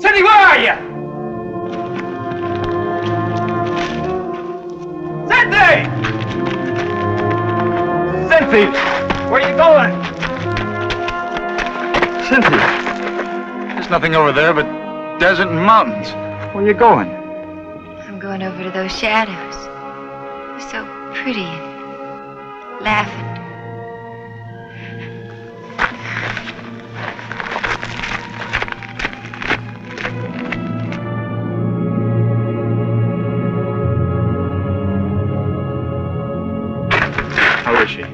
Cynthia, where are you? Cynthia! Where are you going? Cynthia! There's nothing over there but desert and mountains. Where are you going? I'm going over to those shadows. They're so pretty and laughing. How is she?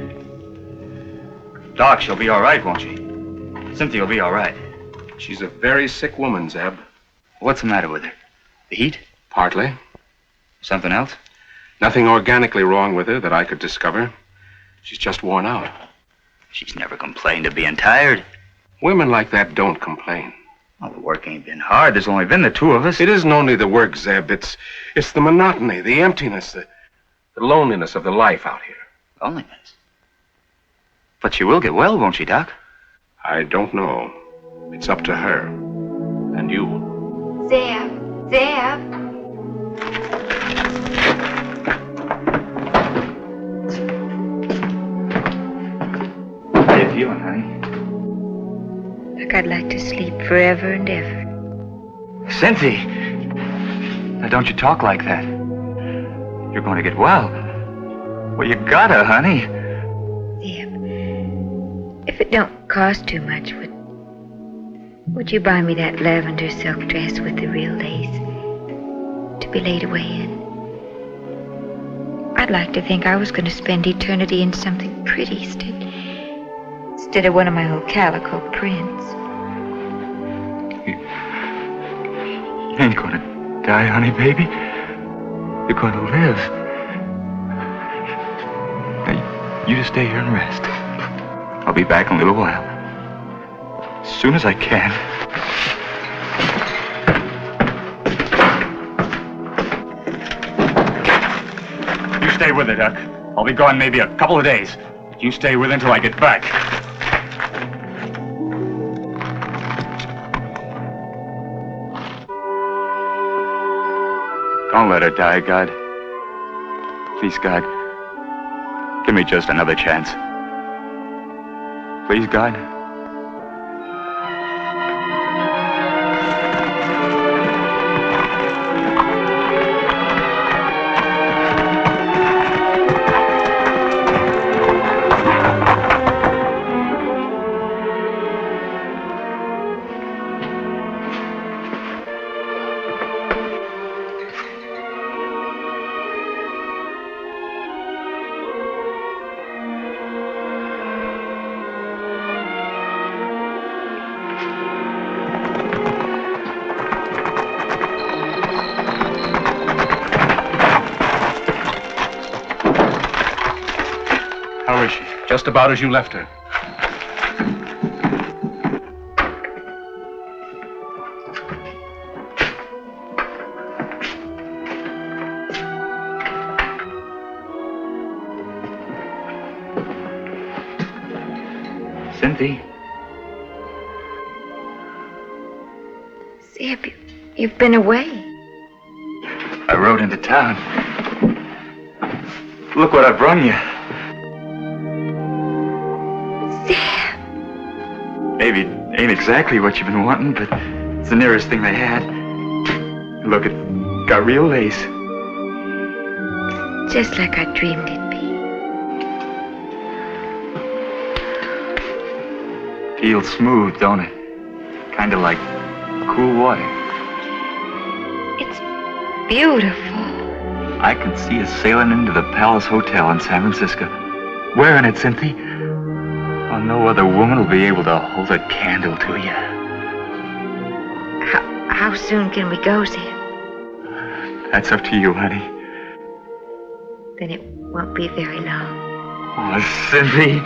Doc, she'll be all right, won't she? Cynthia will be all right. She's a very sick woman, Zeb. What's the matter with her? The heat? Partly. Something else? Nothing organically wrong with her that I could discover. She's just worn out. She's never complained of being tired. Women like that don't complain. Well, the work ain't been hard. There's only been the two of us. It isn't only the work, Zeb. It's the monotony, the emptiness, the loneliness of the life out here. Loneliness? But she will get well, won't she, Doc? I don't know. It's up to her. And you. Zeb. How you feeling, honey? Like I'd like to sleep forever and ever. Cynthia! Now, don't you talk like that. You're going to get well. Well, you gotta, honey. Zeb, if it don't cost too much, would you buy me that lavender silk dress with the real lace to be laid away in? I'd like to think I was going to spend eternity in something pretty instead of one of my old calico prints. You ain't gonna die, honey, baby. You're gonna live. Now, you just stay here and rest. I'll be back in a little while. As soon as I can. You stay with her, Doc. I'll be gone maybe a couple of days. You stay with her until I get back. Don't let her die, God. Please, God. Give me just another chance. Please, God. How is she? Just about as you left her. Cynthia. Zeb, you've been away. I rode into town. Look what I brung you. Maybe it ain't exactly what you've been wanting, but it's the nearest thing they had. Look, it got real lace. Just like I dreamed it'd be. Feels smooth, don't it? Kind of like cool water. It's beautiful. I can see us sailing into the Palace Hotel in San Francisco. Wearing it, Cynthia. Oh, no other woman will be able to hold a candle to you. How soon can we go, Zeb? That's up to you, honey. Then it won't be very long. Oh, Cynthia.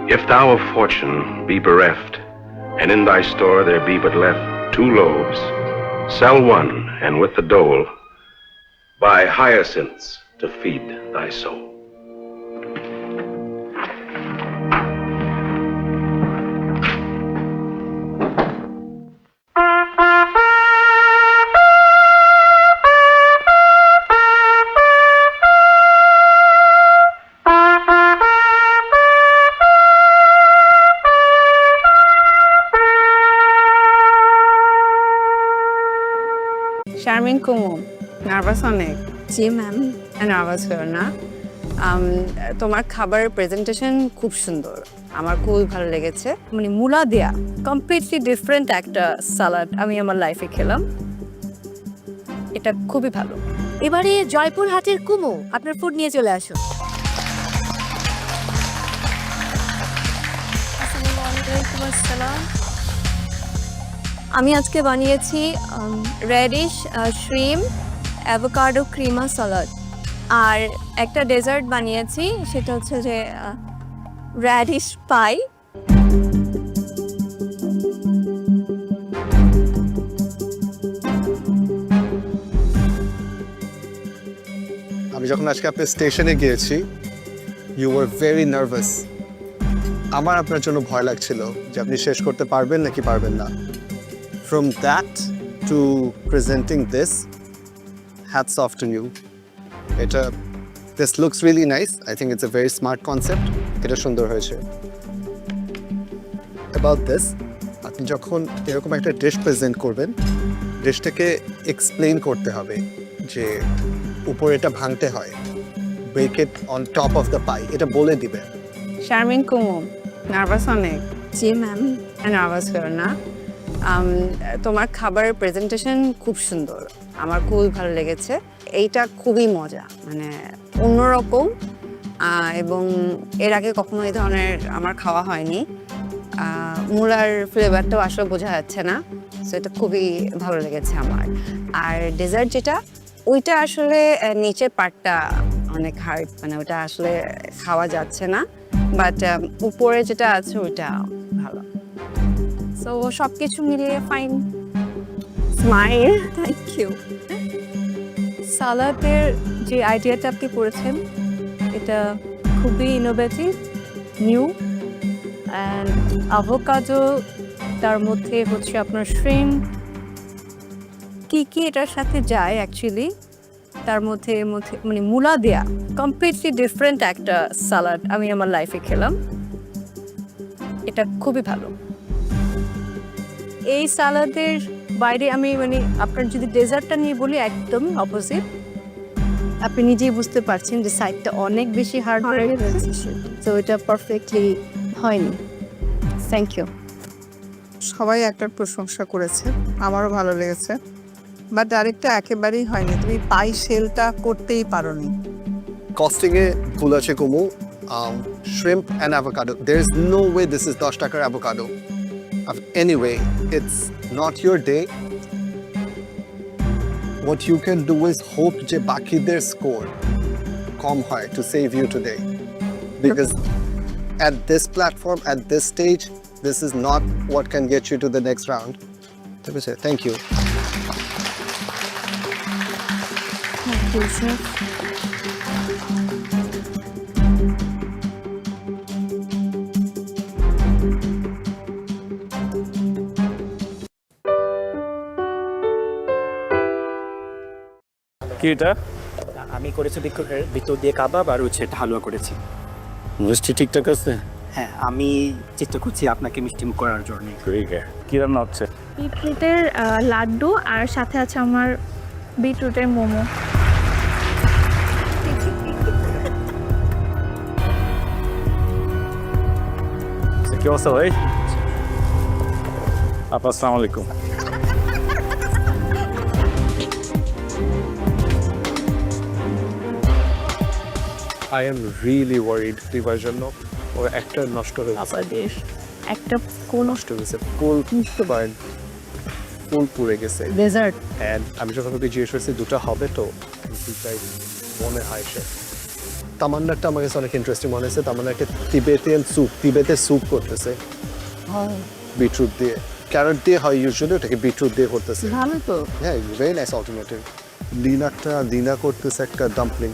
If thou of fortune be bereft, and in thy store there be but left 2 loaves, sell one, and with the dole, buy hyacinths to feed thy soul. Sharmin Kumu nervous অনেক? জি ma'am. Nervous হও না। তোমার খাবারের presentation খুব সুন্দর, আমার খুবই ভালো লেগেছে। মানে মূলা দেয়া কমপ্লিটলি ডিফারেন্ট একটা সালাড আমি আমার লাইফে খেলাম, এটা খুবই ভালো। এবারে জয়পুর হাটের কুমু আপনার ফুড নিয়ে চলে আসুন। আমি আজকে বানিয়েছি রেডিশ শ্রিম অ্যাভোকাডো ক্রিমা সালাড, আর একটা ডেজার্ট বানিয়েছি, সেটা হচ্ছে যে রেডিশ পাই। আমি যখন আজকে আপনার স্টেশনে গিয়েছি, ইউ ওয়ার ভেরি নার্ভাস। আমার আপনার জন্য ভয় লাগছিল যে আপনি শেষ করতে পারবেন নাকি পারবেন না। From that to presenting this, hats off to you. এটা this looks really nice. I think it's a very smart concept. এটা সুন্দর হয়েছে। অ্যাবাউট দিস, আপনি যখন এরকম একটা ডিশ প্রেজেন্ট করবেন, ডিশটাকে এক্সপ্লেইন করতে হবে যে উপরে এটা ভাঙতে হয়, break it on top of the pie, এটা বলে দিবে। শারমিন কুমু নার্ভাস অনেক? জি ম্যাম। নার্ভাস হও না। তোমার খাবারের প্রেজেন্টেশন খুব সুন্দর, আমার খুবই ভালো লেগেছে। এইটা খুবই মজা, মানে অন্যরকম, এবং এর আগে কখনো এই ধরনের আমার খাওয়া হয়নি। মূলার ফ্লেভারটাও আসলে বোঝা যাচ্ছে না, সো এটা খুবই ভালো লেগেছে আমার। আর ডেজার্ট যেটা, ওইটা আসলে নিচের পার্টটা অনেক হার্ড, মানে ওটা আসলে খাওয়া যাচ্ছে না, বাট উপরে যেটা আছে ওইটা ভালো। সো সব কিছু মিলিয়ে ফাইন। স্মাইল। Thank you. সালাদের যে আইডিয়াটা আপনি করেছেন, এটা খুবই ইনোভেটিভ, নিউ, অ্যান্ড অ্যাভোকাডো, তার মধ্যে হচ্ছে আপনার শ্রিম, কি কি এটার সাথে যায় অ্যাকচুয়ালি, তার মধ্যে মানে মূলা দেয়া কমপ্লিটলি ডিফারেন্ট একটা সালাড আমি আমার লাইফে খেলাম, এটা খুবই ভালো। এই সালাদের বাইরে আমি মানে আপনার যদি ডেজার্টটা নিয়ে বলি, একদম অপোজিট। আপনি নিজেই বুঝতে পারছেন যে সাইডটা অনেক বেশি হার্ড হয়ে গেছে, তো এটা পারফেক্টলি হয়নি। Thank you. সবাই একটা প্রশংসা করেছে, আমারও ভালো লেগেছে, বাট আরেকটা একেবারেই হয়নি। তুমি পাই সেলটা করতেই পারোনি। কস্টিংয়ে ভুল আছে কুমু। shrimp and avocado, there is no way this is 10 টাকার avocado. Anyway, it's not your day. What you can do is hope যে বাকিদের স্কোর কম হয় to save you today, because at this platform, at this stage, this is not what can get you to the next round. Thank you. Thank you, sir. কি এটা? আমি করেছি ভিতর দিয়ে কাবাব আর হচ্ছে হালুয়া করেছি। মিষ্টি ঠিকঠাক আছে? হ্যাঁ, আমি চেষ্টা করছি আপনাকে মিষ্টি মুখ করার জন্য। কি রান্না হচ্ছে? বিটরুটের লাড্ডু আর সাথে আছে আমার বিটরুটের মোমো। কি অবস্থা ভাই? আসসালামু আলাইকুম। I am really worried দিবার জন্য। ওর একটা নষ্ট হয়ে গেছে। একটা ফুল নষ্ট হয়েছে। ফুল বুঝতে পারেন, ফুল পুড়ে গেছে। ডেজার্ট। অ্যান্ড আমি যখন ওকে জিজ্ঞেস করছি দুটো হবে তো, দুটাই মনে হয় সে। তামান্নারটা আমার কাছে অনেক ইন্টারেস্টিং মনে হয়েছে। তামান্না একটা তিবেতের স্যুপ করতেছে বিটরুট দিয়ে, ক্যারট দিয়ে হয় ইউজুয়ালি, ওটাকে বিটরুট দিয়ে করতেছে। ভালো তো। হ্যাঁ, ভেরি নাইস অল্টারনেটিভ। লিনা করতেছে একটা ডাম্পলিং,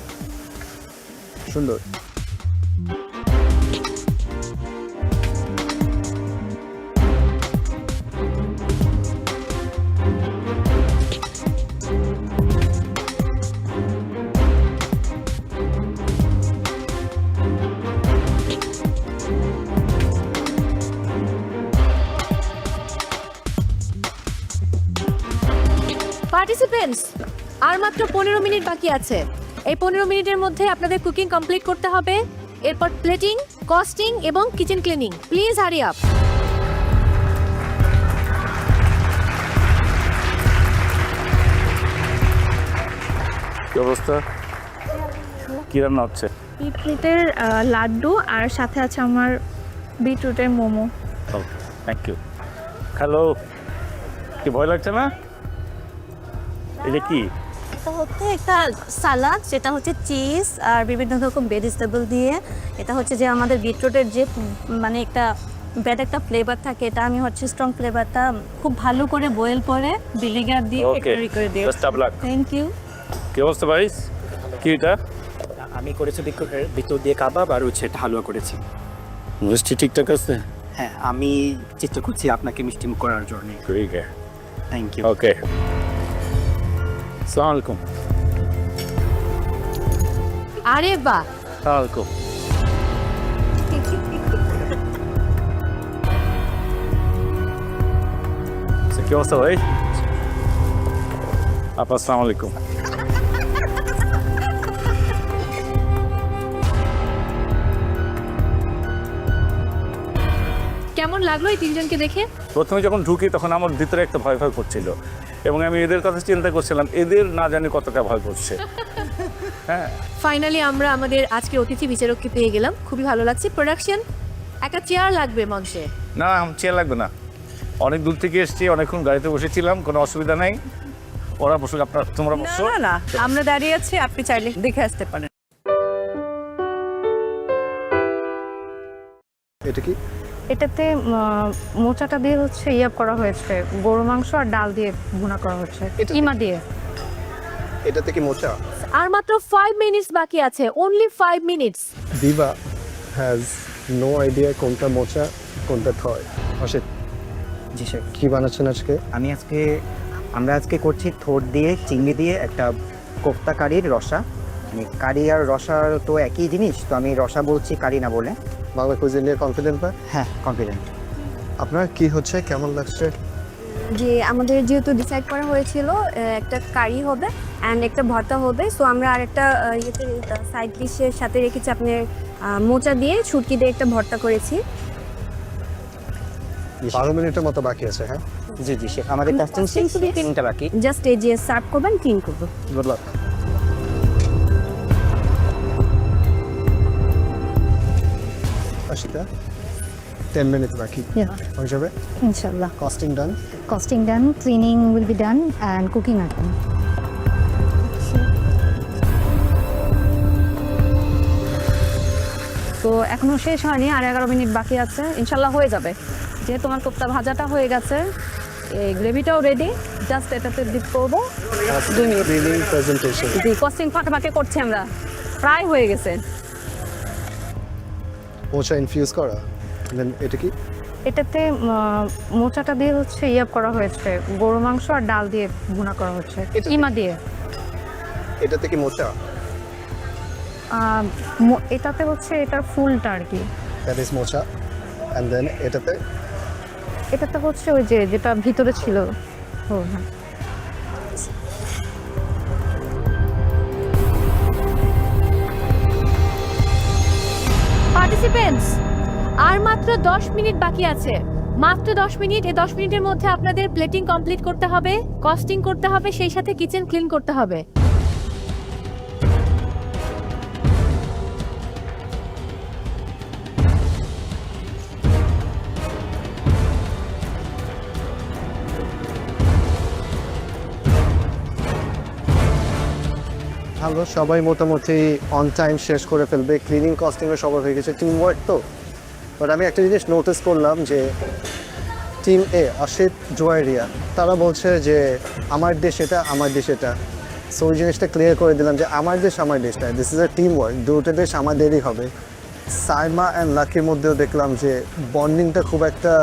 সুন্দর। পার্টিসিপেন্টস আর মাত্র 15 মিনিট বাকি আছে। এই 15 মিনিটের মধ্যে আপনাদের কুকিং কমপ্লিট করতে হবে, এরপর প্লেটিং, কস্টিং এবং kitchen cleaning. Please hurry up. কি অবস্থা? কি রান্না হচ্ছে? পিটপিটের লাড্ডু আর সাথে আছে আমার বিটরুটের মোমো। Thank you. হ্যালো, কি ভয় লাগছে না? এটা কি? এটা হচ্ছে একটা সালাদ, যেটা হচ্ছে চিজ আর বিভিন্ন রকম ভেজিটেবল দিয়ে। এটা হচ্ছে যে আমাদের বিটরুটের যে মানে একটা ব্যাড একটা ফ্লেভার থাকে, এটা আমি হচ্ছে স্ট্রং ফ্লেভারটা খুব ভালো করে বয়েল করে ভিনেগার দিয়ে তৈরি করে দিই। Thank you. কি অবস্থা ভাই? কি এটা? আমি করেছি বিটরুট দিয়ে কাবাব আর হচ্ছে একটা হালুয়া করেছি। মিষ্টি ঠিকঠাক আছে? হ্যাঁ, আমি চেষ্টা করছি আপনাকে মিষ্টি মুখ করার জন্য। Thank you. ওকে, আসসালামু আলাইকুম। আরে বাহ, ওয়ালাইকুম। কি অবস্থা ভাই? আপা আসসালামু আলাইকুম। কেমন লাগলো এই তিনজনকে দেখে? প্রথমে যখন ঢুকি তখন আমার ভিতরে একটা ভয় ভয় করছিল, এবং আমি এদের কথা চিন্তা করছিলাম এদের না জানি কতটা ভয় করছে। হ্যাঁ, ফাইনালি আমরা আমাদের আজকে অতিথি বিচারককে পেয়ে গেলাম, খুবই ভালো লাগছে। প্রোডাকশন, একটা চেয়ার লাগবে মঞ্চে। না চেয়ার লাগবে না, অনেক দূর থেকে এসেছি, অনেকক্ষণ গাড়িতে বসেছিলাম, কোনো অসুবিধা নেই। ওরা বসুক, তোমরা বসো। না না, আমরা দাঁড়িয়ে আছি, আপনি চাইলে দেখে আসতে পারেন। এটা কি? এটাতে মোচাটা দিয়ে হচ্ছে করা হয়েছে, গরু মাংস আর ডাল দিয়ে ভুনা করা হচ্ছে কিমা দিয়ে। এটাতে কি মোচা? আর মাত্র 5 মিনিটস বাকি আছে, অনলি 5 মিনিটস। দিবা হ্যাজ নো আইডিয়া কোনটা মোচা কোনটা থয়। অসিত, জি স্যার। কি বানাচ্ছেন আজকে? আমরা আজকে করছি থোড় দিয়ে চিংড়ি দিয়ে একটা কোফতা কারির রসা। মানে কারি আর রসা তো একই জিনিস, তো আমি রসা বলছি কারি না বলে। বাংলা কুইজিন নিয়ে কনফিডেন্ট না? হ্যাঁ, কনফিডেন্ট। আপনার কি হচ্ছে, কেমন লাগছে? যে আমাদের যেহেতু ডিসাইড করা হয়েছিল একটা কারি হবে অ্যান্ড একটা ভর্তা হবে, সো আমরা আরেকটা সাইড ডিশের সাথে রেখেছি আপনার মোচা দিয়ে শুটকি দিয়ে একটা ভর্তা করেছি। 12 মিনিটের মতো বাকি আছে। হ্যাঁ জি জি শেফ, আমাদের কাস্টিং 3টা বাকি। জাস্ট এই যে সার্ভ করবেন, ক্লিন করবো। Good luck. আশিতা, 10 মিনিট বাকি। হয়ে যাবে ইনশাআল্লাহ। Costing done? Costing done, cleaning will be done, and cooking are done. তো এখনো শেষ হয়নি, আর 11 মিনিট বাকি আছে, ইনশাল্লাহ হয়ে যাবে। যেহেতু তোমার কোপ্তা ভাজাটা হয়ে গেছে, এই গ্রেভিটাও রেডি, জাস্ট এটাতে ডিপ করবো। 2 মিনিট প্রেজেন্টেশন। জি, কস্টিং ফাঁকে করছি আমরা, প্রায় হয়ে গেছে। মোচা ইনফিউজ করা। দেন এটা কি? এটাতে মোচাটা দিয়ে হচ্ছে করা হয়েছে, গরু মাংস আর ডাল দিয়ে ভুনা করা হচ্ছে কিমা দিয়ে। এটাতে কি মোচা? এটাতে হচ্ছে এটার ফুলটা আর কি। দ্যাট ইজ মোচা। এন্ড দেন এটাতে হচ্ছে ওই যে যেটা ভিতরে ছিল। ও হ্যাঁ। পার্টিসিপেন্টস, আর মাত্র 10 মিনিট বাকি আছে, মাত্র 10 মিনিট। এই 10 মিনিটের মধ্যে আপনাদের প্লেটিং কমপ্লিট করতে হবে, কস্টিং করতে হবে, সেই সাথে কিচেন ক্লিন করতে হবে। ভালো, সবাই মোটামুটি অন টাইম শেষ করে ফেলবে। ক্লিনিং কস্টিংও সবার হয়ে গেছে, টিম ওয়ার্ক তো। বাট আমি একটা জিনিস নোটিস করলাম যে টিম এ আশিত জোয়ারিয়া তারা বলছে যে আমার দেশ এটা, আমার দেশ এটা। সো ওই জিনিসটা ক্লিয়ার করে দিলাম যে আমার দেশ আমার দেশটা, this is a team work, দুটো দেশ আমাদেরই হবে। সাইমা অ্যান্ড লাকির মধ্যেও দেখলাম যে বন্ডিংটা খুব একটা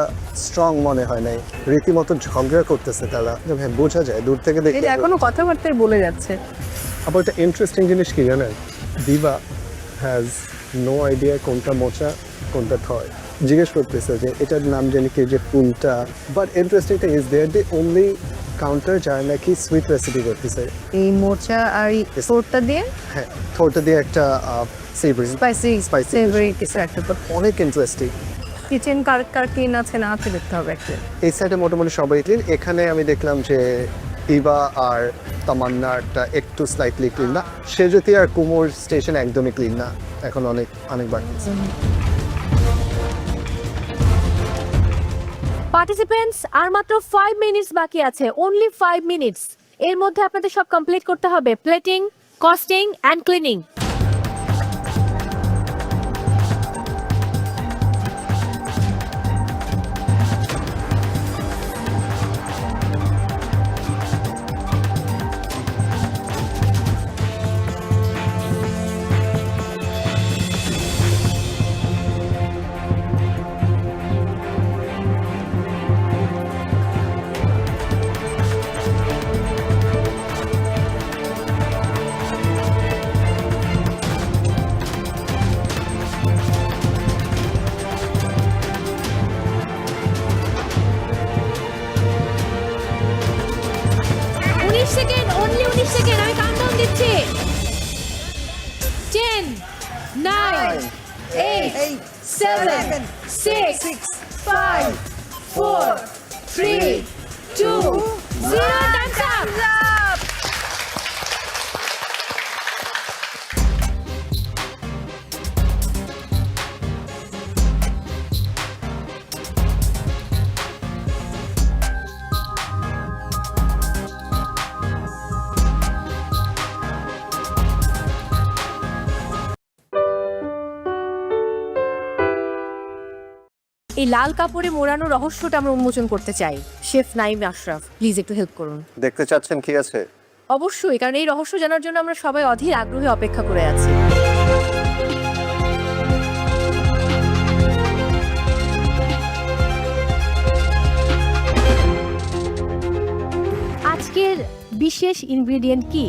স্ট্রং মনে হয় নাই, রীতিমতো ঝগড়া করতেছে তারা, বোঝা যায় দূর থেকে দেখে। এখনো কথাবার্তায় বলে যাচ্ছে। আবার একটা ইন্টারেস্টিং জিনিস কি জানেন, দিবা হ্যাজ নো আইডিয়া কোনটা মোচা কোনটা থয়। জিজ্ঞেস করতেছে যে এটার নাম জানি কি, যে ফুলটা। বাট ইন্টারেস্টিংটা is they are the only counter যারা নাকি সুইট রেসিপি করতেছে। এই মোচা আর এই থোরটা দিয়ে হ্যাঁ, থোরটা দিয়ে একটা স্পাইসি সেভরি কিছু একটা অনেক ইন্টারেস্টিং। কিচেন কার ক্লিন আছে না আছে দেখতে হবে একটা। এই সাইডে মোটামুটি সবাই ক্লিন। এখানে আমি দেখলাম যে ইভা আর তামান্নারটা একটু স্লাইটলি ক্লিন না, সেজতি আর কুমোর স্টেশন একদমই ক্লিন না, এখন অনেক বাকি। পার্টিসিপেন্টস আর মাত্র 5 মিনিটস বাকি আছে, অনলি 5 মিনিটস। এর মধ্যে আপনাদের সব কমপ্লিট করতে হবে, plating, costing and cleaning. Second, only 19 second, আমি কাউন্টডাউন দিচ্ছি। 10 9 8 7 6 5 4 3 2 0 টাইমস আপ। এই লাল কাপড়ে মোড়ানো রহস্যটা আমরা উন্মোচন করতে চাই। শেফ নাইম আশরাফ, প্লিজ একটু হেল্প করুন। দেখতে চাচ্ছেন কি আছে? অবশ্যই, কারণ এই রহস্য জানার জন্য আমরা সবাই অধীর আগ্রহে অপেক্ষা করে আছি। আজকের বিশেষ ইনগ্রেডিয়েন্ট কি?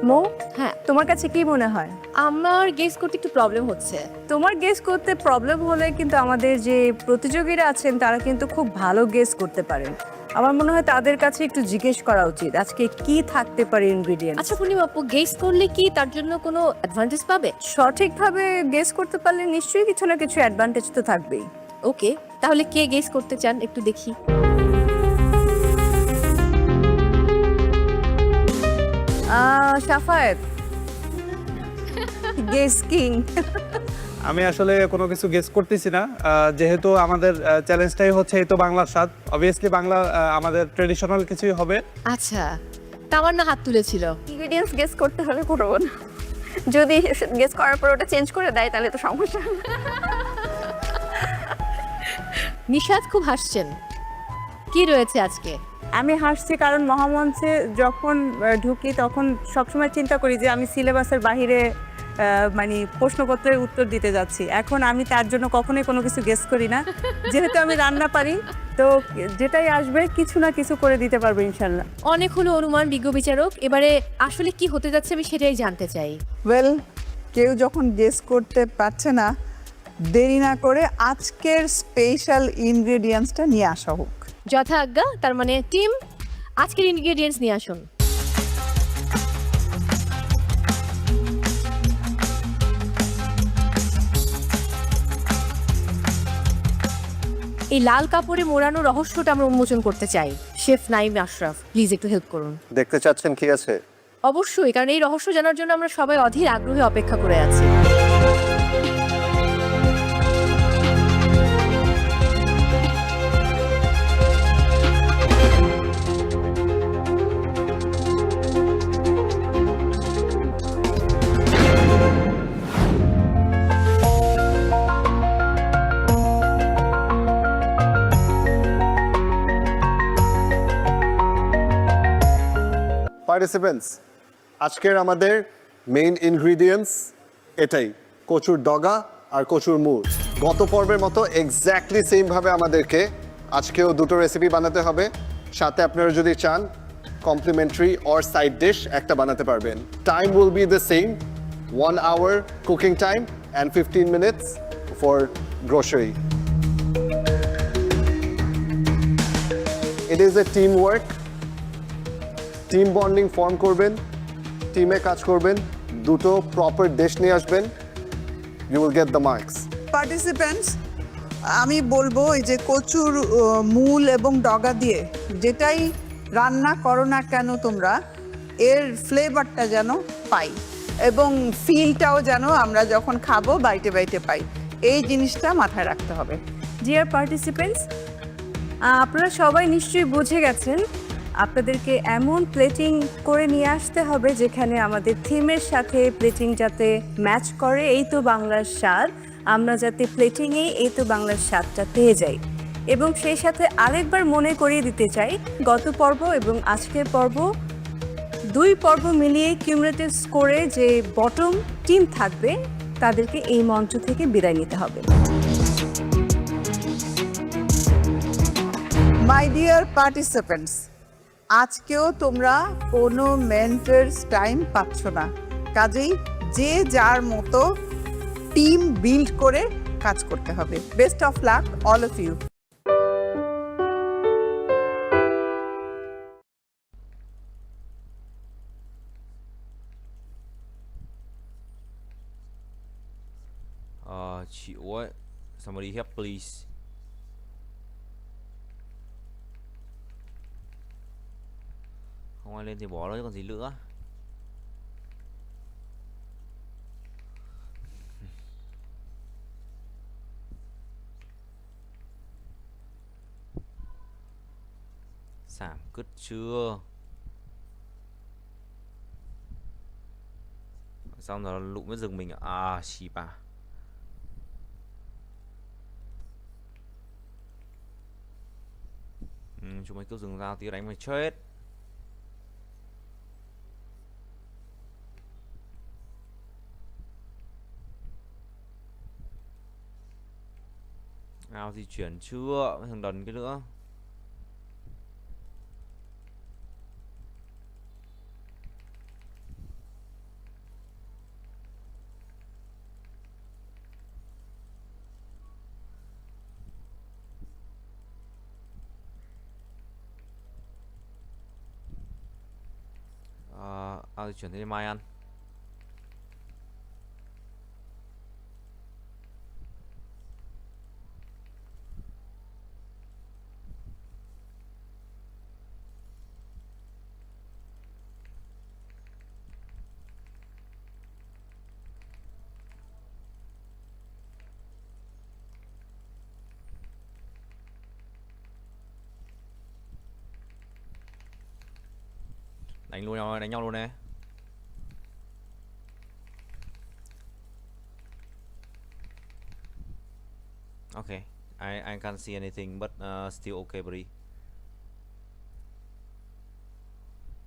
মো, হ্যাঁ, তোমার কাছে কি মনে হয়? আমার গেস করতে একটু প্রবলেম হচ্ছে। তোমার গেস করতে প্রবলেম হলে কিন্তু আমাদের যে প্রতিযোগীরা আছেন তারা কিন্তু খুব ভালো গেস করতে পারেন। আমার মনে হয় তাদের কাছে একটু জিজ্ঞেস করা উচিত আজকে কি থাকতে পারে ইনগ্রেডিয়েন্ট। আচ্ছা পূর্ণিমা আপু, গেস করলে কি তার জন্য কোনো অ্যাডভান্টেজ পাবে? সঠিকভাবে গেস করতে পারলে নিশ্চয়ই কিছু না কিছু অ্যাডভান্টেজ তো থাকবেই। ওকে, তাহলে কে গেস করতে চান একটু দেখি। Shafayet, guess king. আমি আসলে কোনো কিছু গেস করতেছি না, যেহেতু আমাদের চ্যালেঞ্জটাই হচ্ছে এই তো বাংলার স্বাদ, অবভিয়াসলি বাংলা আমাদের ট্রেডিশনাল কিছুই হবে। আচ্ছা, তামান্না হাত তুলেছিল। ইনগ্রেডিয়েন্টস গেস করতে হলে করবো না, যদি গেস করার পর ওটা চেঞ্জ করে দেয় তাহলে তো সমস্যা। নিশাদ খুব হাসছেন, কি রয়েছে আজকে? আমি হাসছি কারণ মহামঞ্চে যখন ঢুকি তখন সবসময় চিন্তা করি যে আমি সিলেবাসের বাহিরে মানে প্রশ্নপত্রের উত্তর দিতে যাচ্ছি। এখন আমি তার জন্য কখনোই কোনো কিছু গেস করি না, যেহেতু আমি রান্না পারি তো যেটাই আসবে কিছু না কিছু করে দিতে পারবো ইনশাল্লাহ। অনেক হলো অনুমান বিজ্ঞ বিচারক, এবারে আসলে কি হতে যাচ্ছে আমি সেটাই জানতে চাই। ওয়েল, কেউ যখন গেস করতে পারছে না, দেরি না করে আজকের স্পেশাল ইনগ্রেডিয়েন্টসটা নিয়ে আসা হোক। যথা আজ্ঞা, তার মানে টিম আজকের ইনগ্রেডিয়েন্টস নিয়ে আসুন। এই লাল কাপড়ে মোড়ানো রহস্যটা আমরা উন্মোচন করতে চাই। শেফ নাইম আশরাফ, প্লিজ একটু হেল্প করুন। দেখতে চাচ্ছেন কি আছে? অবশ্যই, কারণ এই রহস্য জানার জন্য আমরা সবাই অধীর আগ্রহে অপেক্ষা করে আছি। পার্টিসিপেন্টস, আজকের আমাদের মেইন ইনগ্রিডিয়েন্টস এটাই, কচুর ডগা আর কচুর মুড়। গত পর্বের মতো এক্স্যাক্টলি সেমভাবে আমাদেরকে আজকেও দুটো রেসিপি বানাতে হবে, সাথে আপনারা যদি চান কমপ্লিমেন্টারি অর সাইড ডিশ একটা বানাতে পারবেন। Time will be the same, 1 hour cooking time and 15 minutes for grocery. Is a team work, team bonding form করবেন, টিমে কাজ করবেন, দুটো প্রপার ডিশ নিয়ে আসবেন, you will get the marks. Participants, আমি বলবো এই যে কচুর মূল এবং ডগা দিয়ে যেটাই রান্না করো না কেন তোমরা, এর ফ্লেভারটা যেন পাই এবং ফিলটাও যেন আমরা যখন খাবো বাইটে বাইটে পাই, এই জিনিসটা মাথায় রাখতে হবে। ডিয়ার পার্টিসিপেন্টস, আপনারা সবাই নিশ্চয়ই বুঝে গেছেন আপনাদেরকে এমন প্লেটিং করে নিয়ে আসতে হবে যেখানে আমাদের থিমের সাথে প্লেটিং যাতে ম্যাচ করে। এই তো বাংলার স্বাদ, আমরা যাতে প্লেটিংয়ে এই তো বাংলার স্বাদটা পেয়ে যাই। এবং সেই সাথে আরেকবার মনে করিয়ে দিতে চাই, গত পর্ব এবং আজকের পর্ব, দুই পর্ব মিলিয়ে কিউমুলেটিভ স্কোরে যে বটম টিম থাকবে তাদেরকে এই মঞ্চ থেকে বিদায় নিতে হবে। মাই ডিয়ার পার্টিসিপেন্টস, আজকেও তোমরা কোনো মেন্টরস টাইম পাচ্ছ না, কাজেই যে যার মতো টিম বিল্ড করে কাজ করতে হবে। Best of luck all of you. Chịu ấy. Somebody help please. Không ai lên thì bỏ thôi chứ còn gì nữa. Sảm cứt chưa? Xong rồi lụng mới dừng mình à, xì bà. Chúng mày cứ dừng ra tí đánh mày chết. Ao di chuyển chưa? Thằng đần cái nữa. Ao di chuyển tới mai ăn. Đánh nhau luôn nè. Okay, I can't see anything but still okay buddy.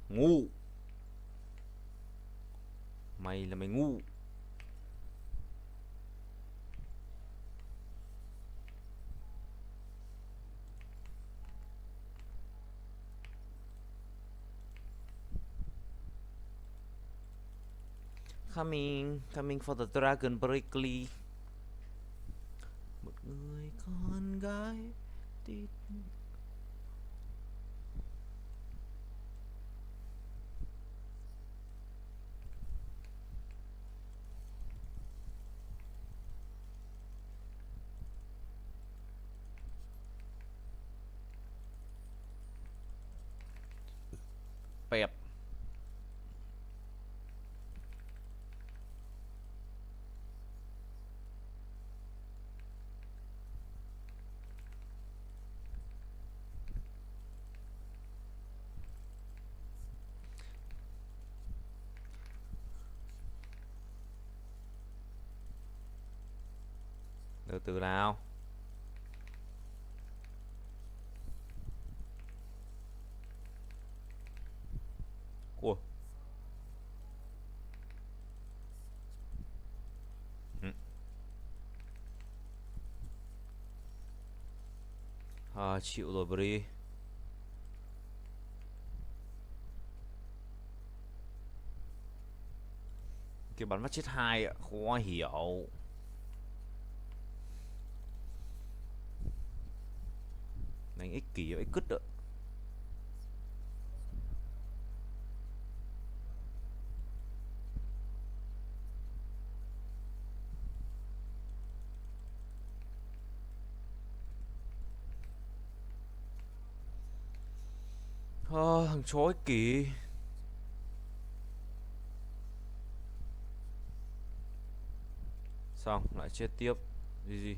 Ngu. Mày là mày ngu. Coming for the dragon brickly. Một người con gái tít. Pẹp. Từ từ nào. Ủa. Chịu rồi Bri. Cái bắn mắt chết hai ạ, khó hiểu. Đánh ích kỷ ích cứt ạ. Thằng chó ích kỷ. Xong lại chết tiếp. Gì.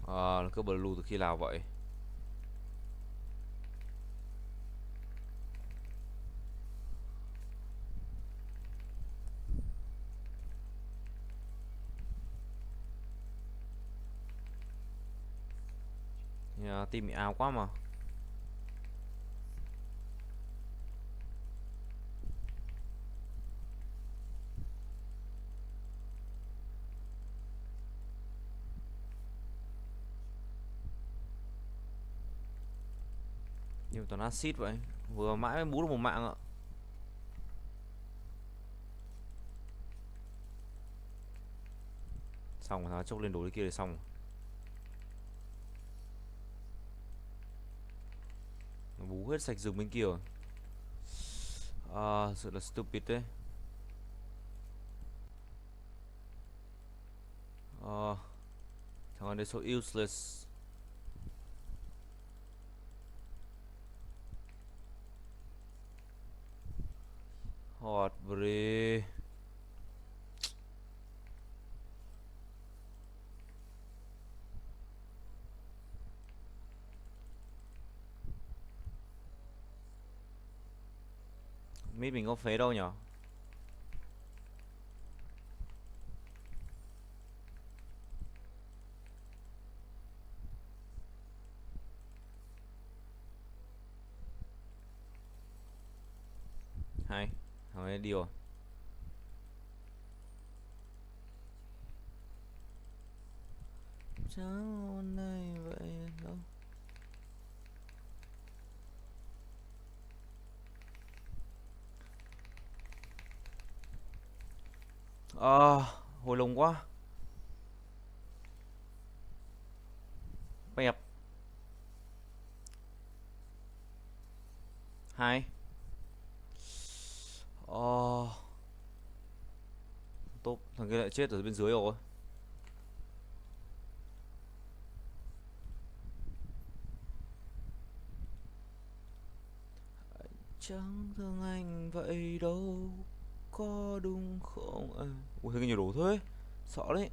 Nó cứ blue từ khi nào vậy? Team bị ảo quá mà. Nhưng toàn acid vậy. Vừa mãi mới bú được một mạng ạ. Xong rồi, nó chốc lên đối kia thì xong rồi. Nó bú hết sạch rừng bên kia rồi. Sự là stupid đấy. Thằng này so useless. Hot bre. Mít mình có phế đâu nhở? Hay, thằng ấy đi rồi. Chẳng này vậy đâu. Hồi lùng quá. Bẹp. Hai. Tốt, thằng kia lại chết ở bên dưới rồi. Chẳng thương anh vậy đâu, có đúng không? Ui, hơi nhiều đồ thôi, sợ đấy.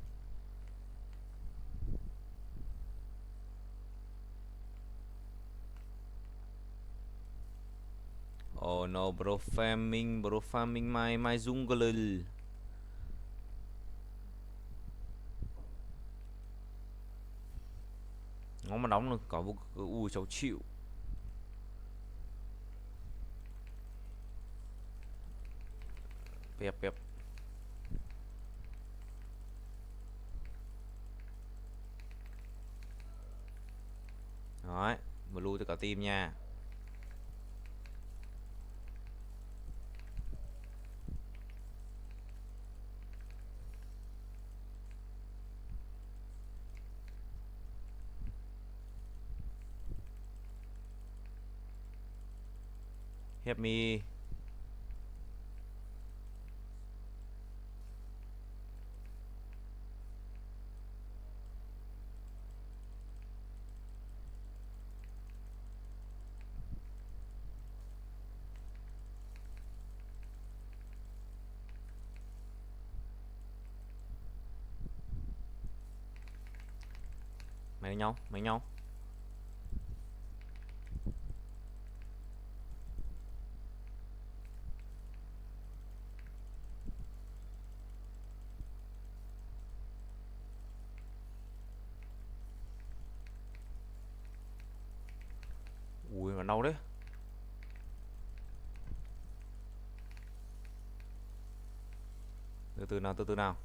Oh no, bro farming my jungle. Nó mà đóng được cả vụ. Ui cháu chịu. Pẹp. Đấy, blue cho cả team nha. Help me. Mày đánh nhau. Ui mà đau đấy. Từ từ nào.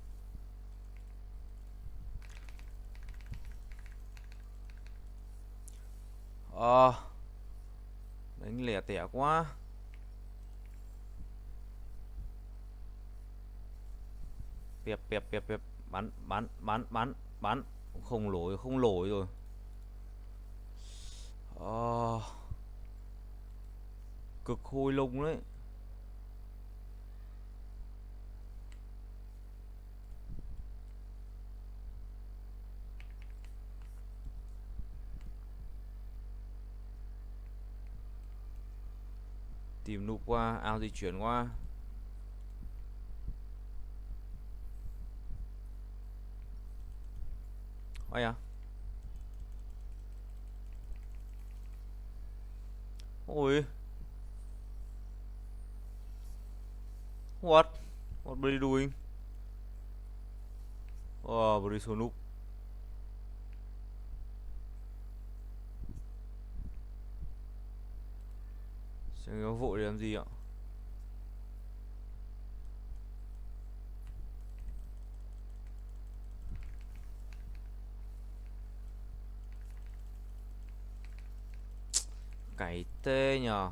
Đánh lẻ tẻ quá. Pẹp. Bắn. Không lỗi rồi. Cực hôi lung đấy. Tìm nút qua, ao di chuyển qua. Ôi à. Ôi. What? What are you doing? Oh, beri số nút. Xem có vội để làm gì ạ? Cày tê nhờ.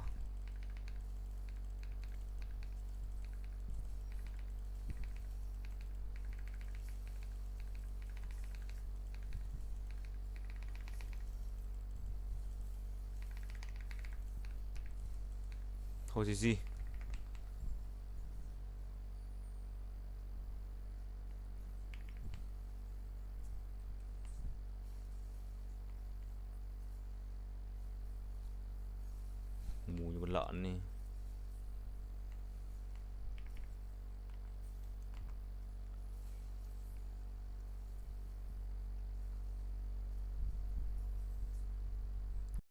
Thôi thì gì? Mùi con lợn đi.